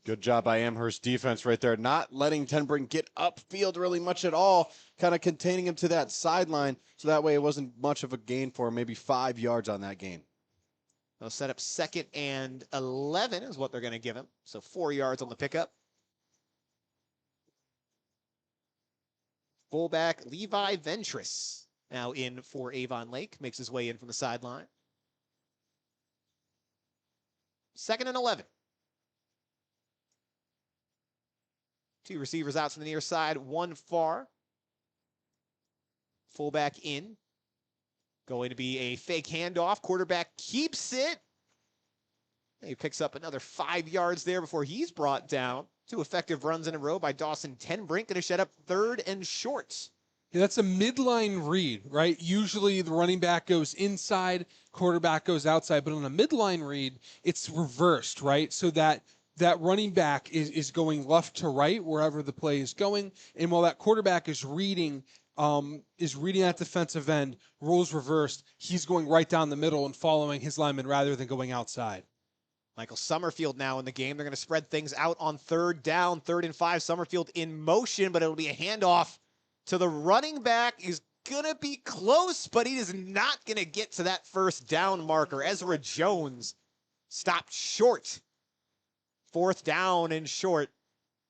Good job by Amherst defense right there. Not letting Tenbrink get upfield really much at all. Kind of containing him to that sideline. So that way it wasn't much of a gain for him. Maybe 5 yards on that gain. They'll set up 2nd and 11 is what they're going to give him. So 4 yards on the pickup. Fullback Levi Ventris now in for Avon Lake. Makes his way in from the sideline. 2nd and 11. 2 receivers out to the near side, 1 far. Fullback in. Going to be a fake handoff. Quarterback keeps it. He picks up another 5 yards there before he's brought down. 2 effective runs in a row by Dawson Tenbrink. Going to set up 3rd and short. Yeah, that's a midline read, right? Usually the running back goes inside, quarterback goes outside, but on a midline read, it's reversed, right? So that running back is going left to right wherever the play is going, and while that quarterback is reading that defensive end, rolls reversed, he's going right down the middle and following his lineman rather than going outside. Michael Summerfield now in the game. They're going to spread things out on 3rd down, 3rd and 5. Summerfield in motion, but it'll be a handoff to the running back. He's going to be close, but he is not going to get to that 1st down marker. Ezra Jones stopped short. 4th down and short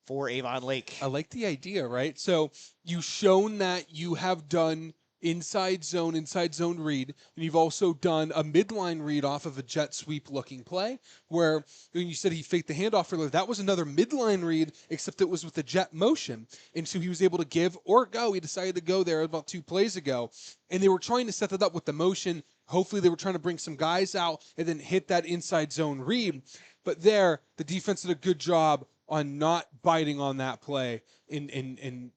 for Avon Lake. I like the idea, right? So you've shown that you have done inside zone read, and you've also done a midline read off of a jet sweep looking play where when you said he faked the handoff earlier, that was another midline read, except it was with the jet motion. And so he was able to give or go. He decided to go there about 2 plays ago, and they were trying to set that up with the motion. Hopefully they were trying to bring some guys out and then hit that inside zone read. But there, the defense did a good job on not biting on that play and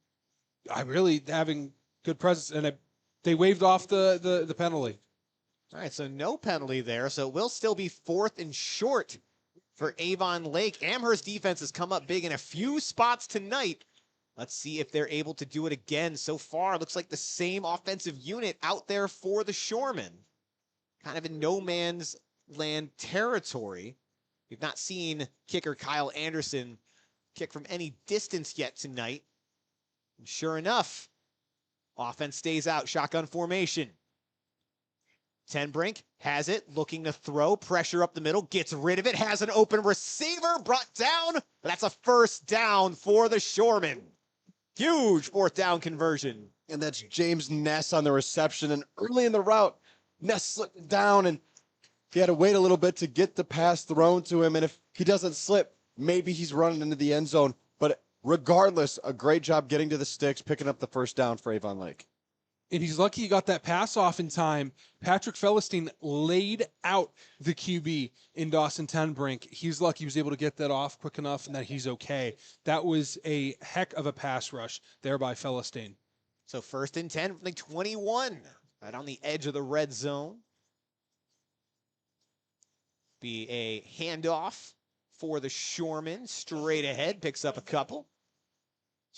I really having good presence, and they waived off the penalty. All right, so no penalty there. So it will still be 4th and short for Avon Lake. Amherst defense has come up big in a few spots tonight. Let's see if they're able to do it again. So far, looks like the same offensive unit out there for the Shoremen. Kind of in no man's land territory. We've not seen kicker Kyle Anderson kick from any distance yet tonight. And sure enough, offense stays out, shotgun formation. Tenbrink has it, looking to throw, pressure up the middle, gets rid of it, has an open receiver, brought down, but that's a 1st down for the Shoremen. Huge 4th down conversion. And that's James Ness on the reception. And early in the route, Ness slipped down, and he had to wait a little bit to get the pass thrown to him. And if he doesn't slip, maybe he's running into the end zone. But regardless, a great job getting to the sticks, picking up the 1st down for Avon Lake. And he's lucky he got that pass off in time. Patrick Felstein laid out the QB in Dawson Tenbrink. He's lucky he was able to get that off quick enough and that he's okay. That was a heck of a pass rush there by Felstein. So 1st and 10 from the 21, right on the edge of the red zone. Be a handoff for the Shoremen, straight ahead, picks up a couple.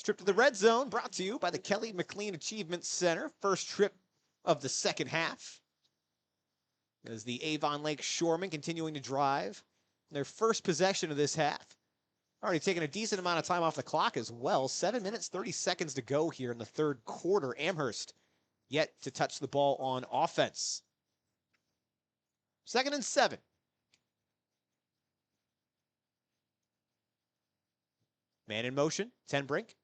Trip to the red zone, brought to you by the Kelly McLean Achievement Center. First trip of the second half. As the Avon Lake Shoremen continuing to drive their first possession of this half. Already taking a decent amount of time off the clock as well. 7 minutes, 30 seconds to go here in the 3rd quarter. Amherst yet to touch the ball on offense. 2nd and 7. Man in motion, Tenbrink.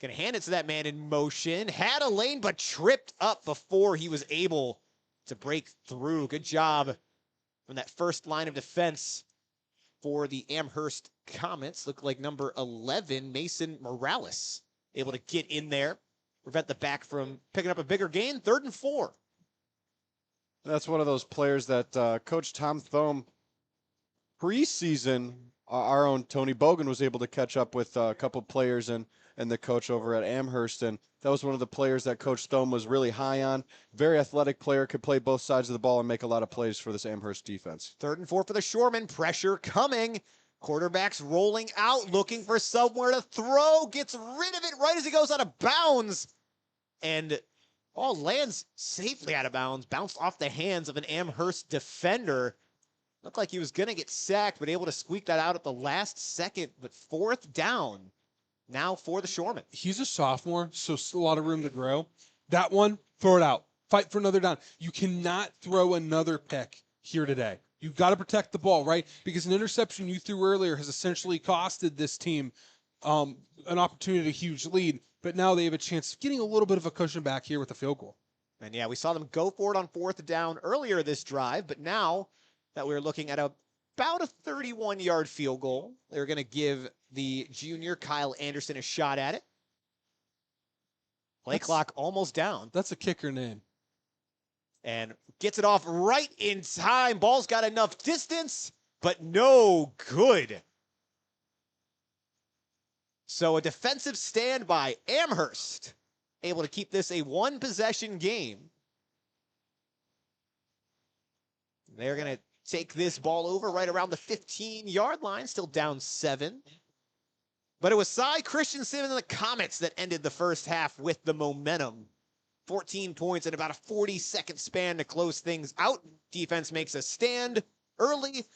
Gonna hand it to that man in motion. Had a lane, but tripped up before he was able to break through. Good job from that first line of defense for the Amherst Comets. Looked like number 11, Mason Morales, able to get in there, prevent the back from picking up a bigger gain. 3rd and 4. That's one of those players that Coach Tom Thome preseason, our own Tony Bogan was able to catch up with a couple players and the coach over at Amherst, and that was one of the players that Coach Thome was really high on. Very athletic player, could play both sides of the ball and make a lot of plays for this Amherst defense. 3rd and 4 for the Shoremen. Pressure coming. Quarterback's rolling out, looking for somewhere to throw. Gets rid of it right as he goes out of bounds. And ball lands safely out of bounds. Bounced off the hands of an Amherst defender. Looked like he was going to get sacked, but able to squeak that out at the last second. But 4th down now for the Shoremen. He's a sophomore, so still a lot of room to grow. That one, throw it out. Fight for another down. You cannot throw another pick here today. You've got to protect the ball, right? Because an interception you threw earlier has essentially costed this team an opportunity, a huge lead. But now they have a chance of getting a little bit of a cushion back here with a field goal. And yeah, we saw them go for it on 4th down earlier this drive, but now that we're looking at about a 31-yard field goal, they're going to give the junior Kyle Anderson a shot at it. Play clock almost down. That's a kicker name. And gets it off right in time. Ball's got enough distance, but no good. So a defensive stand by Amherst, able to keep this a one-possession game. They're going to take this ball over right around the 15-yard line, still down 7. But it was Cy Christensen and the Comets that ended the first half with the momentum. 14 points in about a 40-second span to close things out. Defense makes a stand early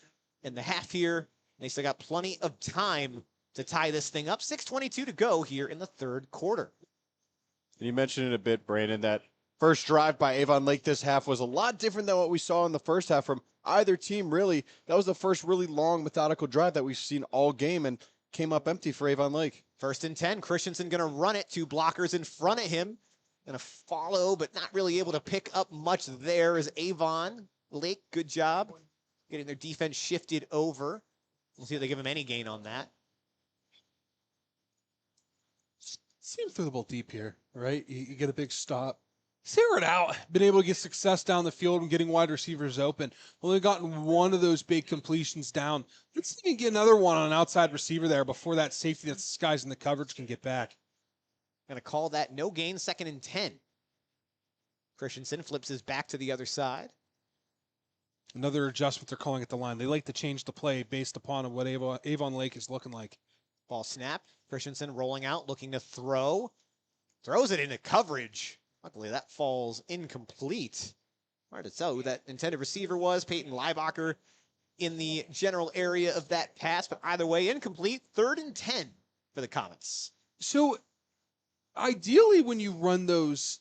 in the half here. They still got plenty of time to tie this thing up. 6:22 to go here in the third quarter. And you mentioned it a bit, Brandon, that first drive by Avon Lake this half was a lot different than what we saw in the first half from either team, really. That was the first really long, methodical drive that we've seen all game and came up empty for Avon Lake. 1st and 10. Christensen going to run it. 2 blockers in front of him. Going to follow, but not really able to pick up much there is Avon Lake. Good job getting their defense shifted over. We'll see if they give him any gain on that. See him through the ball deep here, right? You get a big stop. Zero it out. Been able to get success down the field and getting wide receivers open. Only gotten one of those big completions down. Let's even get another one on an outside receiver there before that safety that's disguising the coverage can get back. Going to call that no gain, 2nd and 10. Christensen flips his back to the other side. Another adjustment they're calling at the line. They like to change the play based upon what Avon Lake is looking like. Ball snap. Christensen rolling out, looking to throw. Throws it into coverage. Luckily, that falls incomplete. Hard to tell who that intended receiver was. Peyton Leibacher in the general area of that pass, but either way, incomplete. 3rd and 10 for the Comets. So, ideally, when you run those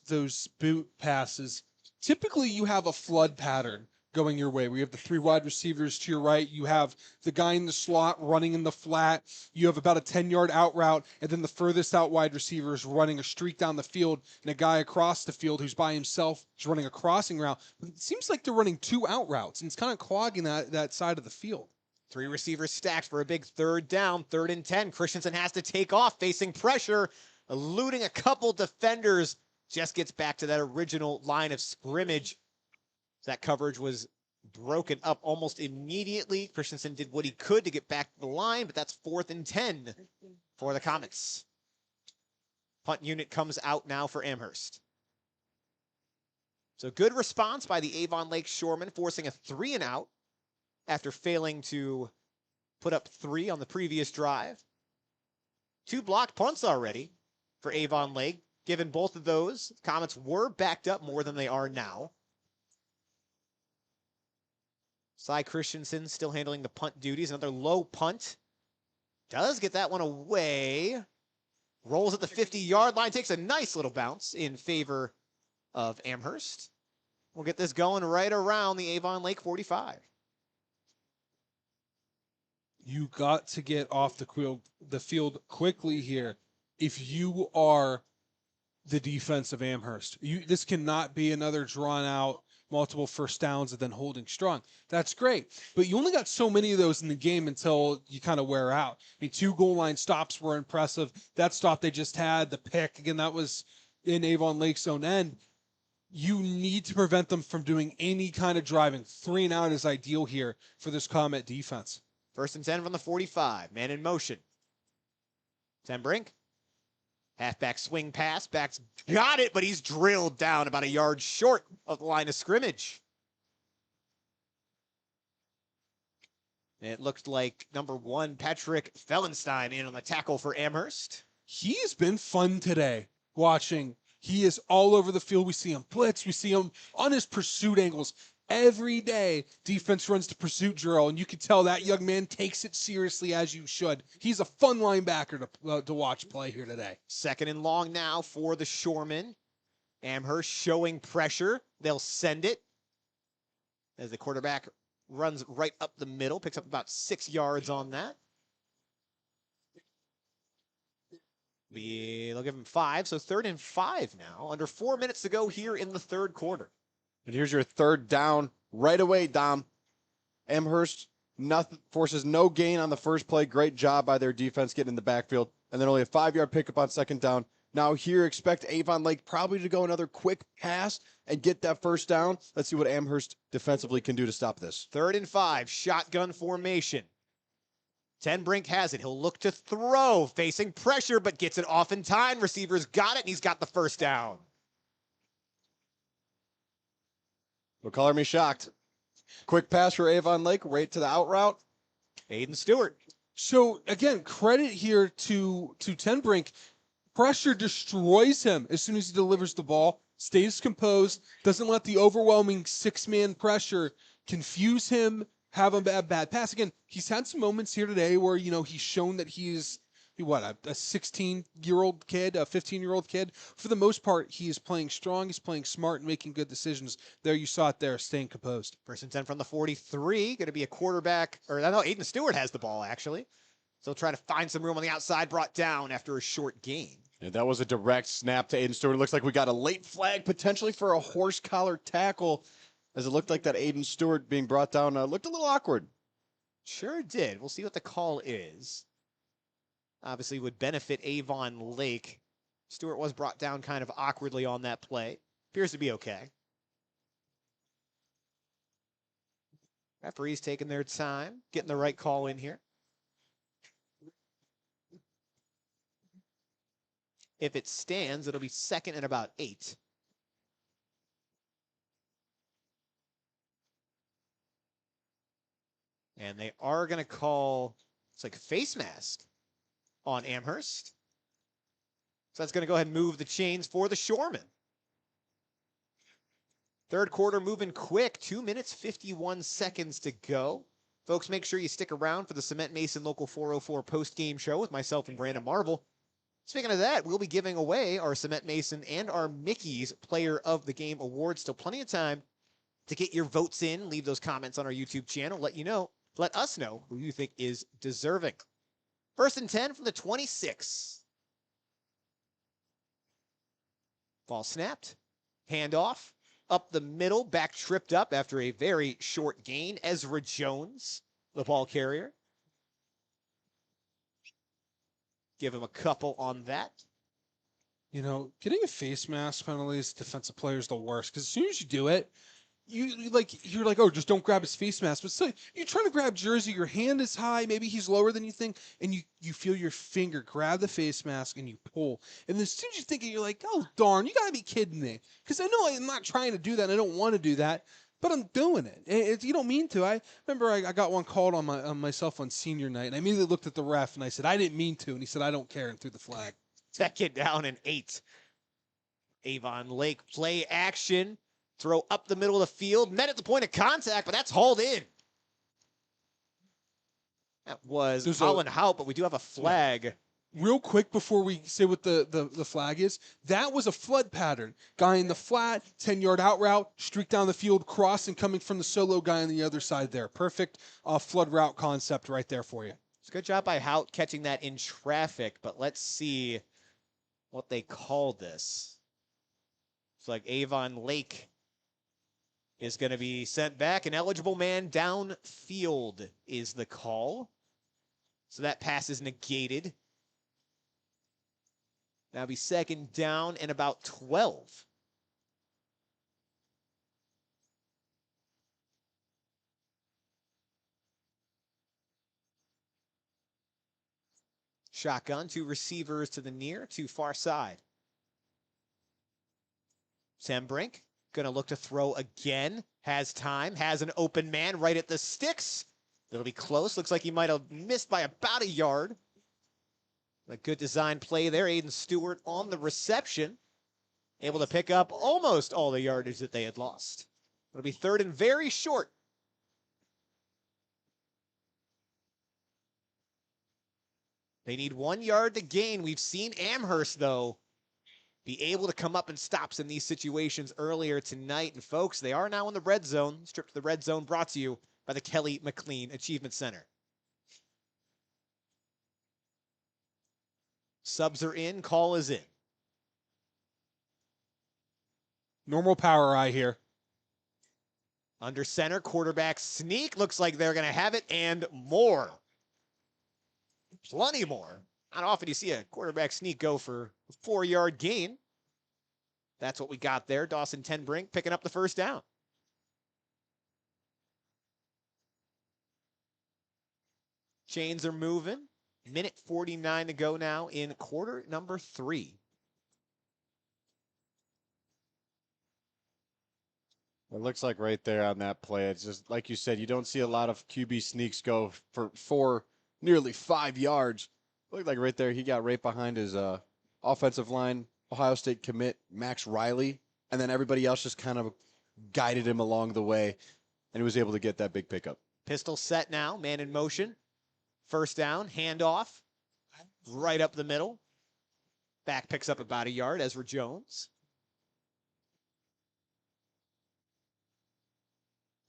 boot passes, typically you have a flood pattern going your way. We have the 3 wide receivers to your right. You have the guy in the slot running in the flat. You have about a 10-yard out route, and then the furthest out wide receiver is running a streak down the field, and a guy across the field who's by himself is running a crossing route. But it seems like they're running 2 out routes, and it's kind of clogging that side of the field. 3 receivers stacked for a big 3rd down. 3rd and 10. Christensen has to take off, facing pressure, eluding a couple defenders. Just gets back to that original line of scrimmage. That coverage was broken up almost immediately. Christensen did what he could to get back to the line, but that's 4th and 10 for the Comets. Punt unit comes out now for Amherst. So good response by the Avon Lake Shoremen, forcing a 3 and out after failing to put up 3 on the previous drive. 2 blocked punts already for Avon Lake. Given both of those, Comets were backed up more than they are now. Cy Christensen still handling the punt duties. Another low punt. Does get that one away. Rolls at the 50-yard line. Takes a nice little bounce in favor of Amherst. We'll get this going right around the Avon Lake 45. You got to get off the field quickly here if you are the defense of Amherst. This cannot be another drawn-out multiple first downs and then holding strong. That's great. But you only got so many of those in the game until you kind of wear out. I mean, 2 goal line stops were impressive. That stop they just had, the pick, again, that was in Avon Lake's own end. You need to prevent them from doing any kind of driving. 3 and out is ideal here for this Comet defense. 1st and 10 from the 45. Man in motion. Ten Brink. Halfback swing pass. Back's got it, but he's drilled down about a yard short of the line of scrimmage. It looked like number 1, Patrick Fellenstein, in on the tackle for Amherst. He's been fun today watching. He is all over the field. We see him blitz. We see him on his pursuit angles. Every day, defense runs the pursuit drill, and you can tell that young man takes it seriously, as you should. He's a fun linebacker to watch play here today. 2nd and long now for the Shoremen. Amherst showing pressure. They'll send it as the quarterback runs right up the middle, picks up about 6 yards on that. They'll give him 5, so 3rd and 5 now. Under 4 minutes to go here in the third quarter. And here's your 3rd down right away, Dom. Amherst forces no gain on the first play. Great job by their defense getting in the backfield. And then only a 5-yard pickup on 2nd down. Now here, expect Avon Lake probably to go another quick pass and get that 1st down. Let's see what Amherst defensively can do to stop this. 3rd and 5, shotgun formation. Ten Brink has it. He'll look to throw, facing pressure, but gets it off in time. Receiver's got it, and he's got the first down. Well, color me shocked. Quick pass for Avon Lake, right to the out route. Aiden Stewart. So again, credit here to Ten Brink. Pressure destroys him as soon as he delivers the ball. Stays composed, doesn't let the overwhelming six-man pressure confuse him, have a bad pass. Again, he's had some moments here today where, he's shown that he's, a 16-year-old kid, a 15-year-old kid. For the most part, he is playing strong, he's playing smart and making good decisions. There, you saw it there, staying composed. First and 10 from the 43, going to be a quarterback, or no, Aiden Stewart has the ball, actually. So trying to find some room on the outside, brought down after a short gain. Yeah, that was a direct snap to Aiden Stewart. It looks like we got a late flag potentially for a horse collar tackle, as it looked like that Aiden Stewart being brought down looked a little awkward. Sure did. We'll see what the call is. Obviously would benefit Avon Lake. Stewart was brought down kind of awkwardly on that play. Appears to be okay. Referees taking their time, getting the right call in here. If it stands, it'll be second and about 8. And they are going to call, it's like a face mask on Amherst. So that's going to go ahead and move the chains for the Shoremen. Third quarter moving quick, 2 minutes, 51 seconds to go. Folks, make sure you stick around for the Cement Mason Local 404 post-game show with myself and Brandon Marble. Speaking of that, we'll be giving away our Cement Mason and our Mickey's Player of the Game awards. Still plenty of time to get your votes in. Leave those comments on our YouTube channel. Let us know who you think is deserving. First and 10 from the 26. Ball snapped. Handoff. Up the middle. Back tripped up after a very short gain. Ezra Jones, the ball carrier. Give him a couple on that. Getting a face mask penalty as a defensive player is the worst, because as soon as you do it, you're like, oh, just don't grab his face mask. But still, you're trying to grab jersey, your hand is high, maybe he's lower than you think, and you feel your finger grab the face mask and you pull. And then as soon as you think it, you're like, oh, darn, you got to be kidding me. Because I know I'm not trying to do that, and I don't want to do that, but I'm doing it. You don't mean to. I remember I got one called on myself on senior night, and I immediately looked at the ref, and I said, I didn't mean to. And he said, I don't care, and threw the flag. Second down and 8. Avon Lake play action. Throw up the middle of the field. Met at the point of contact, but that's hauled in. That was Colin Hout, but we do have a flag. Real quick before we say what the flag is, that was a flood pattern. Guy in the flat, 10-yard out route, streak down the field, cross, and coming from the solo guy on the other side there. Perfect flood route concept right there for you. It's a good job by Hout catching that in traffic, but let's see what they call this. It's like Avon Lake is going to be sent back. An eligible man downfield is the call. So that pass is negated. That'll be second down and about 12. Shotgun, 2 receivers to the near, 2 far side. Sam Brink going to look to throw again. Has time, has an open man right at the sticks. It'll be close. Looks like he might have missed by about a yard. A good design play there. Aiden Stewart on the reception. Able to pick up almost all the yardage that they had lost. It'll be third and very short. They need 1 yard to gain. We've seen Amherst, though, be able to come up in stops in these situations earlier tonight. And folks, they are now in the red zone. Strip to the red zone brought to you by the Kelly McLean Achievement Center. Subs are in, call is in. Normal power eye here. Under center, quarterback sneak. Looks like they're going to have it and more. Plenty more. Not often you see a quarterback sneak go for a 4-yard gain. That's what we got there. Dawson Ten Brink picking up the first down. Chains are moving. Minute 49 to go now in quarter number 3. It looks like right there on that play, it's just like you said, you don't see a lot of QB sneaks go for nearly 5 yards. Looked like right there he got right behind his offensive line, Ohio State commit Max Riley, and then everybody else just kind of guided him along the way, and he was able to get that big pickup. Pistol set now, man in motion. First down, handoff, right up the middle. Back picks up about a yard, Ezra Jones.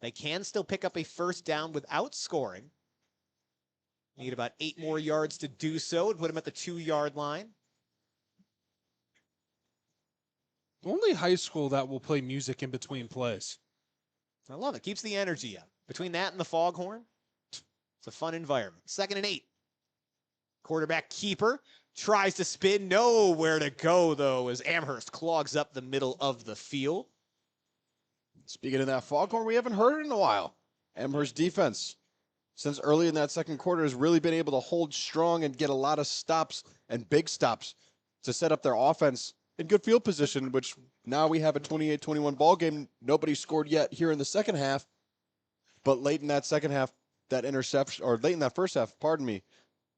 They can still pick up a first down without scoring. Need about 8 more yards to do so and put him at the 2-yard line. Only high school that will play music in between plays. I love it. Keeps the energy up. Between that and the foghorn, it's a fun environment. 2nd and 8. Quarterback keeper tries to spin. Nowhere to go, though, as Amherst clogs up the middle of the field. Speaking of that foghorn, we haven't heard it in a while. Amherst defense, since early in that second quarter, has really been able to hold strong and get a lot of stops and big stops to set up their offense in good field position, which now we have a 28-21 ball game. Nobody scored yet here in the second half, but late in that second half, that interception, or late in that first half, pardon me,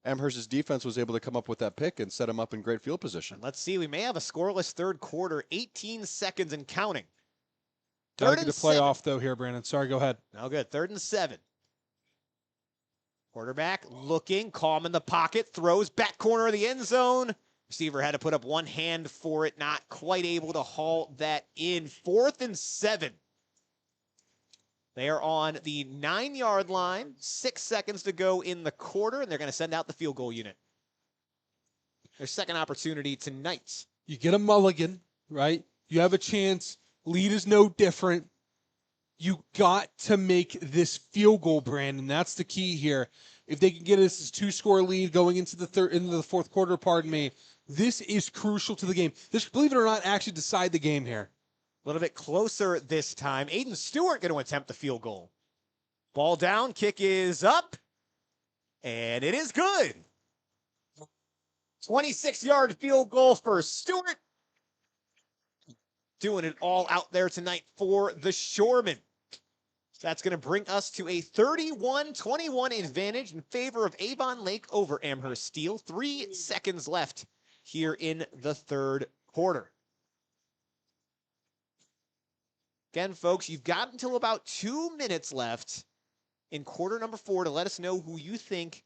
Amherst's defense was able to come up with that pick and set him up in great field position. Let's see, we may have a scoreless third quarter, 18 seconds and counting. Gotta get a play off, though, here, Brandon. Sorry, go ahead. No good. 3rd and 7. Quarterback looking, calm in the pocket, throws back corner of the end zone. Receiver had to put up one hand for it, not quite able to haul that in. 4th and 7. They are on the 9-yard line. 6 seconds to go in the quarter, and they're going to send out the field goal unit. Their second opportunity tonight. You get a mulligan, right? You have a chance. Lead is no different. You got to make this field goal, Brandon. That's the key here. If they can get us this 2-score lead going into the fourth quarter, pardon me, this is crucial to the game. This, believe it or not, actually decide the game here. A little bit closer this time. Aiden Stewart going to attempt the field goal. Ball down, kick is up, and it is good. 26-yard field goal for Stewart. Doing it all out there tonight for the Shoremen. That's going to bring us to a 31-21 advantage in favor of Avon Lake over Amherst Steele. 3 seconds left here in the third quarter. Again, folks, you've got until about 2 minutes left in quarter number 4 to let us know who you think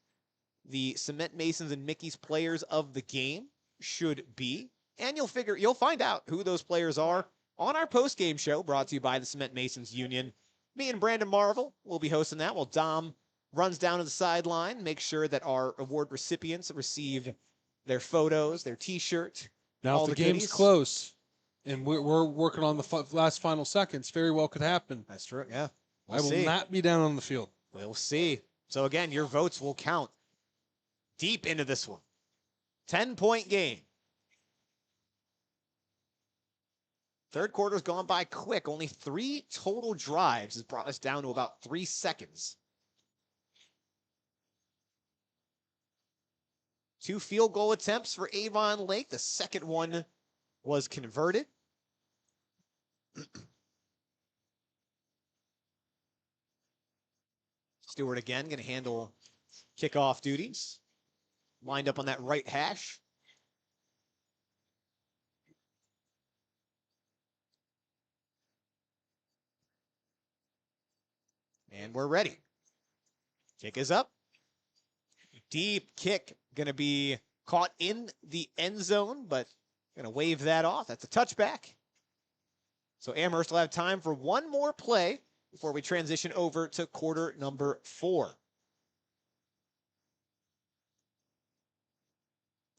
the Cement Masons and Mickey's players of the game should be. And you'll find out who those players are on our post-game show brought to you by the Cement Masons Union. Me and Brandon Marvel will be hosting that while Dom runs down to the sideline, make sure that our award recipients receive their photos, their T-shirt. Now, if the game's close and we're working on the last final seconds, very well could happen. That's true, yeah. I will not be down on the field. We'll see. So, again, your votes will count deep into this one. 10-point game. Third quarter's gone by quick. Only 3 total drives has brought us down to about 3 seconds. 2 field goal attempts for Avon Lake. The second one was converted. Stewart again going to handle kickoff duties. Lined up on that right hash. And we're ready. Kick is up. Deep kick going to be caught in the end zone, but going to wave that off. That's a touchback. So Amherst will have time for one more play before we transition over to quarter number 4.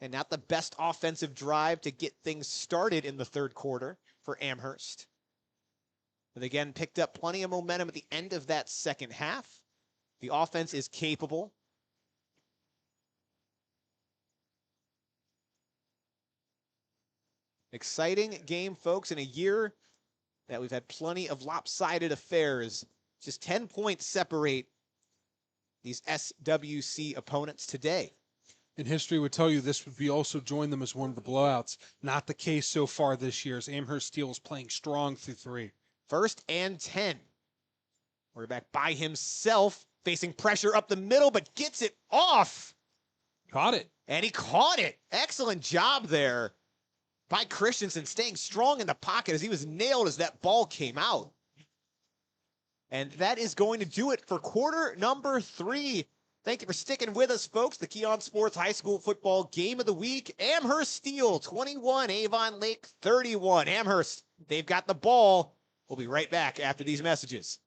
And not the best offensive drive to get things started in the third quarter for Amherst. But again, picked up plenty of momentum at the end of that second half. The offense is capable. Exciting game, folks, in a year that we've had plenty of lopsided affairs. Just 10 points separate these SWC opponents today. And history would tell you this would be also join them as one of the blowouts. Not the case so far this year, as Amherst Steele is playing strong through 3. 1st and 10. Quarterback by himself, facing pressure up the middle, but gets it off. Caught it. And he caught it. Excellent job there by Christensen, staying strong in the pocket as he was nailed as that ball came out. And that is going to do it for quarter number 3. Thank you for sticking with us, folks. The Keon Sports High School Football Game of the Week. Amherst Steele 21, Avon Lake 31. Amherst, they've got the ball. We'll be right back after these messages.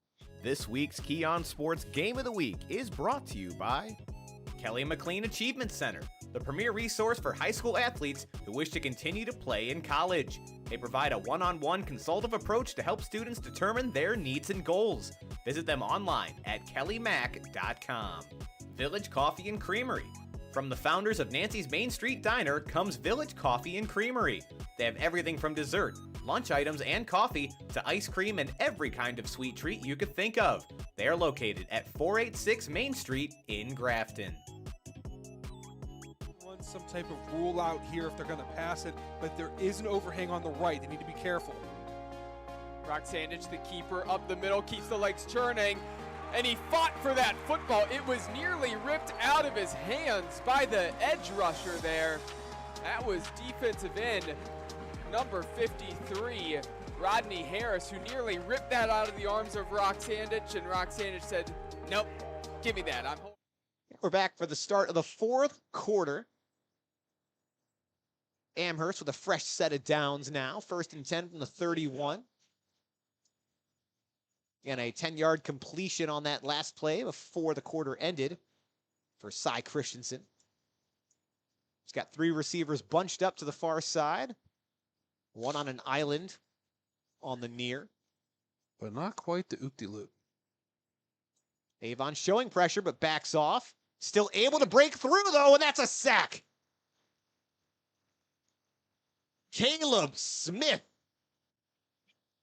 This week's Keon Sports Game of the Week is brought to you by Kelly McLean Achievement Center, the premier resource for high school athletes who wish to continue to play in college. They provide a one-on-one consultative approach to help students determine their needs and goals. Visit them online at kellymac.com. Village Coffee and Creamery. From the founders of Nancy's Main Street Diner comes Village Coffee and Creamery. They have everything from dessert, lunch items, and coffee to ice cream and every kind of sweet treat you could think of. They are located at 486 Main Street in Grafton. Some type of rule out here if they're going to pass it, but there is an overhang on the right. They need to be careful. Roxandich, the keeper, up the middle, keeps the legs churning, and he fought for that football. It was nearly ripped out of his hands by the edge rusher there. That was defensive end number 53, Rodney Harris, who nearly ripped that out of the arms of Roxandich, and Roxandich said, nope, give me that. We're back for the start of the 4th quarter. Amherst with a fresh set of downs now. 1st and 10 from the 31. And a 10-yard completion on that last play before the quarter ended for Cy Christensen. He's got 3 receivers bunched up to the far side. 1 on an island on the near. But not quite the oop-de-loop. Avon showing pressure, but backs off. Still able to break through, though, and that's a sack. Caleb Smith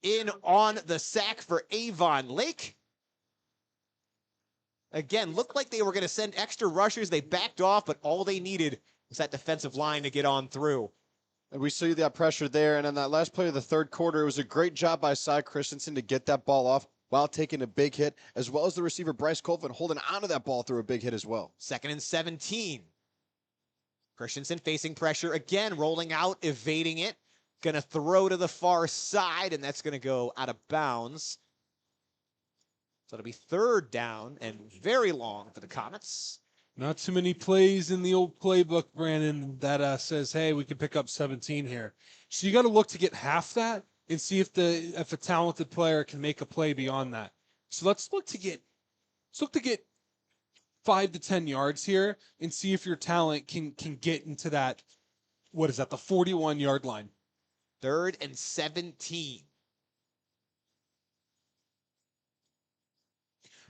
in on the sack for Avon Lake. Again, looked like they were going to send extra rushers. They backed off, but all they needed was that defensive line to get on through. And we see that pressure there. And on that last play of the 3rd quarter, it was a great job by Cy Christensen to get that ball off while taking a big hit, as well as the receiver Bryce Colvin holding onto that ball through a big hit as well. 2nd and 17. Christensen facing pressure again, rolling out, evading it. Going to throw to the far side, and that's going to go out of bounds. So it'll be 3rd down and very long for the Comets. Not too many plays in the old playbook, Brandon, that says, hey, we can pick up 17 here. So you got to look to get half that and see if a talented player can make a play beyond that. So let's look to get 5 to 10 yards here and see if your talent can get into that, what is that, the 41-yard line. 3rd and 17.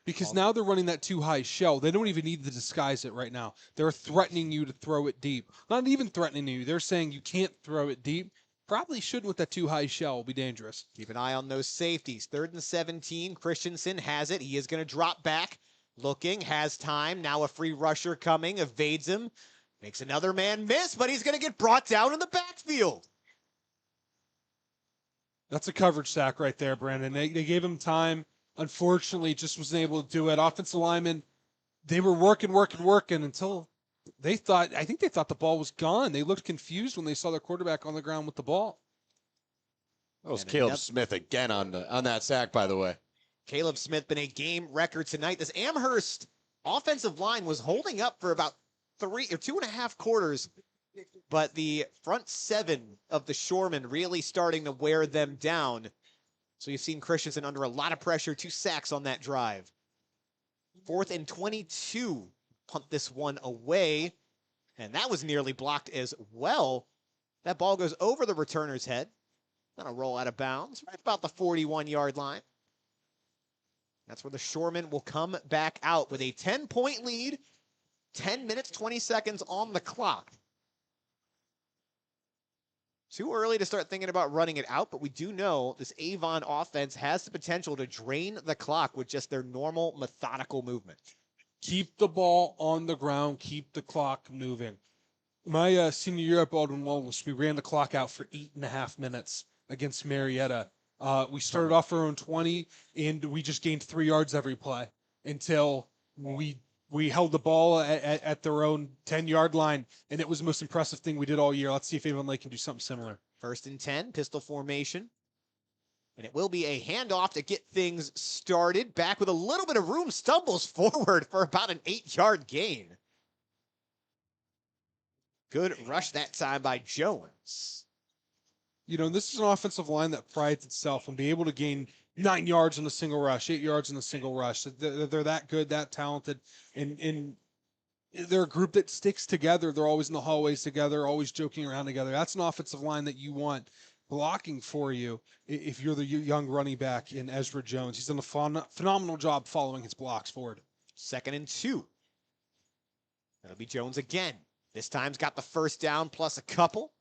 Because now they're running that too high shell. They don't even need to disguise it right now. They're threatening you to throw it deep. Not even threatening you. They're saying you can't throw it deep. Probably shouldn't with that too high shell. Will be dangerous. Keep an eye on those safeties. 3rd and 17. Christensen has it. He is going to drop back. Looking, has time. Now a free rusher coming. Evades him. Makes another man miss, but he's going to get brought down in the backfield. That's a coverage sack right there, Brandon. They gave him time. Unfortunately, just wasn't able to do it. Offensive linemen, they were working until I think they thought the ball was gone. They looked confused when they saw their quarterback on the ground with the ball. That was Caleb Smith again on that sack, by the way. Caleb Smith been a game record tonight. This Amherst offensive line was holding up for about 3 or 2.5 quarters, but the front 7 of the Shoremen really starting to wear them down. So you've seen Christensen under a lot of pressure, 2 sacks on that drive. 4th and 22, punt this one away, and that was nearly blocked as well. That ball goes over the returner's head. Gonna roll out of bounds, right about the 41-yard line. That's where the Shoremen will come back out with a 10-point lead, 10 minutes, 20 seconds on the clock. Too early to start thinking about running it out, but we do know this Avon offense has the potential to drain the clock with just their normal methodical movement. Keep the ball on the ground. Keep the clock moving. My senior year at Baldwin Wallace, we ran the clock out for 8.5 minutes against Marietta. We started off our own 20, and we just gained 3 yards every play until we held the ball at their own 10-yard line, and it was the most impressive thing we did all year. Let's see if Avon Lake can do something similar. 1st and 10, pistol formation. And it will be a handoff to get things started. Back with a little bit of room, stumbles forward for about an 8-yard gain. Good rush that time by Jones. You know, this is an offensive line that prides itself on being able to gain 9 yards in a single rush, 8 yards in a single rush. They're that good, that talented, and they're a group that sticks together. They're always in the hallways together, always joking around together. That's an offensive line that you want blocking for you if you're the young running back in Ezra Jones. He's done a phenomenal job following his blocks forward. 2nd and 2. That'll be Jones again. This time's got the first down plus a couple.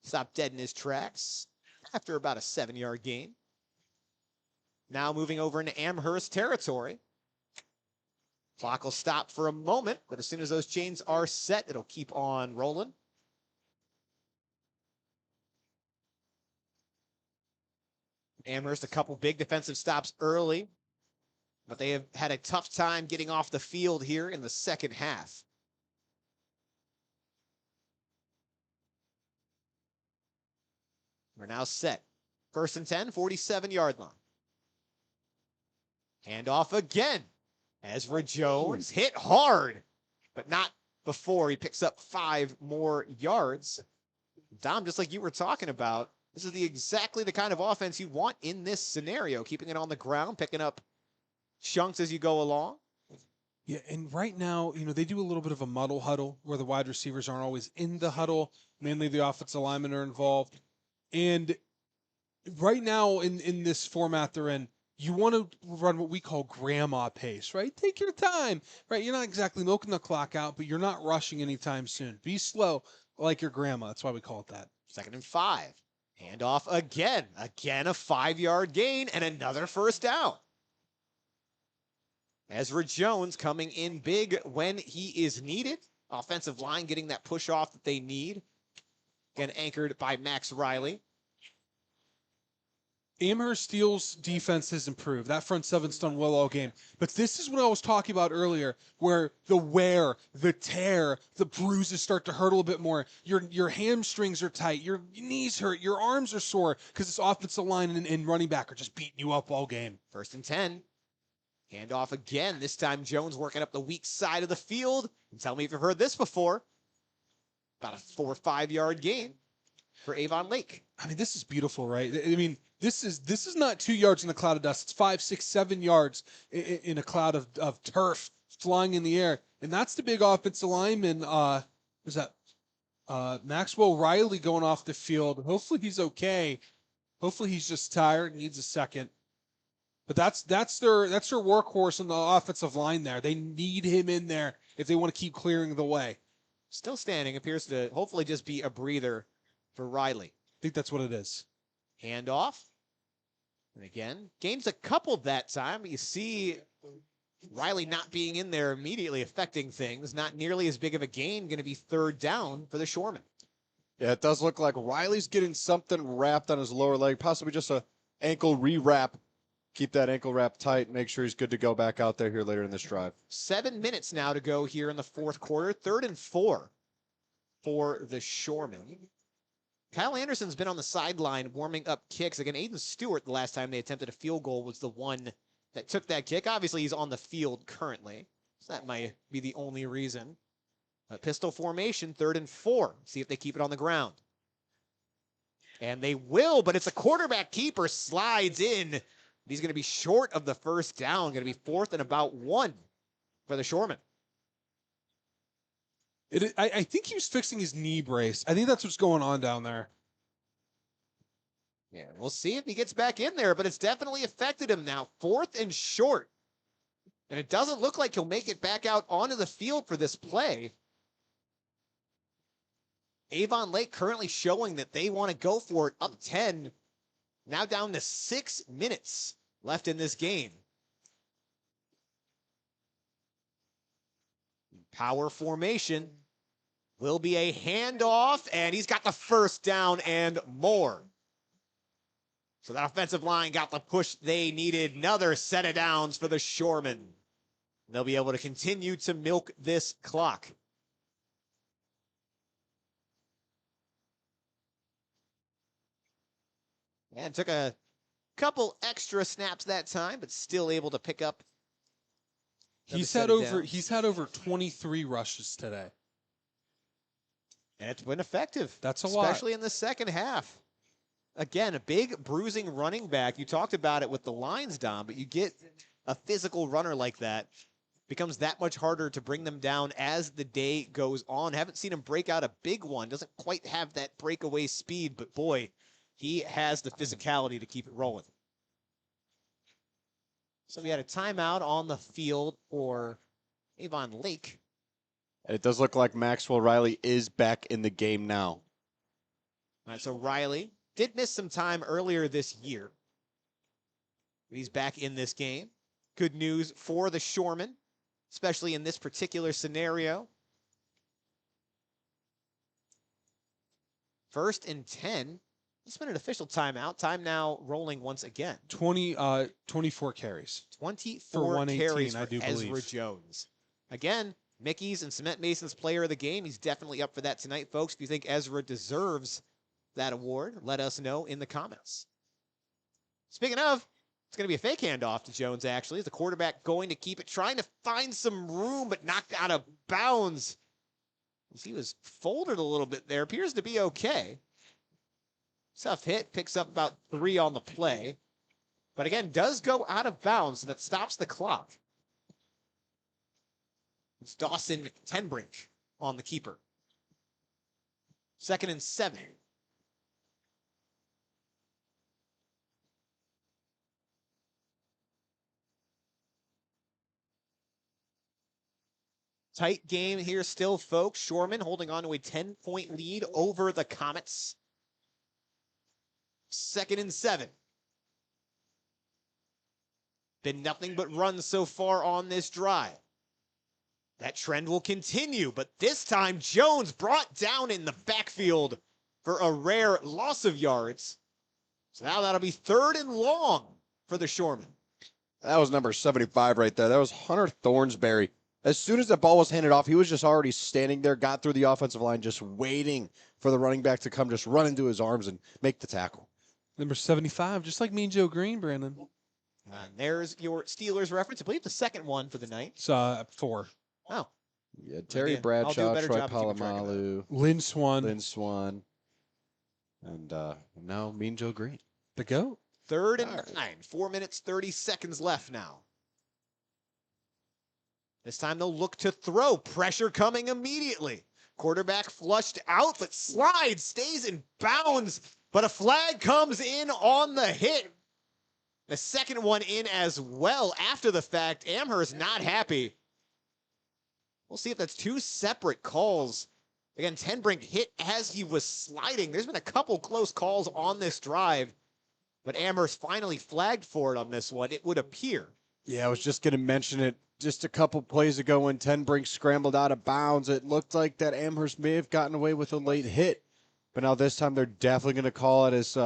Stopped dead in his tracks after about a 7-yard gain. Now moving over into Amherst territory. Clock will stop for a moment, but as soon as those chains are set, it'll keep on rolling. Amherst, a couple big defensive stops early, but they have had a tough time getting off the field here in the second half. We're now set. 1st and 10, 47-yard line. Handoff again. Ezra Jones hit hard, but not before he picks up 5 more yards. Dom, just like you were talking about, this is exactly the kind of offense you want in this scenario, keeping it on the ground, picking up chunks as you go along. Yeah, and right now, you know, they do a little bit of a muddle huddle where the wide receivers aren't always in the huddle. Mainly the offensive linemen are involved. And right now in this format they're in, you want to run what we call grandma pace, right? Take your time, right? You're not exactly milking the clock out, but you're not rushing anytime soon. Be slow like your grandma. That's why we call it that. 2nd and 5. Handoff again. Again, a 5-yard gain and another first down. Ezra Jones coming in big when he is needed. Offensive line getting that push off that they need. Again, anchored by Max Riley. Amherst Steele's defense has improved. That front seven's done well all game. But this is what I was talking about earlier, where the wear, the tear, the bruises start to hurt a little bit more. Your hamstrings are tight. Your knees hurt. Your arms are sore because this offensive line and running back are just beating you up all game. 1st and 10. Handoff again. This time Jones working up the weak side of the field. And tell me if you've heard this before. About a 4 or 5-yard gain for Avon Lake. I mean, this is beautiful, right? I mean, this is not 2 yards in a cloud of dust. It's 5, 6, 7 yards in a cloud of turf flying in the air. And that's the big offensive lineman. Was that Maxwell Riley going off the field? Hopefully he's okay. Hopefully he's just tired and needs a second. But that's their workhorse in the offensive line there. They need him in there if they want to keep clearing the way. Still standing, appears to hopefully just be a breather for Riley. I think that's what it is. Handoff. And again, gains a couple that time. You see Riley not being in there immediately affecting things. Not nearly as big of a gain. Going to be 3rd down for the Shoremen. Yeah, it does look like Riley's getting something wrapped on his lower leg, possibly just a ankle re-wrap. Keep that ankle wrap tight. Make sure he's good to go back out there here later in this drive. 7 minutes now to go here in the 4th quarter. 3rd and 4 for the Shoremen. Kyle Anderson's been on the sideline warming up kicks. Again, Aiden Stewart, the last time they attempted a field goal, was the one that took that kick. Obviously, he's on the field currently, so that might be the only reason. Pistol formation, 3rd and 4. See if they keep it on the ground. And they will, but it's a quarterback keeper, slides in. He's going to be short of the first down. Going to be 4th and about 1 for the Shoremen. I think he was fixing his knee brace. I think that's what's going on down there. Yeah, we'll see if he gets back in there, but it's definitely affected him now. 4th and short. And it doesn't look like he'll make it back out onto the field for this play. Avon Lake currently showing that they want to go for it, up 10. Now down to 6 minutes left in this game. Power formation. Will be a handoff, and he's got the first down and more. So that offensive line got the push they needed. Another set of downs for the Shoremen. They'll be able to continue to milk this clock. And took a couple extra snaps that time, but still able to pick up. He's had over 23 rushes today. And it's been effective. That's a lot. Especially in the second half. Again, a big bruising running back. You talked about it with the lines, Dom, but you get a physical runner like that. Becomes that much harder to bring them down as the day goes on. Haven't seen him break out a big one. Doesn't quite have that breakaway speed, but boy, he has the physicality to keep it rolling. So we had a timeout on the field for Avon Lake. It does look like Maxwell Riley is back in the game now. All right, so Riley did miss some time earlier this year. He's back in this game. Good news for the Shoremen, especially in this particular scenario. 1st and 10. It's been an official timeout. Time now rolling once again. 24 carries. 24 for 118, carries for I do Ezra believe. Jones. Again, Mickey's and Cement Mason's player of the game. He's definitely up for that tonight, folks. If you think Ezra deserves that award, let us know in the comments. Speaking of, it's going to be a fake handoff to Jones, actually. Is the quarterback going to keep it, trying to find some room, but knocked out of bounds. He was folded a little bit there. Appears to be okay. Tough hit, picks up about 3 on the play. But again, does go out of bounds, so that stops the clock. It's Dawson Tenbrink on the keeper. 2nd and 7. Tight game here still, folks. Shoremen holding on to a 10-point lead over the Comets. 2nd and 7. Been nothing but runs so far on this drive. That trend will continue, but this time Jones brought down in the backfield for a rare loss of yards. So now that'll be 3rd and long for the Shoremen. That was number 75 right there. That was Hunter Thornsberry. As soon as the ball was handed off, he was just already standing there, got through the offensive line, just waiting for the running back to come, just run into his arms and make the tackle. Number 75, just like Mean Joe Green, Brandon. And there's your Steelers reference. I believe the second one for the night. It's 4. Oh. Yeah, Terry Again, I'll do a Bradshaw, better Troy job keeping track of that. Polamalu, Lynn Swan, Lynn Swan, and now Mean Joe Green. the GOAT. 3rd and 9. 4 minutes, 30 seconds left now. This time they'll look to throw. Pressure coming immediately. Quarterback flushed out, but slides, stays in bounds. But a flag comes in on the hit. The second one in as well after the fact. Amherst not happy. We'll see if that's 2 separate calls. Again, Tenbrink hit as he was sliding. There's been a couple close calls on this drive, but Amherst finally flagged for it on this one, it would appear. Yeah, I was just going to mention it just a couple plays ago when Tenbrink scrambled out of bounds. It looked like that Amherst may have gotten away with a late hit, but now this time they're definitely going to call it as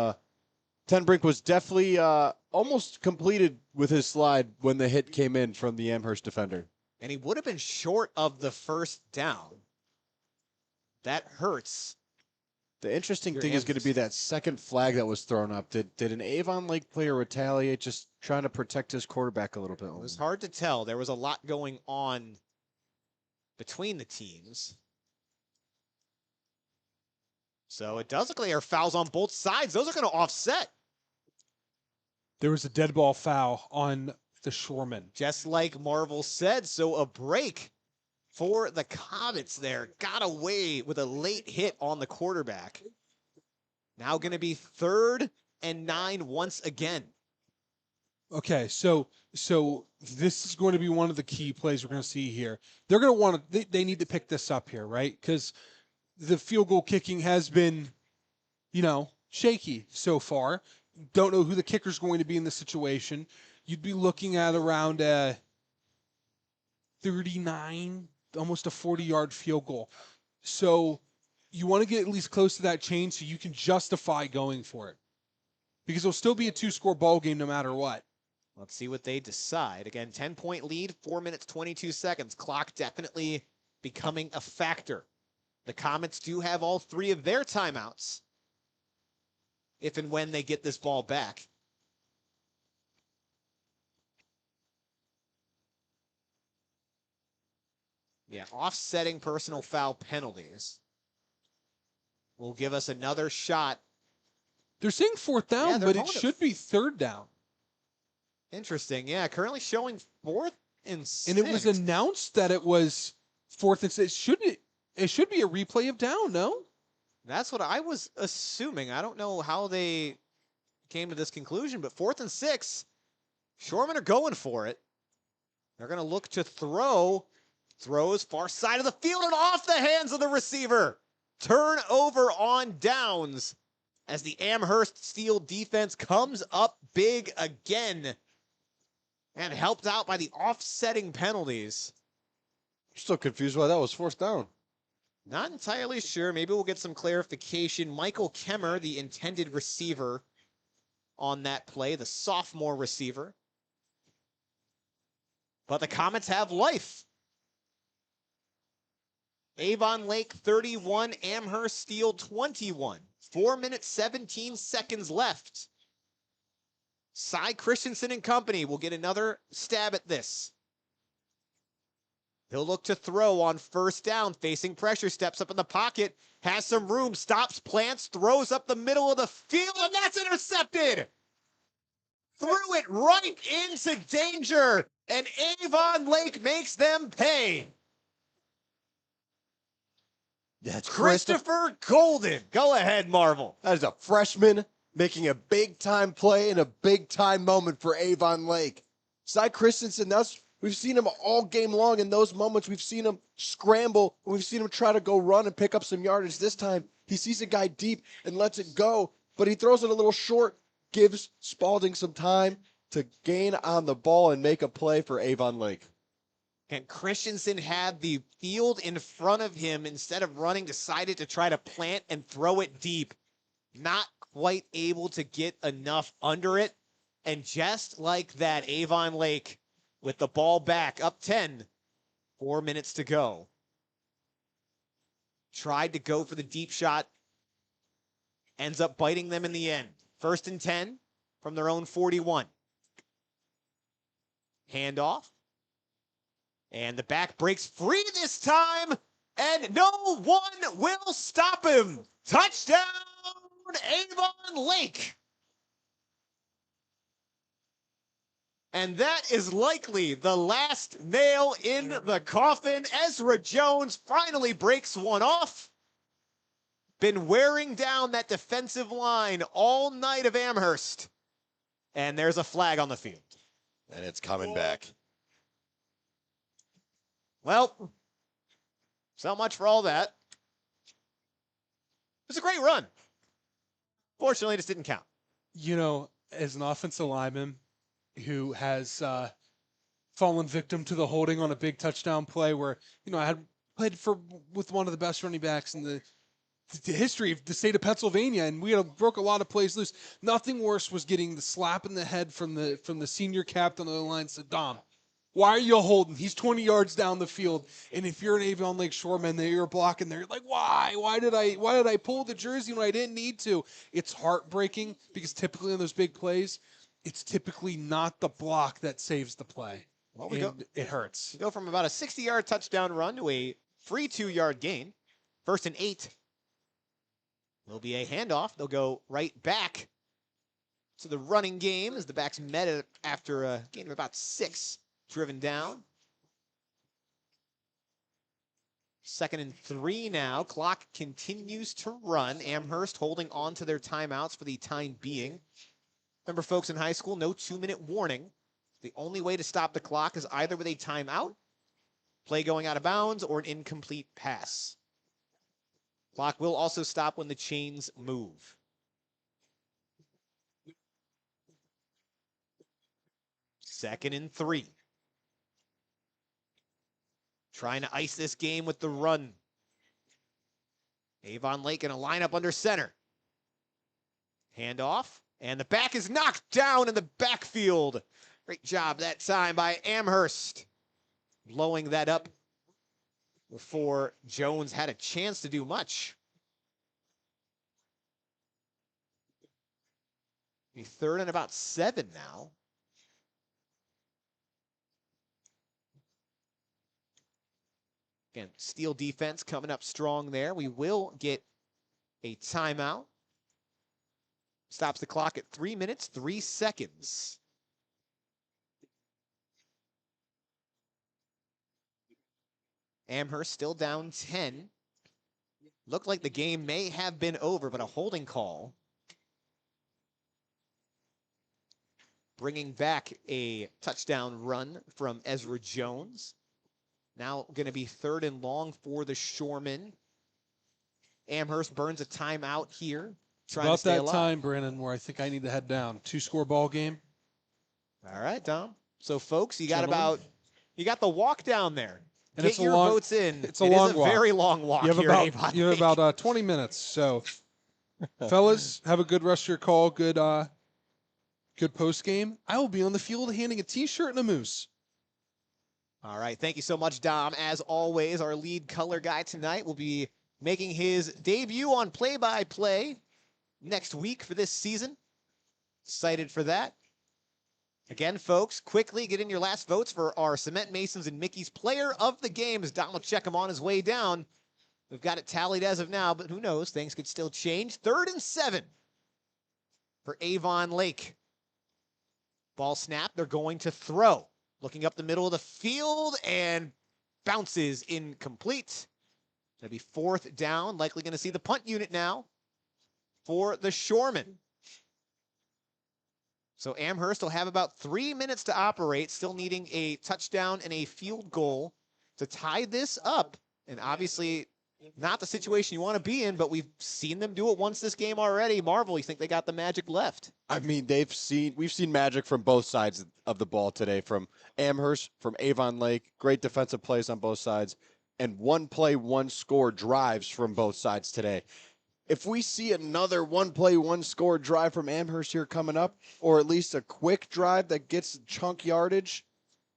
Tenbrink was definitely almost completed with his slide when the hit came in from the Amherst defender. And he would have been short of the first down. That hurts. The interesting Your thing is going to Amherst. be that second flag that was thrown up. Did an Avon Lake player retaliate, just trying to protect his quarterback a little bit? It was hard to tell. There was a lot going on between the teams. So it does look like there are fouls on both sides. Those are going to offset. There was a dead ball foul on the Shoremen. Just like Marvel said, so a break for the Comets there. Got away with a late hit on the quarterback. Now going to be 3rd and 9 once again. Okay, so this is going to be one of the key plays we're going to see here. They're going to want to, they need to pick this up here, right? Because the field goal kicking has been, shaky so far. Don't know who the kicker's going to be in this situation. You'd be looking at around 39 almost a 40-yard field goal. So you want to get at least close to that chain so you can justify going for it. Because it'll still be a 2-score ball game no matter what. Let's see what they decide. Again, 10-point lead, 4 minutes, 22 seconds. Clock definitely becoming a factor. The Comets do have all 3 of their timeouts if and when they get this ball back. Yeah, offsetting personal foul penalties will give us another shot. They're saying 4th down, Yeah, they're but it calling it should be 3rd down. Interesting. Yeah, currently showing 4th and 6. And it was announced that it was 4th and 6. It should be a replay of down, no? That's what I was assuming. I don't know how they came to this conclusion, but 4th and 6, Shoremen are going for it. They're going to look to throw. Throws far side of the field and off the hands of the receiver. Turnover on downs as the Amherst Steele defense comes up big again and helped out by the offsetting penalties. Still confused why that was 4th down. Not entirely sure. Maybe we'll get some clarification. Michael Kemmer, the intended receiver on that play, the sophomore receiver. But the Comets have life. Avon Lake 31, Amherst Steele 21. 4 minutes, 17 seconds left. Cy Christensen and company will get another stab at this. He'll look to throw on 1st down, facing pressure, steps up in the pocket, has some room, stops, plants, throws up the middle of the field, and that's intercepted! Threw it right into danger, and Avon Lake makes them pay. That's Christopher Golden. Go ahead, Marvel. That is a freshman making a big-time play in a big-time moment for Avon Lake. Cy Christensen, we've seen him all game long in those moments. We've seen him scramble. We've seen him try to go run and pick up some yardage. This time, he sees a guy deep and lets it go, but he throws it a little short, gives Spalding some time to gain on the ball and make a play for Avon Lake. And Christensen had the field in front of him. Instead of running, decided to try to plant and throw it deep. Not quite able to get enough under it. And just like that, Avon Lake with the ball back, up 10. 4 minutes to go. Tried to go for the deep shot. Ends up biting them in the end. 1st and 10 from their own 41. Handoff. And the back breaks free this time, and no one will stop him. Touchdown, Avon Lake. And that is likely the last nail in the coffin. Ezra Jones finally breaks one off. Been wearing down that defensive line all night of Amherst. And there's a flag on the field. And it's coming back. Well, so much for all that. It was a great run. Fortunately, it just didn't count. You know, as an offensive lineman who has fallen victim to the holding on a big touchdown play where, you know, I had played with one of the best running backs in the history of the state of Pennsylvania, and we broke a lot of plays loose. Nothing worse was getting the slap in the head from the senior captain of the line, Saddam. Why are you holding? He's 20 yards down the field. And if you're an Avon Lake Shoreman that you're blocking there, you're like, why? Why did I pull the jersey when I didn't need to? It's heartbreaking because typically on those big plays, it's typically not the block that saves the play. Well, it hurts. We go from about a 60-yard touchdown run to a free 2-yard gain. 1st and 8. Will be a handoff. They'll go right back to the running game as the backs met it after a gain of about 6. Driven down. 2nd and 3 now. Clock continues to run. Amherst holding on to their timeouts for the time being. Remember, folks, in high school, no 2-minute warning. The only way to stop the clock is either with a timeout, play going out of bounds, or an incomplete pass. Clock will also stop when the chains move. 2nd and 3. trying to ice this game with the run. Avon Lake in a lineup under center. Handoff, and the back is knocked down in the backfield. Great job that time by Amherst, blowing that up before Jones had a chance to do much. Be 3rd and about 7 now. Again, Steele defense coming up strong there. We will get a timeout. Stops the clock at 3 minutes, 3 seconds. Amherst still down 10. Looked like the game may have been over, but a holding call. Bringing back a touchdown run from Ezra Jones. Now going to be 3rd and long for the Shoremen. Amherst burns a timeout here. Trying to stay About that alive. time, Brandon, where I think I need to head down. 2-score ball game. All right, Tom. So, folks, you got Gentlemen. you got the walk down there. And Get it's a your long- votes in. it's a It long is a walk. very long walk You have here at Avon you have Lake. about 20 minutes. So, fellas, have a good rest of your call. Good post game. I will be on the field handing a T-shirt and a moose. All right, thank you so much, Dom. As always, our lead color guy tonight will be making his debut on play-by-play next week for this season. Excited for that. Again, folks, quickly get in your last votes for our Cement Masons and Mickey's player of the game as Don will check him on his way down. We've got it tallied as of now, but who knows? Things could still change. 3rd and 7 for Avon Lake. Ball snap. They're going to throw. Looking up the middle of the field and bounces incomplete. Going to be 4th down. Likely going to see the punt unit now for the Shoremen. So Amherst will have about 3 minutes to operate, still needing a touchdown and a field goal to tie this up. And obviously not the situation you want to be in, but we've seen them do it once this game already. Marvel, you think they got the magic left? I mean, we've seen magic from both sides of the ball today, from Amherst, from Avon Lake. Great defensive plays on both sides, and 1-play, 1-score drives from both sides today. If we see another 1-play, 1-score drive from Amherst here coming up, or at least a quick drive that gets chunk yardage,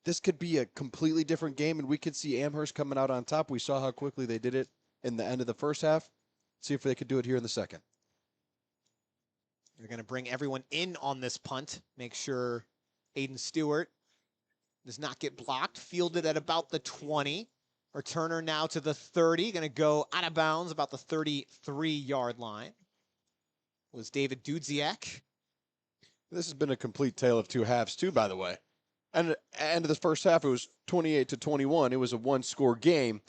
this could be a completely different game, and we could see Amherst coming out on top. We saw how quickly they did it in the end of the first half. See if they could do it here in the second. They're going to bring everyone in on this punt. Make sure Aiden Stewart does not get blocked. Fielded at about the 20. Returner now to the 30. Going to go out of bounds about the 33-yard line. Was David Dudziak. This has been a complete tale of two halves, too, by the way. And at the end of the first half, it was 28-21. It was a 1-score game.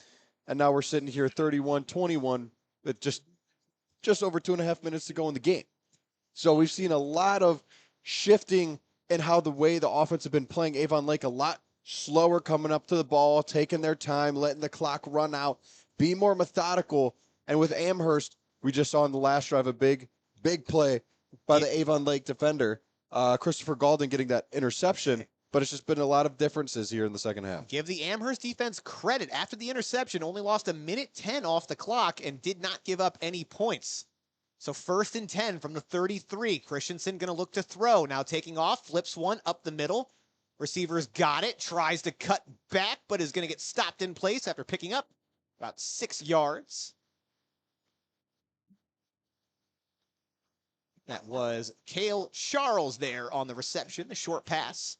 And now we're sitting here 31-21 with just over 2.5 minutes to go in the game. So we've seen a lot of shifting in how the way the offense have been playing. Avon Lake a lot slower coming up to the ball, taking their time, letting the clock run out, be more methodical. And with Amherst, we just saw in the last drive a big play by the Avon Lake defender, Christopher Galden, getting that interception. But it's just been a lot of differences here in the second half. Give the Amherst defense credit. After the interception, only lost 1:10 off the clock and did not give up any points. So 1st and 10 from the 33. Christensen going to look to throw. Now taking off, flips one up the middle. Receiver's got it, tries to cut back, but is going to get stopped in place after picking up about 6 yards. That was Cale Charles there on the reception, the short pass.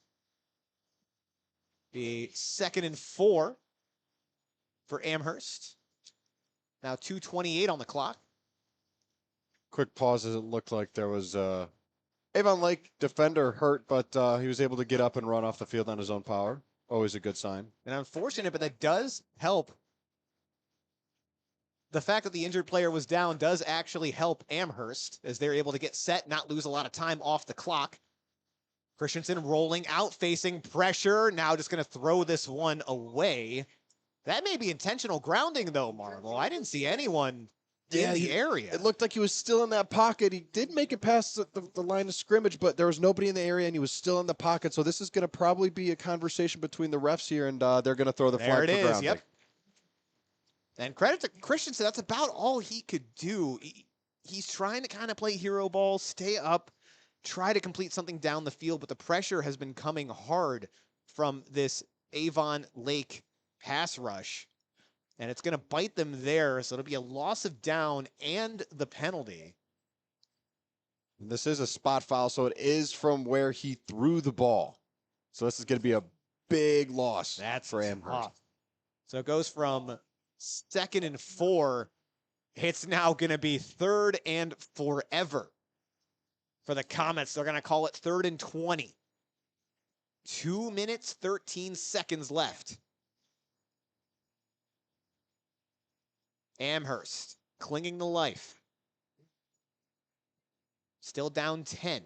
The 2nd and 4 for Amherst. Now 2:28 on the clock. Quick pause as it looked like there was Avon Lake defender hurt, but he was able to get up and run off the field on his own power. Always a good sign. And unfortunate, but that does help. The fact that the injured player was down does actually help Amherst as they're able to get set, not lose a lot of time off the clock. Christensen rolling out, facing pressure. Now just going to throw this one away. That may be intentional grounding, though, Marvel. I didn't see anyone in the area. It looked like he was still in that pocket. He did make it past the line of scrimmage, but there was nobody in the area, and he was still in the pocket. So this is going to probably be a conversation between the refs here, and they're going to throw the flag for grounding. Yep. And credit to Christensen, that's about all he could do. He's trying to kind of play hero ball, stay up, try to complete something down the field, but the pressure has been coming hard from this Avon Lake pass rush. And it's going to bite them there, so it'll be a loss of down and the penalty. And this is a spot foul, so it is from where he threw the ball. So this is going to be a big loss for Amherst. Tough. So it goes from 2nd and 4. It's now going to be 3rd and forever for the Comets. They're going to call it 3rd and 20. 2 minutes, 13 seconds left. Amherst clinging to life. Still down 10.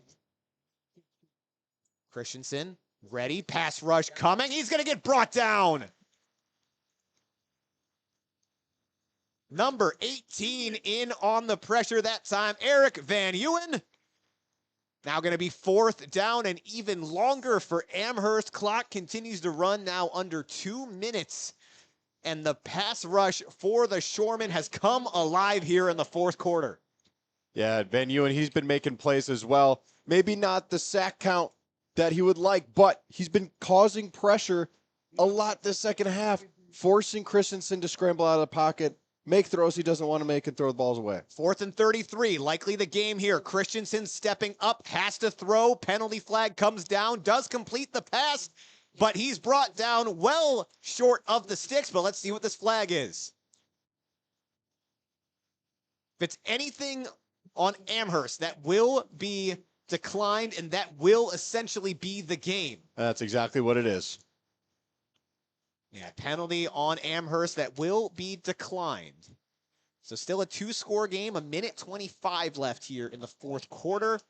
Christensen ready. Pass rush coming. He's going to get brought down. Number 18 in on the pressure that time. Eric Van Ewen. Now going to be 4th down and even longer for Amherst. Clock continues to run now under 2 minutes. And the pass rush for the Shoremen has come alive here in the 4th quarter. Yeah, Van Ewen, he's been making plays as well. Maybe not the sack count that he would like, but he's been causing pressure a lot this second half, forcing Christensen to scramble out of the pocket, make throws he doesn't want to make, and throw the balls away. 4th and 33, likely the game here. Christensen stepping up, has to throw. Penalty flag comes down, does complete the pass, but he's brought down well short of the sticks. But let's see what this flag is. If it's anything on Amherst, that will be declined, and that will essentially be the game. That's exactly what it is. Yeah, penalty on Amherst that will be declined. So still a 2-score game, 1:25 left here in the 4th quarter.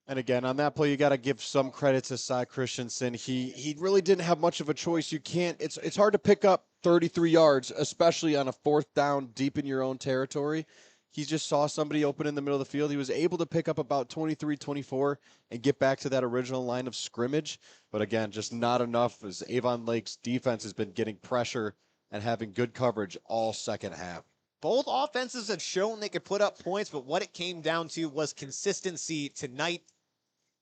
And again, on that play, you got to give some credit to Cy Christensen. He really didn't have much of a choice. You can't. It's hard to pick up 33 yards, especially on a 4th down deep in your own territory. He just saw somebody open in the middle of the field. He was able to pick up about 23, 24 and get back to that original line of scrimmage. But again, just not enough, as Avon Lake's defense has been getting pressure and having good coverage all second half. Both offenses have shown they could put up points, but what it came down to was consistency tonight.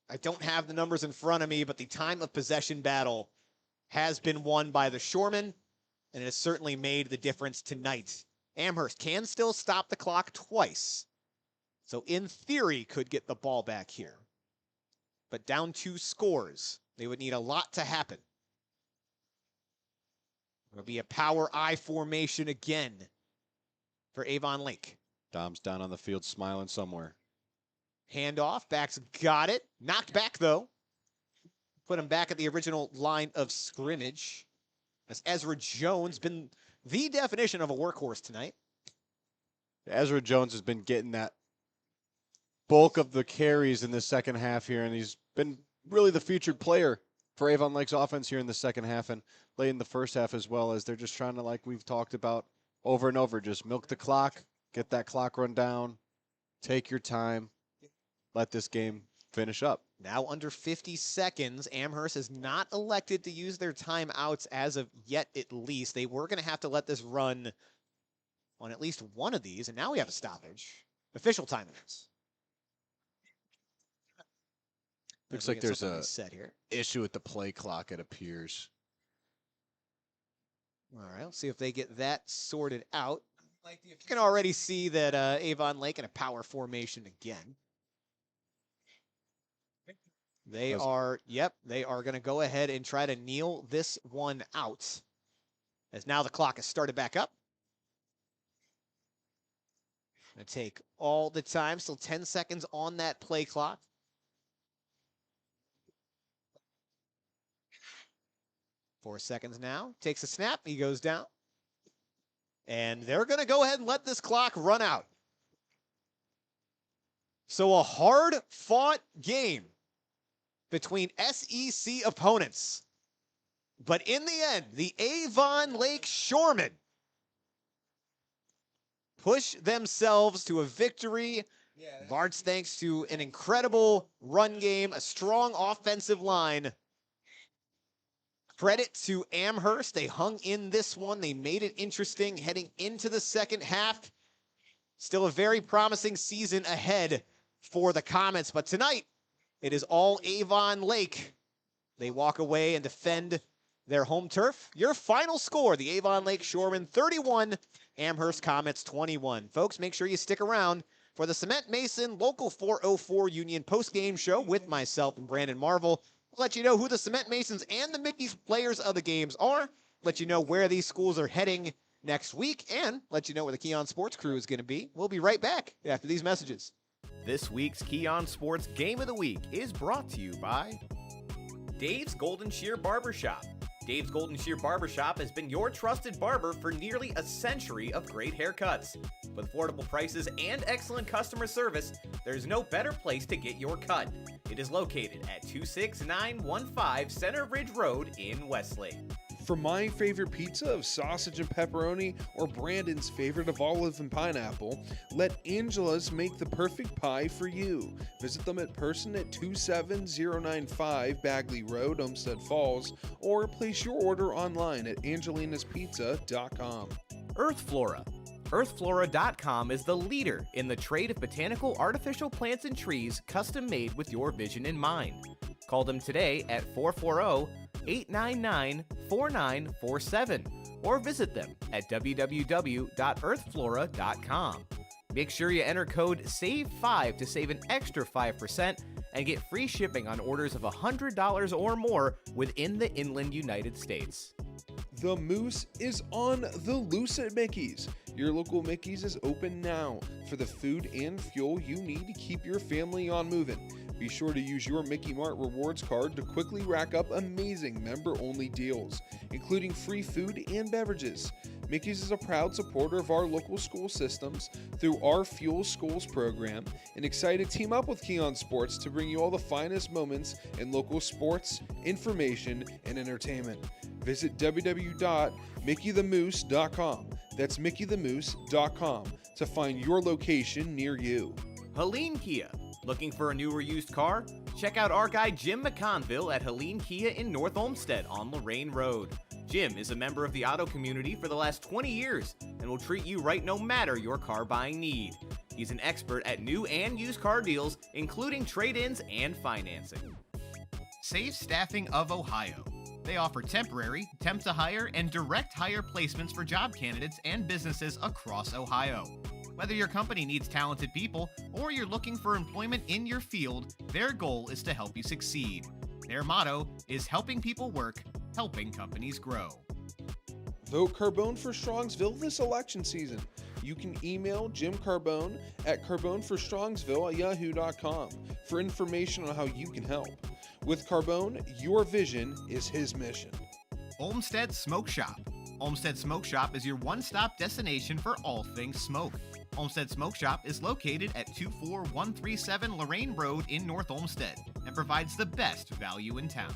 I don't have the numbers in front of me, but the time of possession battle has been won by the Shoremen, and it has certainly made the difference tonight. Amherst can still stop the clock twice, so in theory could get the ball back here. But down 2 scores, they would need a lot to happen. It'll be a power I formation again for Avon Lake. Dom's down on the field smiling somewhere. Handoff, backs got it. Knocked back, though. Put him back at the original line of scrimmage. As Ezra Jones been the definition of a workhorse tonight. Ezra Jones has been getting that bulk of the carries in the second half here, and he's been really the featured player for Avon Lake's offense here in the second half and late in the first half as well, as they're just trying to, like we've talked about over and over, just milk the clock, get that clock run down, take your time, let this game finish up. Now under 50 seconds, Amherst has not elected to use their timeouts as of yet, at least. They were going to have to let this run on at least one of these, and now we have a stoppage. Official timeouts. Looks like there's a set here. issue with the play clock, it appears. All right, let's see if they get that sorted out. You can already see that Avon Lake in a power formation again. They are going to go ahead and try to kneel this one out. As now the clock has started back up. Going to take all the time, still 10 seconds on that play clock. Four seconds now, takes a snap, he goes down. And they're going to go ahead and let this clock run out. So a hard-fought game between SEC opponents. But in the end, the Avon Lake Shoremen push themselves to a victory, large thanks to an incredible run game, a strong offensive line, Credit to Amherst. They hung in this one. They made it interesting heading into the second half. Still a very promising season ahead for the Comets. But tonight, it is all Avon Lake. They walk away and defend their home turf. Your final score, the Avon Lake Shoremen 31, Amherst Comets 21. Folks, make sure you stick around for the Cement Mason Local 404 Union post-game show with myself and Brandon Marvel. We'll let you know who the Cement Masons and the Mickey's players of the games are, let you know where these schools are heading next week, and let you know where the Keon Sports crew is going to be. We'll be right back after these messages. This week's Keon Sports Game of the Week is brought to you by Dave's Golden Shear Barbershop. Dave's Golden Shear Barbershop has been your trusted barber for nearly a century of great haircuts. With affordable prices and excellent customer service, there's no better place to get your cut. It is located at 26915 Center Ridge Road in Westlake. For my favorite pizza of sausage and pepperoni, or Brandon's favorite of olive and pineapple, let Angela's make the perfect pie for you. Visit them in person at 27095 Bagley Road, Olmsted Falls, or place your order online at angelinaspizza.com. Earth Flora. EarthFlora.com is the leader in the trade of botanical artificial plants and trees custom made with your vision in mind. Call them today at 440-899-4947 or visit them at www.earthflora.com. Make sure you enter code SAVE5 to save an extra 5% and get free shipping on orders of $100 or more within the inland United States. The Moose is on the loose at Mickey's. Your local Mickey's is open now for the food and fuel you need to keep your family on moving. Be sure to use your Mickey Mart Rewards card to quickly rack up amazing member-only deals, including free food and beverages. Mickey's is a proud supporter of our local school systems through our Fuel Schools program and excited to team up with Keon Sports to bring you all the finest moments in local sports, information, and entertainment. Visit www.mickeythemoose.com. That's mickeythemoose.com to find your location near you. Helene Kia. Looking for a new or used car? Check out our guy Jim McConville at Helene Kia in North Olmsted on Lorraine Road. Jim is a member of the auto community for the last 20 years and will treat you right no matter your car buying need. He's an expert at new and used car deals, including trade-ins and financing. Save Staffing of Ohio. They offer temporary, temp to hire, and direct hire placements for job candidates and businesses across Ohio. Whether your company needs talented people or you're looking for employment in your field, their goal is to help you succeed. Their motto is helping people work, helping companies grow. Vote Carbone for Strongsville this election season. You can email Jim Carbone at carboneforstrongsville@yahoo.com for information on how you can help. With Carbone, your vision is his mission. Olmsted Smoke Shop. Olmsted Smoke Shop is your one-stop destination for all things smoke. Olmsted Smoke Shop is located at 24137 Lorraine Road in North Olmsted and provides the best value in town.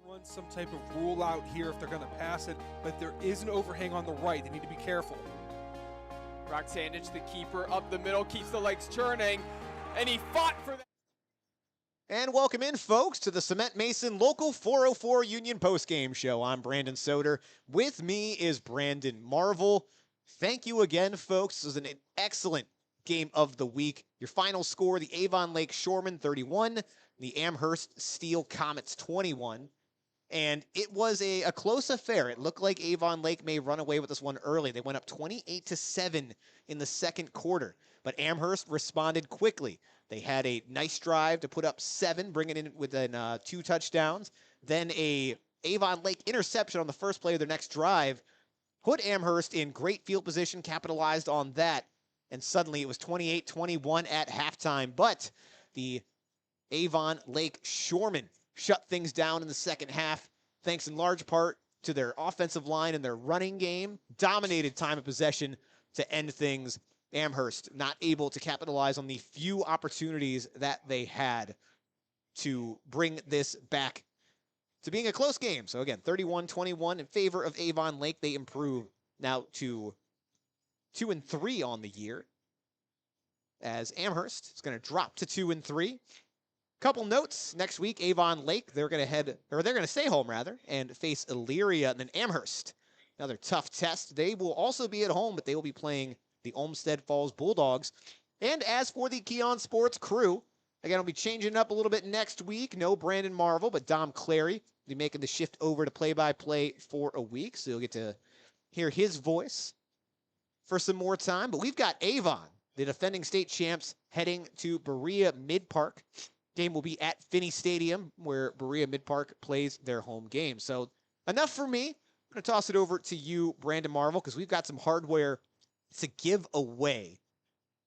Run some type of rule out here if they're going to pass it, but there is an overhang on the right. They need to be careful. Brock Sandage, the keeper, up the middle, keeps the legs churning, and he fought for that. And welcome in, folks, to the Cement Mason Local 404 Union postgame show. I'm Brandon Soder. With me is Brandon Marvel. Thank you again, folks. This was an excellent game of the week. Your final score, the Avon Lake Shoremen 31, the Amherst Steele Comets 21. And it was a close affair. It looked like Avon Lake may run away with this one early. They went up 28-7 in the second quarter, but Amherst responded quickly. They had a nice drive to put up 7, bringing it in within 2 touchdowns. Then a Avon Lake interception on the first play of their next drive put Amherst in great field position, capitalized on that, and suddenly it was 28-21 at halftime. But the Avon Lake Shoremen shut things down in the second half, thanks in large part to their offensive line and their running game. Dominated time of possession to end things. Amherst not able to capitalize on the few opportunities that they had to bring this back to being a close game. So again, 31-21 in favor of Avon Lake. They improve now to 2-3 on the year, as Amherst is going to drop to 2-3. Couple notes. Next week, Avon Lake, they're going to stay home rather, and face Elyria and then Amherst. Another tough test. They will also be at home, but they will be playing the Olmsted Falls Bulldogs. And as for the Keon Sports crew, again, we'll be changing up a little bit next week. No Brandon Marvel, but Dom Clary will be making the shift over to play-by-play for a week, so you'll get to hear his voice for some more time. But we've got Avon, the defending state champs, heading to Berea Mid-Park. Game will be at Finney Stadium, where Berea Mid-Park plays their home game. So enough for me. I'm going to toss it over to you, Brandon Marvel, because we've got some hardware to give away.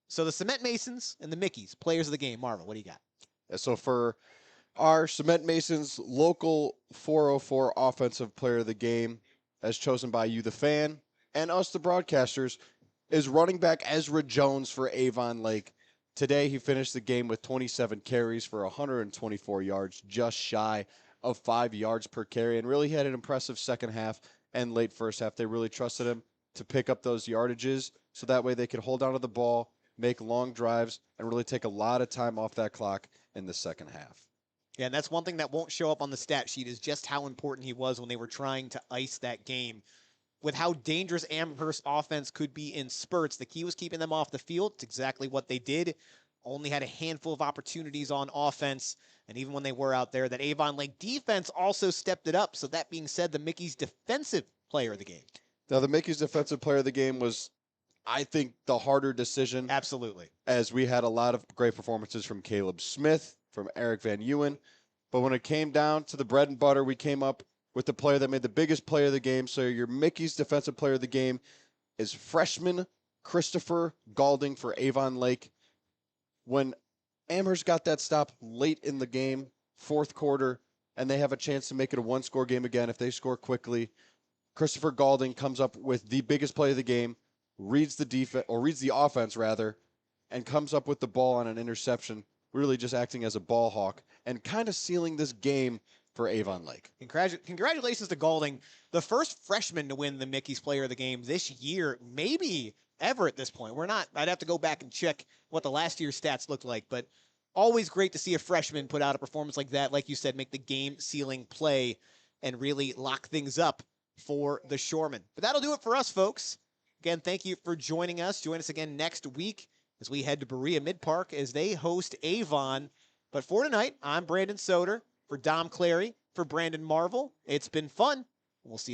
So the Cement Masons and the Mickeys, players of the game. Marvel, what do you got? So for our Cement Masons local 404 offensive player of the game, as chosen by you, the fan, and us, the broadcasters, is running back Ezra Jones for Avon Lake. Today, he finished the game with 27 carries for 124 yards, just shy of 5 yards per carry, and really had an impressive second half and late first half. They really trusted him to pick up those yardages so that way they could hold on to the ball, make long drives, and really take a lot of time off that clock in the second half. Yeah, and that's one thing that won't show up on the stat sheet is just how important he was when they were trying to ice that game. With how dangerous Amherst offense could be in spurts, the key was keeping them off the field. It's exactly what they did. Only had a handful of opportunities on offense, and even when they were out there, that Avon Lake defense also stepped it up. So that being said, the Mickey's defensive player of the game. Now, the Mickey's defensive player of the game was, I think, the harder decision. Absolutely. As we had a lot of great performances from Caleb Smith, from Eric Van Ewen. But when it came down to the bread and butter, we came up with the player that made the biggest play of the game. So your Mickey's defensive player of the game is freshman Christopher Galding for Avon Lake. When Amherst got that stop late in the game, fourth quarter, and they have a chance to make it a one-score game again if they score quickly, Christopher Galding comes up with the biggest play of the game, reads the offense rather, and comes up with the ball on an interception, really just acting as a ball hawk and kind of sealing this game for Avon Lake. Congratulations to Galding, the first freshman to win the Mickey's Player of the Game this year, maybe ever at this point. I'd have to go back and check what the last year's stats looked like, but always great to see a freshman put out a performance like that, like you said, make the game-sealing play and really lock things up for the Shoremen. But that'll do it for us, folks. Again, thank you for joining us. Join us again next week as we head to Berea Mid-Park as they host Avon. But for tonight, I'm Brandon Soder. For Dom Clary, for Brandon Marvel, it's been fun. We'll see you